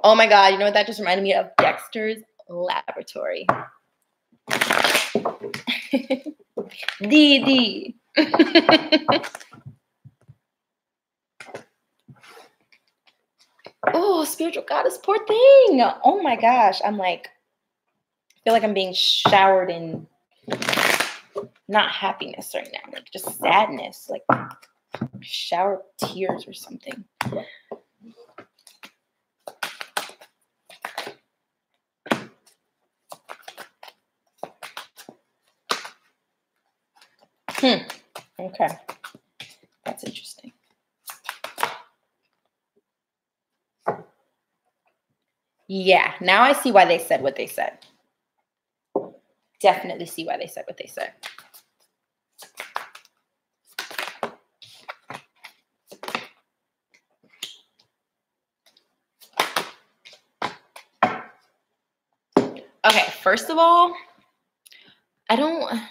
Oh my God, you know what that just reminded me of? Dexter's Laboratory. Dee. Oh, spiritual goddess, poor thing. Oh my gosh. I'm like, I feel like I'm being showered in not happiness right now, like just sadness, like shower tears or something. Okay. That's interesting. Yeah, now I see why they said what they said. Definitely see why they said what they said. Okay, first of all, I don't...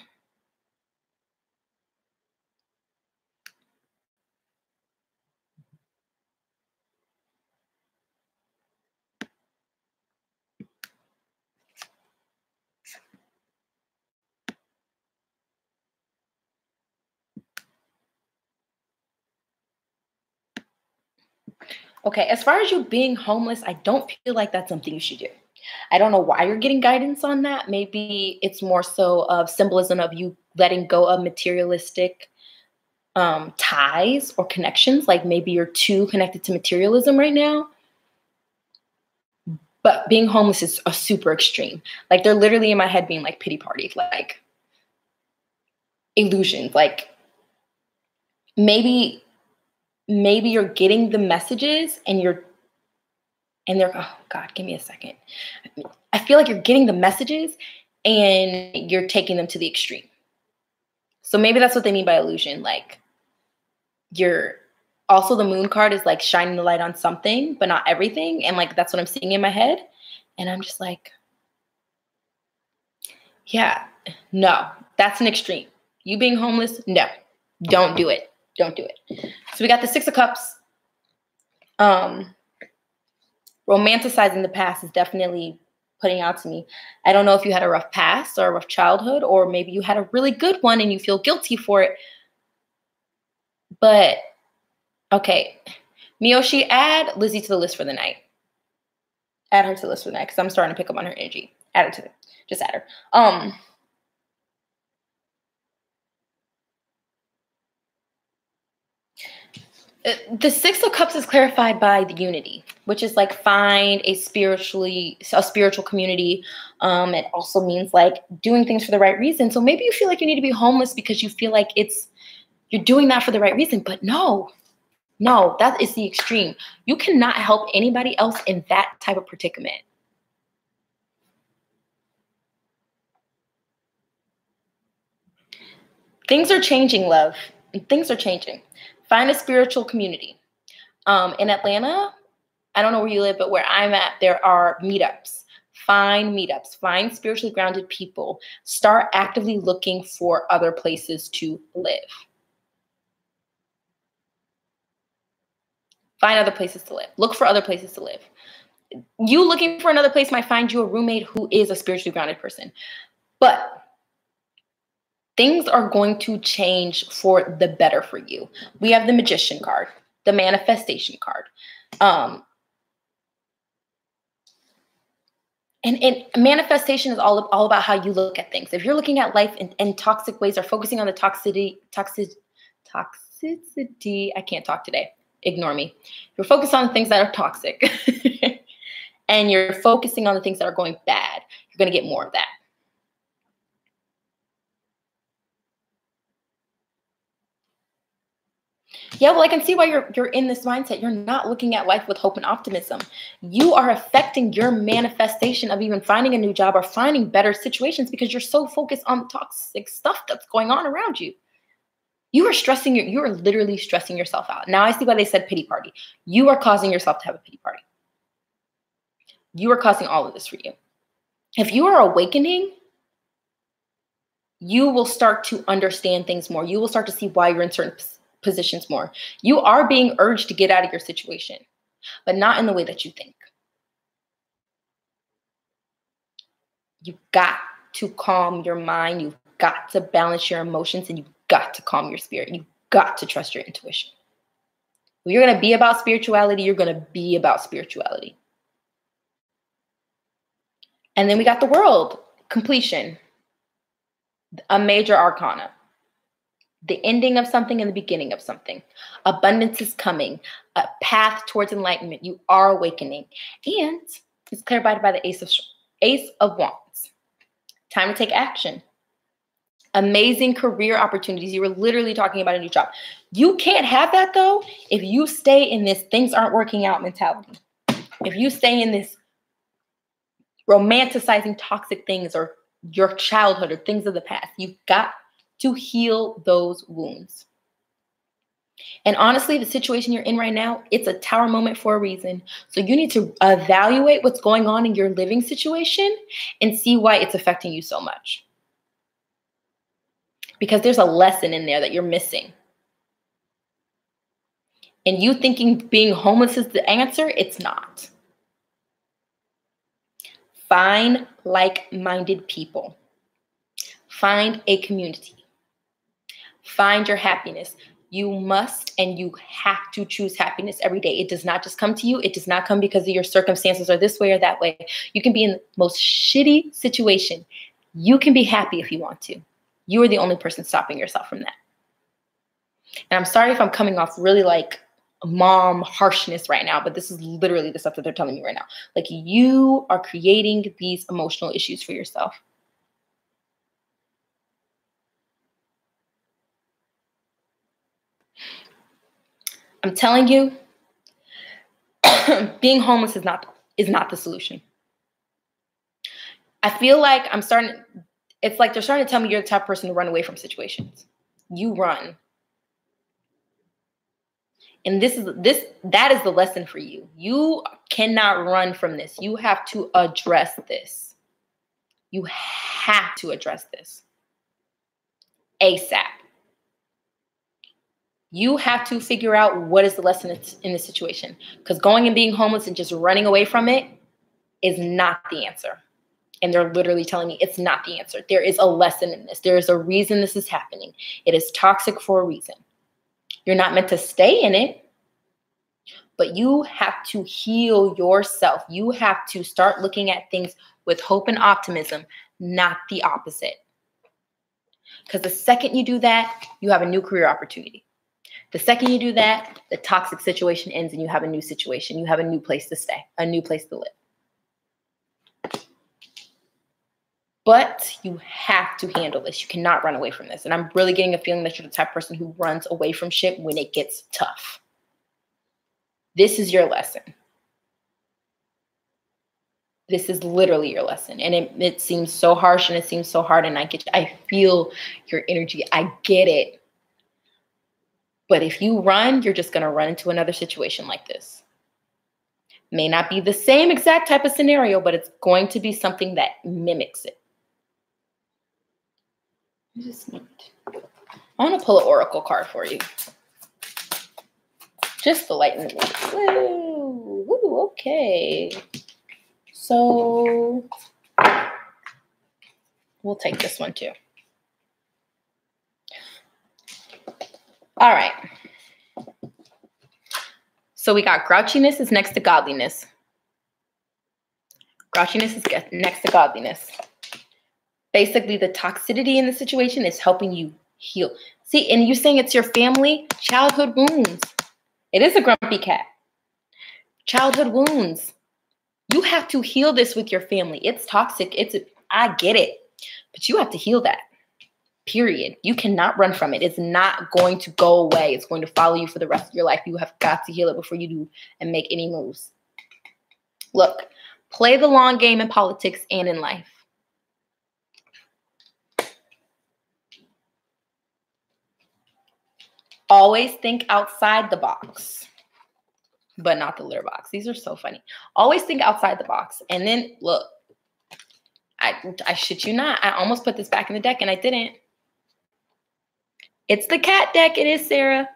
Okay, as far as you being homeless, I don't feel like that's something you should do. I don't know why you're getting guidance on that. Maybe it's more so of symbolism of you letting go of materialistic ties or connections. Like maybe you're too connected to materialism right now. But being homeless is a super extreme. Like they're literally in my head being like pity parties, like illusions. Like maybe you're getting the messages and they're, oh God, give me a second. I feel like you're getting the messages and you're taking them to the extreme. So maybe that's what they mean by illusion. Like also the moon card is like shining the light on something, but not everything. And like, that's what I'm seeing in my head. And I'm just like, yeah, no, that's an extreme. You being homeless, no, don't do it. Don't do it. So we got the 6 of Cups. Romanticizing the past is definitely putting out to me. I don't know if you had a rough past or a rough childhood, or maybe you had a really good one and you feel guilty for it. But okay, Miyoshi, add Lizzie to the list for the night. Add her to the list for the night because I'm starting to pick up on her energy. Add her to it. Just add her. The 6 of Cups is clarified by the unity, which is like find a spiritual community. It also means like doing things for the right reason. So maybe you feel like you need to be homeless because you feel like you're doing that for the right reason. But no, that is the extreme. You cannot help anybody else in that type of predicament. Things are changing, love. Things are changing. Find a spiritual community. In Atlanta, I don't know where you live, but where I'm at, there are meetups. Find meetups. Find spiritually grounded people. Start actively looking for other places to live. Find other places to live. Look for other places to live. You looking for another place might find you a roommate who is a spiritually grounded person. But things are going to change for the better for you. We have the Magician card, the Manifestation card. And manifestation is all about how you look at things. If you're looking at life in toxic ways or focusing on the toxicity, I can't talk today. Ignore me. If you're focused on the things that are toxic and you're focusing on the things that are going bad, you're going to get more of that. Yeah, well, I can see why you're in this mindset. You're not looking at life with hope and optimism. You are affecting your manifestation of even finding a new job or finding better situations because you're so focused on toxic stuff that's going on around you. You are literally stressing yourself out. Now I see why they said pity party. You are causing yourself to have a pity party. You are causing all of this for you. If you are awakening, you will start to understand things more. You will start to see why you're in certain positions more. You are being urged to get out of your situation, but not in the way that you think. You've got to calm your mind. You've got to balance your emotions, and you've got to calm your spirit. You've got to trust your intuition. If you're going to be about spirituality, you're going to be about spirituality. And then we got the World, completion, a major arcana. The ending of something and the beginning of something. Abundance is coming. A path towards enlightenment. You are awakening. And it's clarified by the Ace of Wands. Time to take action. Amazing career opportunities. You were literally talking about a new job. You can't have that, though, if you stay in this things aren't working out mentality. If you stay in this romanticizing toxic things or your childhood or things of the past, you've got to heal those wounds. And honestly, the situation you're in right now, it's a tower moment for a reason. So you need to evaluate what's going on in your living situation and see why it's affecting you so much. Because there's a lesson in there that you're missing. And you thinking being homeless is the answer, it's not. Find like-minded people. Find a community. Find your happiness. You must and you have to choose happiness every day. It does not just come to you. It does not come because of your circumstances or this way or that way. You can be in the most shitty situation. You can be happy if you want to. You are the only person stopping yourself from that. And I'm sorry if I'm coming off really like mom harshness right now, but this is literally the stuff that they're telling me right now. Like, you are creating these emotional issues for yourself. I'm telling you, being homeless is not the solution. I feel like it's like they're starting to tell me you're the type of person to run away from situations. You run. And that is the lesson for you. You cannot run from this. You have to address this. You have to address this ASAP. You have to figure out what is the lesson in this situation. Because going and being homeless and just running away from it is not the answer. And they're literally telling me it's not the answer. There is a lesson in this. There is a reason this is happening. It is toxic for a reason. You're not meant to stay in it, but you have to heal yourself. You have to start looking at things with hope and optimism, not the opposite. Because the second you do that, you have a new career opportunity. The second you do that, the toxic situation ends and you have a new situation. You have a new place to stay, a new place to live. But you have to handle this. You cannot run away from this. And I'm really getting a feeling that you're the type of person who runs away from shit when it gets tough. This is your lesson. This is literally your lesson. And it seems so harsh and it seems so hard. And I feel your energy. I get it. But if you run, you're just going to run into another situation like this. May not be the same exact type of scenario, but it's going to be something that mimics it. I want to pull an oracle card for you. Just to lighten it up. Woo, okay. So we'll take this one too. All right. So we got grouchiness is next to godliness. Grouchiness is next to godliness. Basically, the toxicity in the situation is helping you heal. See, and you saying it's your family, childhood wounds. It is a grumpy cat. Childhood wounds. You have to heal this with your family. It's toxic. I get it. But you have to heal that. Period. You cannot run from it. It's not going to go away. It's going to follow you for the rest of your life. You have got to heal it before you do and make any moves. Look, play the long game in politics and in life. Always think outside the box, but not the litter box. These are so funny. Always think outside the box. And then, look, I shit you not. I almost put this back in the deck and I didn't. It's the cat deck. It is, Sarah.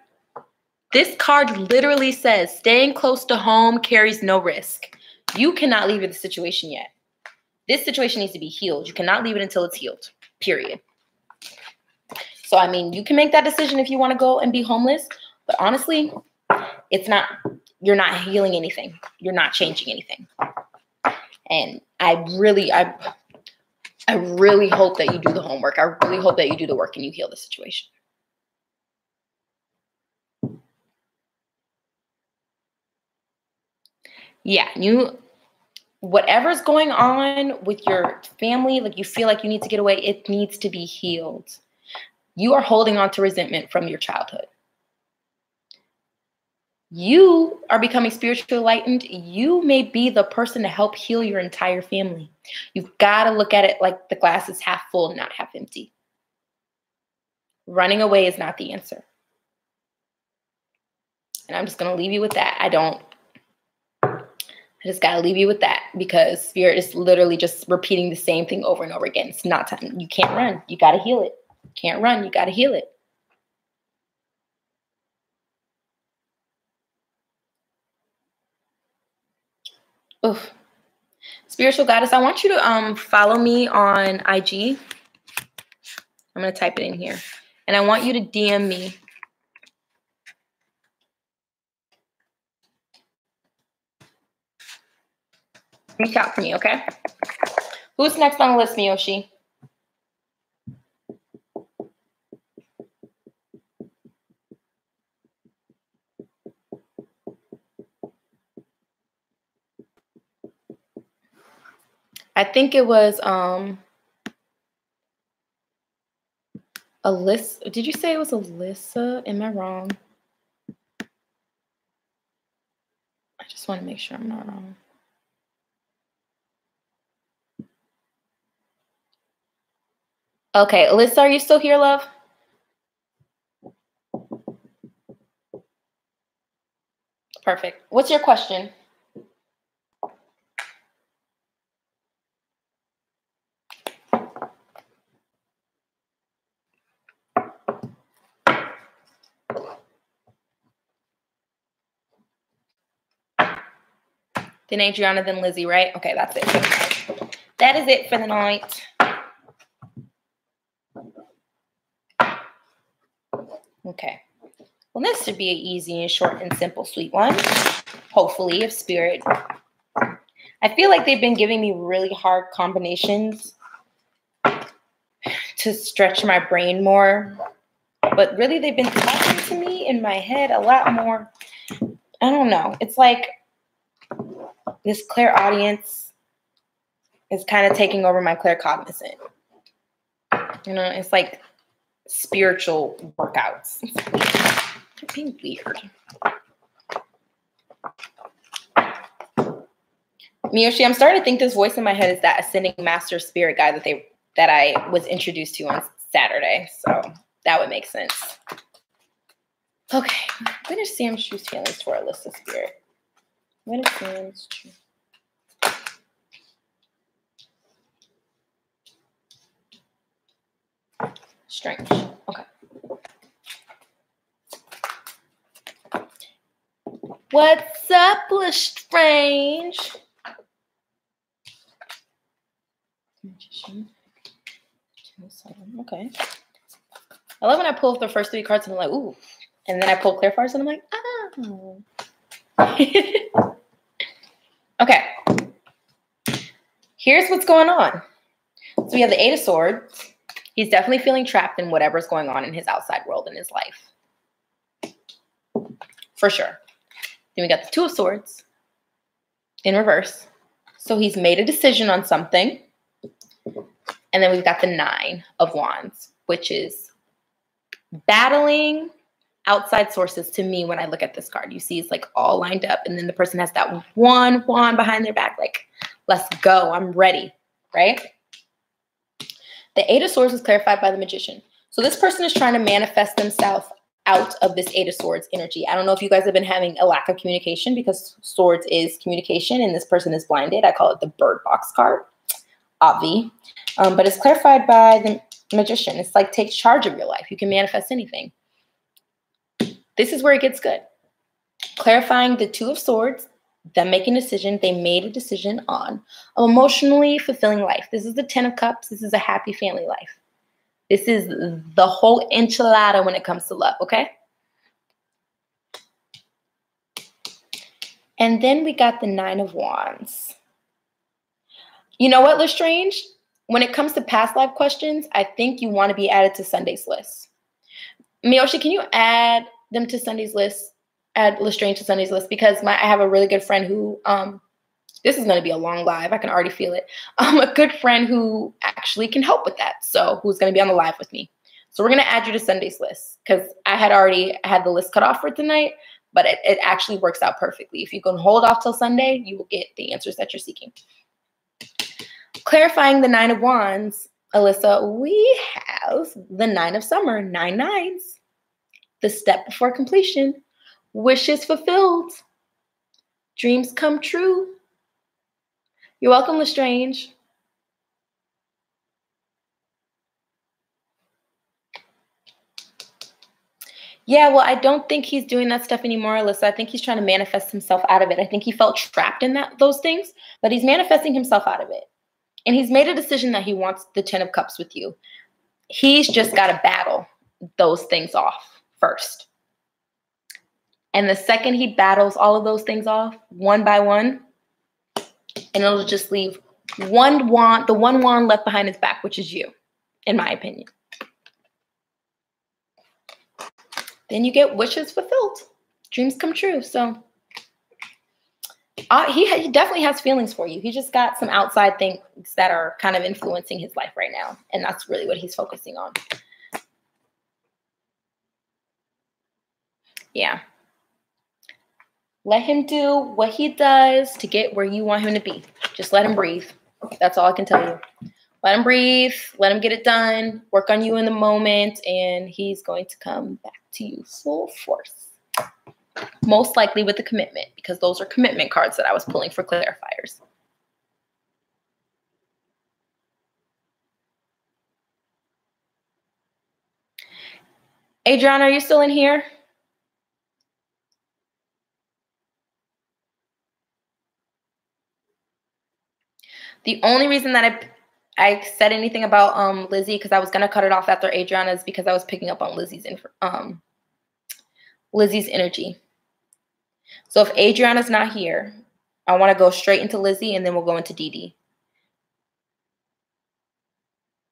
This card literally says, staying close to home carries no risk. You cannot leave the situation yet. This situation needs to be healed. You cannot leave it until it's healed, period. So, I mean, you can make that decision if you want to go and be homeless. But honestly, you're not healing anything. You're not changing anything. And I really hope that you do the homework. I really hope that you do the work and you heal the situation. Yeah, whatever's going on with your family, like you feel like you need to get away, it needs to be healed. You are holding on to resentment from your childhood. You are becoming spiritually enlightened. You may be the person to help heal your entire family. You've got to look at it like the glass is half full, not half empty. Running away is not the answer. And I'm just going to leave you with that. I just got to leave you with that because spirit is literally just repeating the same thing over and over again. It's not time. You can't run. You got to heal it. Can't run. You got to heal it. Oof. Spiritual goddess, I want you to follow me on IG. I'm going to type it in here. And I want you to DM me. Reach out to me, okay? Who's next on the list, Miyoshi? I think it was Alyssa. Did you say it was Alyssa? Am I wrong? I just want to make sure I'm not wrong. Okay, Alyssa, are you still here, love? Perfect. What's your question? Then Adriana, then Lizzie, right? Okay, that's it. That is it for the night. Okay. Well, this should be an easy and short and simple sweet one. Hopefully, if spirit. I feel like they've been giving me really hard combinations to stretch my brain more. But really, they've been talking to me in my head a lot more. I don't know. It's like this clairaudience is kind of taking over my claircognizant. You know, it's like spiritual workouts. It's being weird. Miyoshi, I'm starting to think this voice in my head is that ascending master spirit guy that I was introduced to on Saturday. So that would make sense. Okay, what is Sam's true feelings for Alyssa spirit? What is Sam's true? Strange. Okay. What's up, Lestrange? Okay. I love when I pull the first three cards and I'm like, ooh. And then I pull clarifiers and I'm like, oh. Okay. Here's what's going on. So we have the Eight of Swords. He's definitely feeling trapped in whatever's going on in his outside world in his life. For sure. Then we got the Two of Swords in reverse. So he's made a decision on something. And then we've got the Nine of Wands, which is battling outside sources to me when I look at this card. You see it's like all lined up. And then the person has that one wand behind their back. Like, let's go. I'm ready. Right? The Eight of Swords is clarified by the Magician. So this person is trying to manifest themselves out of this Eight of Swords energy. I don't know if you guys have been having a lack of communication because Swords is communication and this person is blinded. I call it the Bird Box card. Obvi. But it's clarified by the Magician. It's like take charge of your life. You can manifest anything. This is where it gets good. Clarifying the Two of Swords, them making a decision. They made a decision on an emotionally fulfilling life. This is the Ten of Cups. This is a happy family life. This is the whole enchilada when it comes to love, okay? And then we got the Nine of Wands. You know what, Lestrange? When it comes to past life questions, I think you want to be added to Sunday's list. Miyoshi, can you add them to Sunday's list? Add Lestrange to Sunday's list because I have a really good friend who, this is going to be a long live. I can already feel it. A good friend who actually can help with that. So who's going to be on the live with me. So we're going to add you to Sunday's list because I had already had the list cut off for tonight, but it actually works out perfectly. If you can hold off till Sunday, you will get the answers that you're seeking. Clarifying the Nine of Wands, Alyssa, we have the Nine of Summer, 9 nines. The step before completion. Wishes fulfilled. Dreams come true. You're welcome, Lestrange. Yeah, well, I don't think he's doing that stuff anymore, Alyssa. I think he's trying to manifest himself out of it. I think he felt trapped in those things, but he's manifesting himself out of it. And he's made a decision that he wants the Ten of Cups with you. He's just got to battle those things off first. And the second he battles all of those things off, one by one, and it'll just leave the one wand left behind his back, which is you, in my opinion. Then you get wishes fulfilled. Dreams come true. So He definitely has feelings for you. He just got some outside things that are kind of influencing his life right now. And that's really what he's focusing on. Yeah. Let him do what he does to get where you want him to be. Just let him breathe. That's all I can tell you. Let him breathe. Let him get it done. Work on you in the moment. And he's going to come back to you full force. Most likely with a commitment, because those are commitment cards that I was pulling for clarifiers. Adriana, are you still in here? The only reason that I said anything about Lizzie, because I was gonna cut it off after Adriana, is because I was picking up on Lizzie's energy. So if Adriana's not here, I want to go straight into Lizzie, and then we'll go into Dee Dee.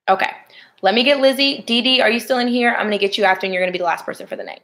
Okay, let me get Lizzie. Dee Dee, are you still in here? I'm gonna get you after, and you're gonna be the last person for the night.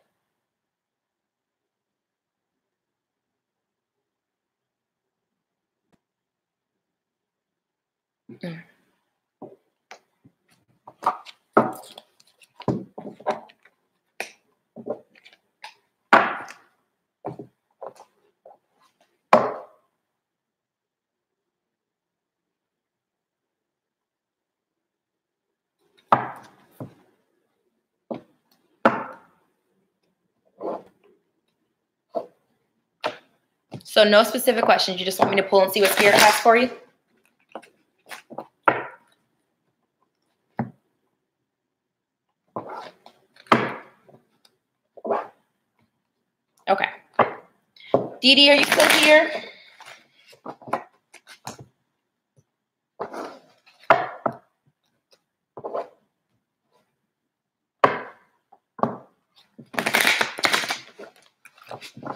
So no specific questions. You just want me to pull and see what Spirit has for you? Okay. Dee Dee, are you still here?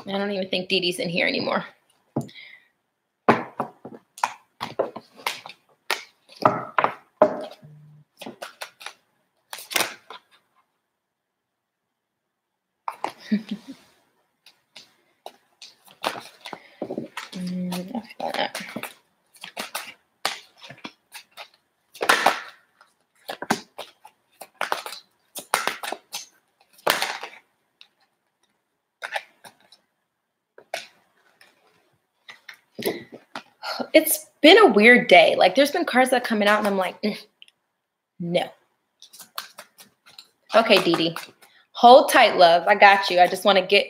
I don't even think Dee Dee's in here anymore. It's been a weird day. Like, there's been cards that are coming out, and I'm like, no. Okay, Dee Dee. Hold tight, love. I got you. I just want to get...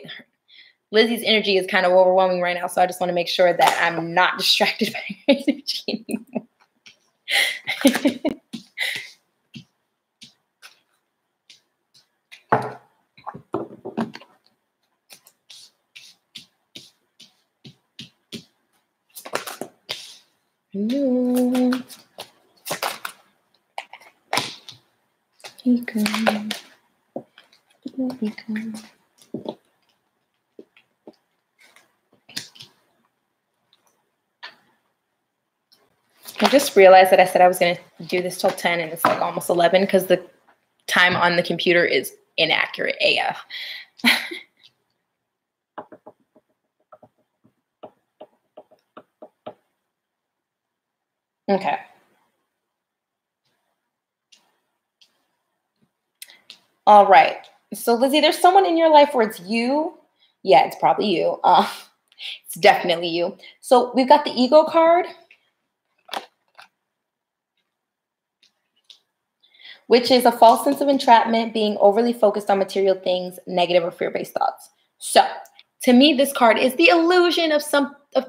Lizzie's energy is kind of overwhelming right now, so I just want to make sure that I'm not distracted by her energy anymore. No. I just realized that I said I was going to do this till 10 and it's like almost 11 because the time on the computer is inaccurate AF. Okay. All right. So Lizzie, there's someone in your life where it's you. Yeah, it's probably you. It's definitely you. So we've got the ego card, which is a false sense of entrapment, being overly focused on material things, negative or fear-based thoughts. So to me, this card is the illusion of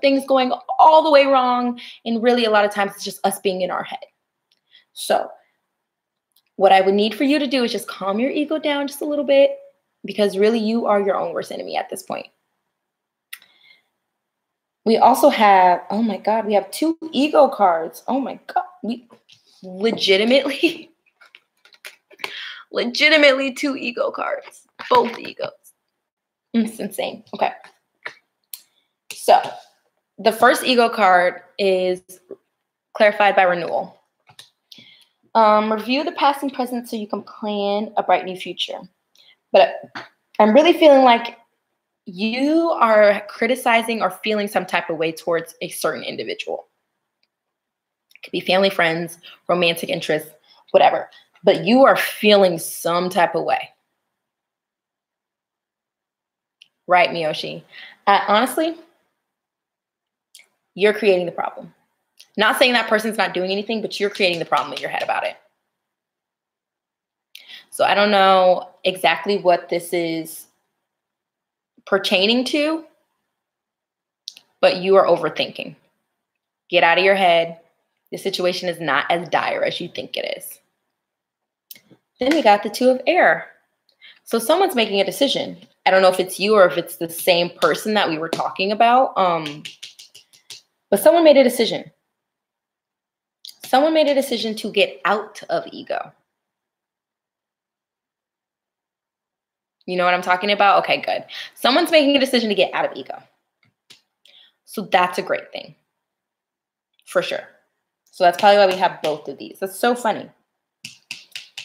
things going all the way wrong. And really, a lot of times it's just us being in our head. So what I would need for you to do is just calm your ego down just a little bit, because really you are your own worst enemy at this point. We also have, oh my God, we have 2 ego cards. Oh my God, we legitimately 2 ego cards, both egos. It's insane. Okay. So the first ego card is clarified by renewal. Review the past and present so you can plan a bright new future. But I'm really feeling like you are criticizing or feeling some type of way towards a certain individual. It could be family, friends, romantic interests, whatever. But you are feeling some type of way. Right, Miyoshi? Honestly, you're creating the problem. Not saying that person's not doing anything, but you're creating the problem in your head about it. So I don't know exactly what this is pertaining to, but you are overthinking. Get out of your head. The situation is not as dire as you think it is. Then we got the Two of Air. So someone's making a decision. I don't know if it's you or if it's the same person that we were talking about. But someone made a decision. Someone made a decision to get out of ego. You know what I'm talking about? Okay, good. Someone's making a decision to get out of ego. So that's a great thing. For sure. So that's probably why we have both of these. That's so funny.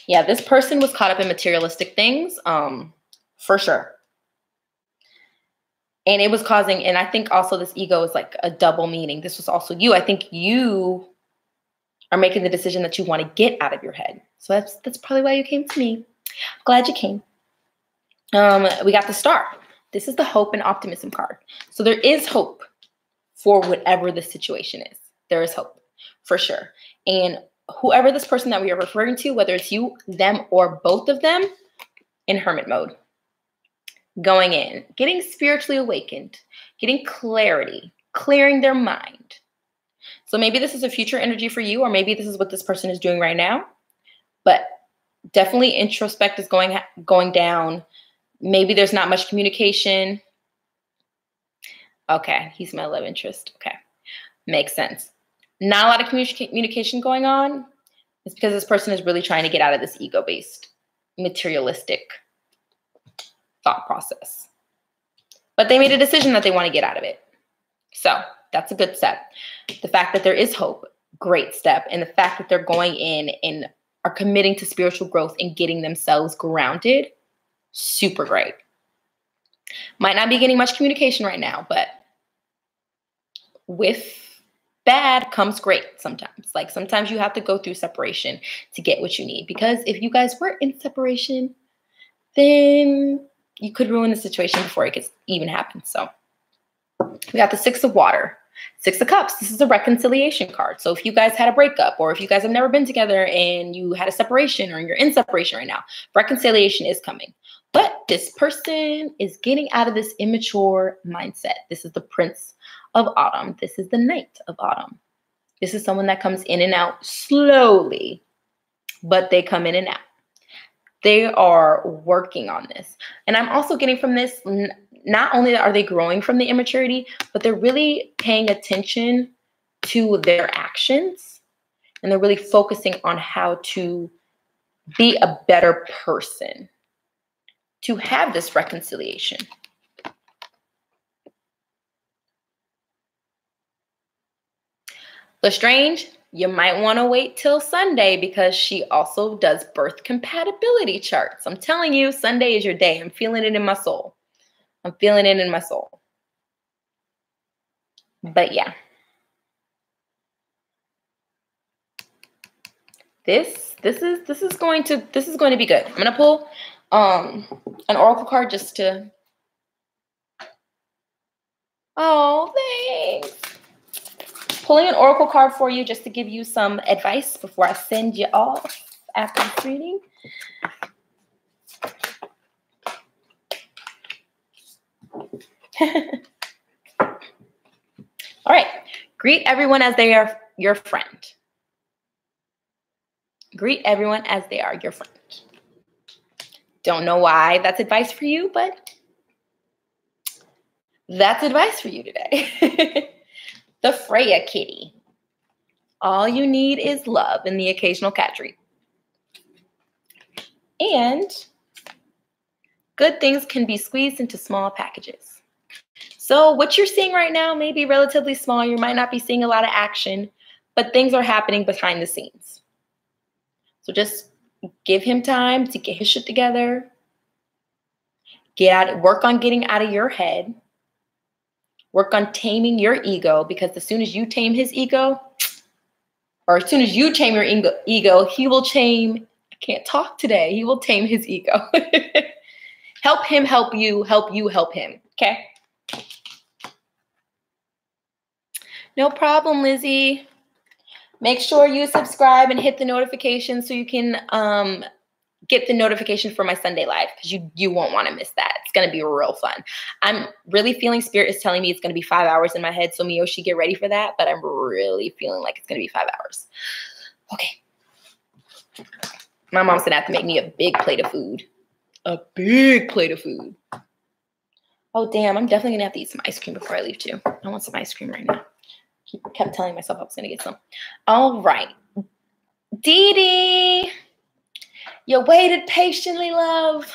Yeah, this person was caught up in materialistic things, for sure. And it was causing, and I think also this ego is like a double meaning. This was also you. I think you are making the decision that you want to get out of your head. So that's probably why you came to me. Glad you came. We got the Star. This is the hope and optimism card. So there is hope for whatever the situation is. There is hope, for sure. And whoever this person that we are referring to, whether it's you, them, or both of them, in hermit mode. Going in, getting spiritually awakened, getting clarity, clearing their mind. So maybe this is a future energy for you, or maybe this is what this person is doing right now. But definitely introspect is going down. Maybe there's not much communication. Okay, he's my love interest. Okay, makes sense. Not a lot of communication going on. It's because this person is really trying to get out of this ego-based, materialistic thought process. But they made a decision that they want to get out of it. So that's a good step. The fact that there is hope, great step. And the fact that they're going in and are committing to spiritual growth and getting themselves grounded, super great. Might not be getting much communication right now, but with bad comes great sometimes. Like sometimes you have to go through separation to get what you need. Because if you guys were in separation, then you could ruin the situation before it even happens. So we got the Six of Water, Six of Cups. This is a reconciliation card. So if you guys had a breakup, or if you guys have never been together and you had a separation, or you're in separation right now, reconciliation is coming. But this person is getting out of this immature mindset. This is the Prince of Autumn. This is the Knight of Autumn. This is someone that comes in and out slowly, but they come in and out. They are working on this. And I'm also getting from this, not only are they growing from the immaturity, but they're really paying attention to their actions. And they're really focusing on how to be a better person to have this reconciliation. Lestrange, you might want to wait till Sunday because she also does birth compatibility charts. I'm telling you, Sunday is your day. I'm feeling it in my soul. I'm feeling it in my soul. But yeah. This is going to be good. I'm going to pull an oracle card just to. Oh, thanks. Pulling an oracle card for you just to give you some advice before I send you off after this reading. All right. Greet everyone as they are your friend. Greet everyone as they are your friend. Don't know why that's advice for you, but that's advice for you today. The Freya kitty. All you need is love and the occasional cat treat. And good things can be squeezed into small packages. So what you're seeing right now may be relatively small. You might not be seeing a lot of action, but things are happening behind the scenes. So just give him time to get his shit together. Work on getting out of your head. Work on taming your ego, because as soon as you tame his ego, or as soon as you tame your ego, he will tame, I can't talk today, he will tame his ego. Help him help you, help you help him, okay? No problem, Lizzie. Make sure you subscribe and hit the notification so you can get the notification for my Sunday live, because you won't want to miss that. It's going to be real fun. I'm really feeling, Spirit is telling me it's going to be 5 hours in my head. So Miyoshi, get ready for that. But I'm really feeling like it's going to be 5 hours. Okay. My mom's going to have to make me a big plate of food. A big plate of food. Oh, damn. I'm definitely going to have to eat some ice cream before I leave too. I want some ice cream right now. Kept telling myself I was going to get some. All right. Dee Dee. You waited patiently, love.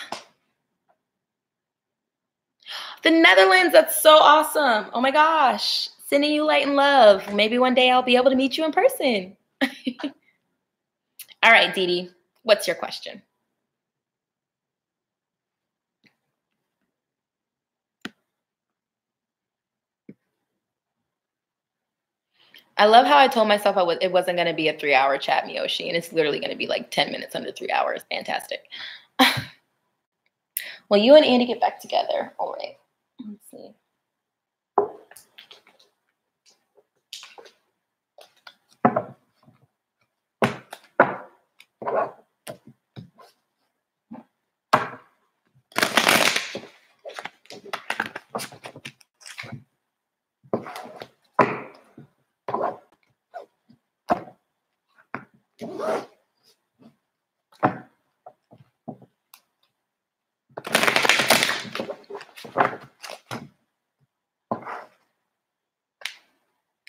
The Netherlands, that's so awesome. Oh my gosh. Sending you light and love. Maybe one day I'll be able to meet you in person. All right, Dee Dee, what's your question? I love how I told myself it wasn't going to be a 3-hour chat, Miyoshi, and it's literally going to be like 10 minutes under 3 hours. Fantastic. Well, you and Andy get back together. All right. Let's see.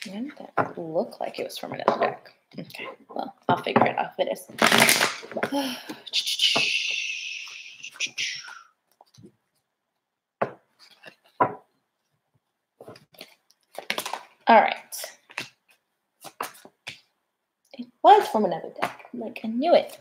Why did that look like it was from another deck? Okay, well, I'll figure it out if it is. All right. It was from another deck. Like, I knew it.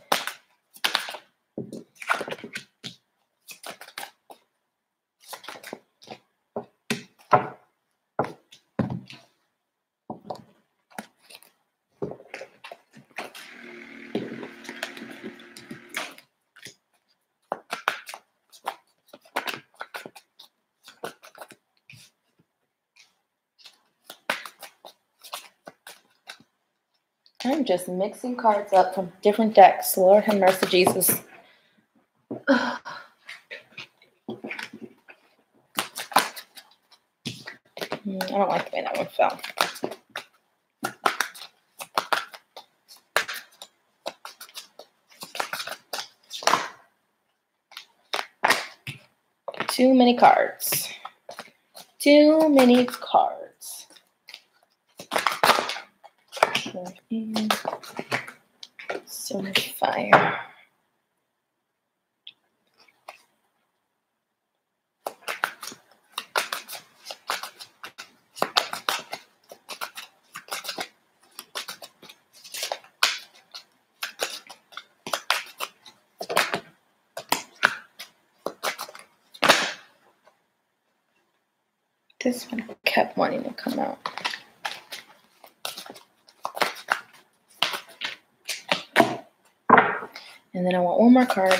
I'm just mixing cards up from different decks. Lord have mercy, Jesus. I don't like the way that one fell. Too many cards. Too many cards. So much fire. This one kept wanting to come out. And then I want one more card.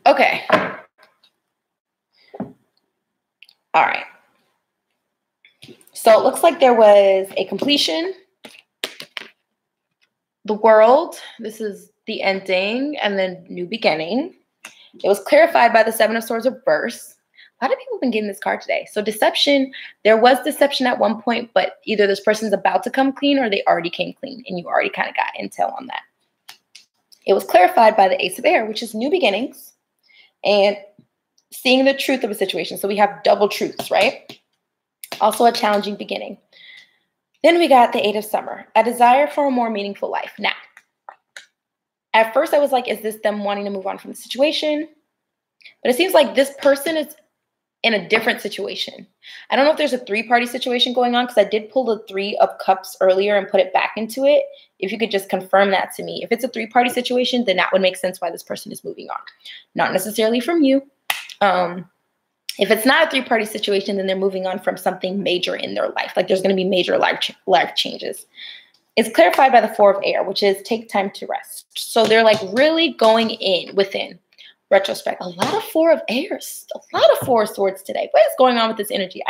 Okay. All right. So it looks like there was a completion. The world. This is the ending and then new beginning. It was clarified by the Seven of Swords reverse. A lot of people have been getting this card today. So deception, there was deception at one point, but either this person's about to come clean or they already came clean and you already kind of got intel on that. It was clarified by the Ace of Air, which is new beginnings and seeing the truth of a situation. So we have double truths, right? Also a challenging beginning. Then we got the Eight of Summer, a desire for a more meaningful life. Now, at first I was like, is this them wanting to move on from the situation? But it seems like this person is in a different situation. I don't know if there's a 3-party situation going on because I did pull the 3 of Cups earlier and put it back into it. If you could just confirm that to me. If it's a 3-party situation, then that would make sense why this person is moving on. Not necessarily from you. If it's not a 3-party situation, then they're moving on from something major in their life. Like there's going to be major life changes. It's clarified by the 4 of Air, which is take time to rest. So they're like really going within retrospect. A lot of 4 of Airs, a lot of 4 of Swords today. What is going on with this energy?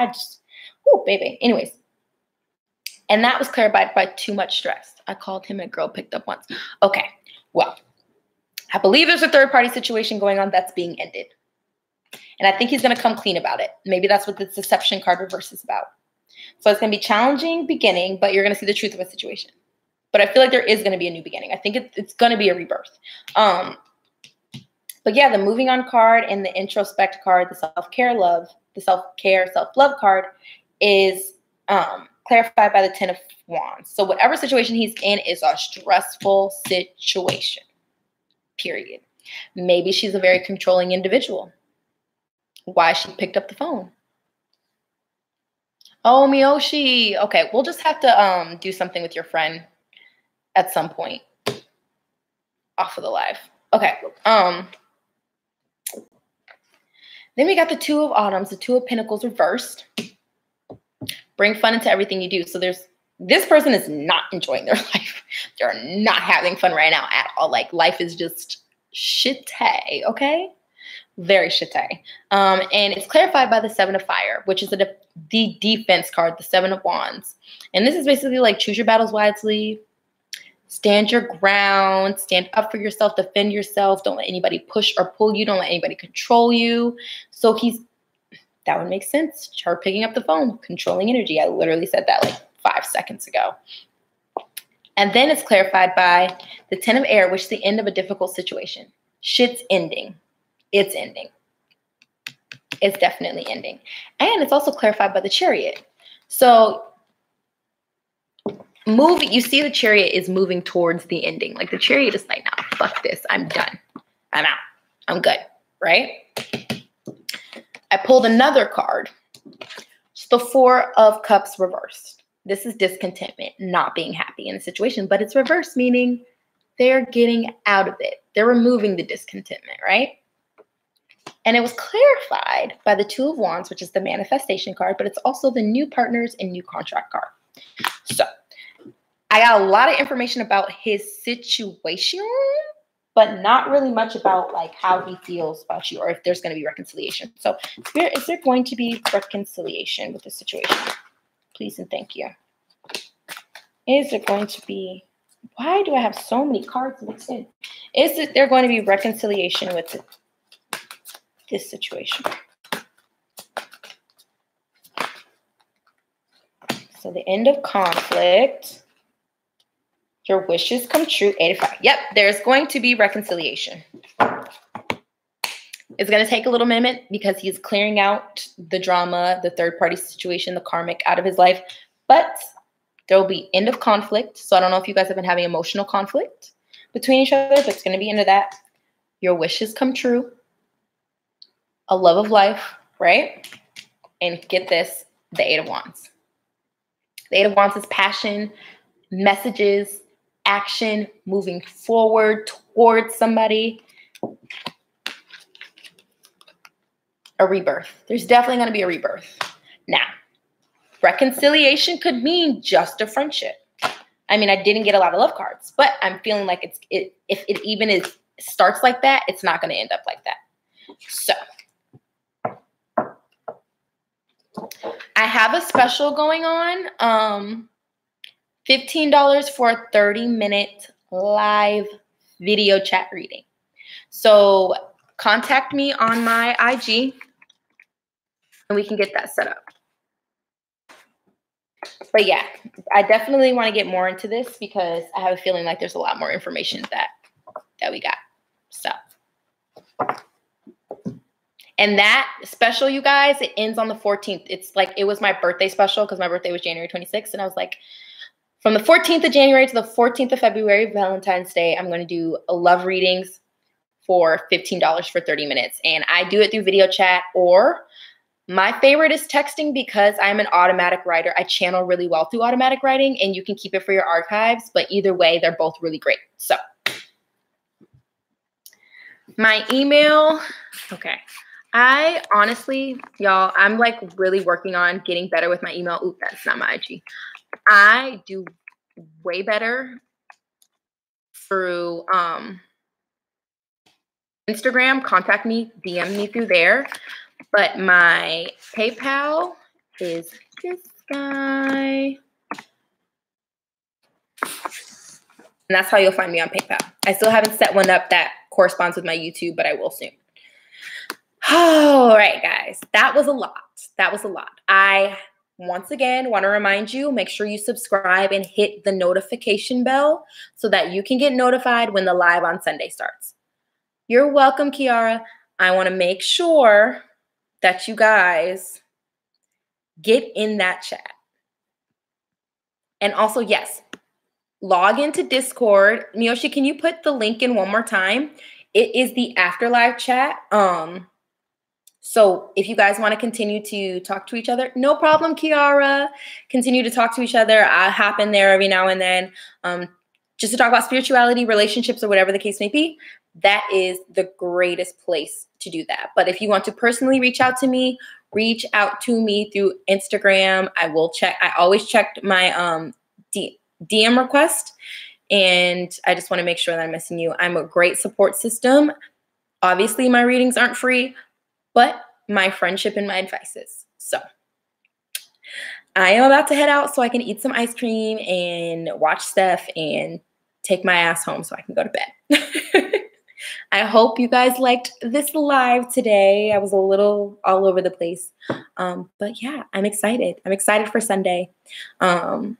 Oh, baby. Anyways. And that was clarified by too much stress. I called him a girl picked up once. Okay. Well, I believe there's a 3rd-party situation going on that's being ended. And I think he's going to come clean about it. Maybe that's what the deception card reverse is about. So it's going to be challenging beginning, but you're going to see the truth of a situation. But I feel like there is going to be a new beginning. I think it's going to be a rebirth. But yeah, the moving on card and the introspect card, the self-care, self-love card is clarified by the 10 of Wands. So whatever situation he's in is a stressful situation, period. Maybe she's a very controlling individual. Why she picked up the phone. Oh, Miyoshi. Okay, we'll just have to do something with your friend at some point off of the live. Okay. Then we got the 2 of Autumns, the 2 of Pentacles reversed. Bring fun into everything you do. So this person is not enjoying their life. They're not having fun right now at all. Like life is just shitty, okay? Very shitty. And it's clarified by the 7 of Fire, which is the defense card, the 7 of Wands. And this is basically like choose your battles wisely, stand your ground, stand up for yourself, defend yourself. Don't let anybody push or pull you. Don't let anybody control you. So that would make sense. Her picking up the phone, controlling energy. I literally said that like 5 seconds ago. And then it's clarified by the 10 of Air, which is the end of a difficult situation. Shit's ending. It's ending. It's definitely ending. And it's also clarified by the Chariot. So you see the Chariot is moving towards the ending. Like the Chariot is like, nah, fuck this. I'm done. I'm out. I'm good. Right? I pulled another card. It's the 4 of Cups reversed. This is discontentment, not being happy in a situation, but it's reversed, meaning they're getting out of it. They're removing the discontentment, right? And it was clarified by the 2 of Wands, which is the manifestation card, but it's also the new partners and new contract card. So I got a lot of information about his situation, but not really much about like how he feels about you or if there's going to be reconciliation. So Spirit, is there going to be reconciliation with this situation? Please and thank you. Is there going to be, why do I have so many cards mixed in? Is there going to be reconciliation with this situation? So the end of conflict. Your wishes come true. 85. Yep, there's going to be reconciliation. It's going to take a little minute because he's clearing out the drama, the 3rd-party situation, the karmic out of his life. But there will be end of conflict. So I don't know if you guys have been having emotional conflict between each other, but it's going to be into that. Your wishes come true. A love of life, right? And get this, the 8 of Wands. The 8 of Wands is passion, messages, action, moving forward towards somebody. A rebirth. There's definitely going to be a rebirth. Now, reconciliation could mean just a friendship. I mean, I didn't get a lot of love cards, but I'm feeling like if it even starts like that, it's not going to end up like that. So I have a special going on. $15 for a 30-minute live video chat reading. So contact me on my IG and we can get that set up. But yeah, I definitely want to get more into this because I have a feeling like there's a lot more information that we got. So, and that special, you guys, it ends on the 14th. It's like, it was my birthday special because my birthday was January 26th. And I was like, from the 14th of January to the 14th of February, Valentine's Day, I'm going to do love readings for $15 for 30 minutes. And I do it through video chat, or My favorite is texting because I'm an automatic writer. I channel really well through automatic writing, and you can keep it for your archives, but either way, they're both really great. So my email, okay. I honestly, y'all, I'm like really working on getting better with my email. Ooh, that's not my IG. I do way better through Instagram. Contact me, DM me through there. But my PayPal is this guy. And that's how you'll find me on PayPal. I still haven't set one up that corresponds with my YouTube, but I will soon. All right, guys. That was a lot. That was a lot. I, once again, want to remind you, make sure you subscribe and hit the notification bell so that you can get notified when the live on Sunday starts. You're welcome, Kiara. I want to make sure that you guys get in that chat. And also, yes, log into Discord. Miyoshi, can you put the link in one more time? It is the Afterlife chat. So if you guys want to continue to talk to each other, no problem, Kiara. Continue to talk to each other. I hop in there every now and then just to talk about spirituality, relationships, or whatever the case may be. That is the greatest place to do that. But if you want to personally reach out to me through Instagram. I will check. I always check my DM request. And I just want to make sure that I'm missing you. I'm a great support system. Obviously, my readings aren't free, but my friendship and my advice is. So I am about to head out so I can eat some ice cream and watch Steph and take my ass home so I can go to bed. I hope you guys liked this live today. I was a little all over the place. But yeah, I'm excited. I'm excited for Sunday. And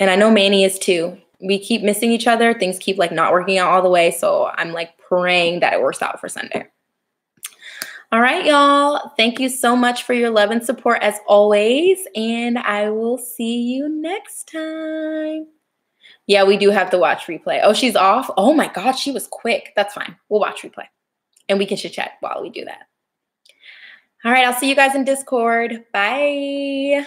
I know Manny is too. We keep missing each other. Things keep like not working out all the way. So I'm like praying that it works out for Sunday. All right, y'all. Thank you so much for your love and support as always. And I will see you next time. Yeah, we do have to watch replay. Oh, she's off? Oh my God, she was quick. That's fine. We'll watch replay. And we can chit chat while we do that. All right, I'll see you guys in Discord. Bye.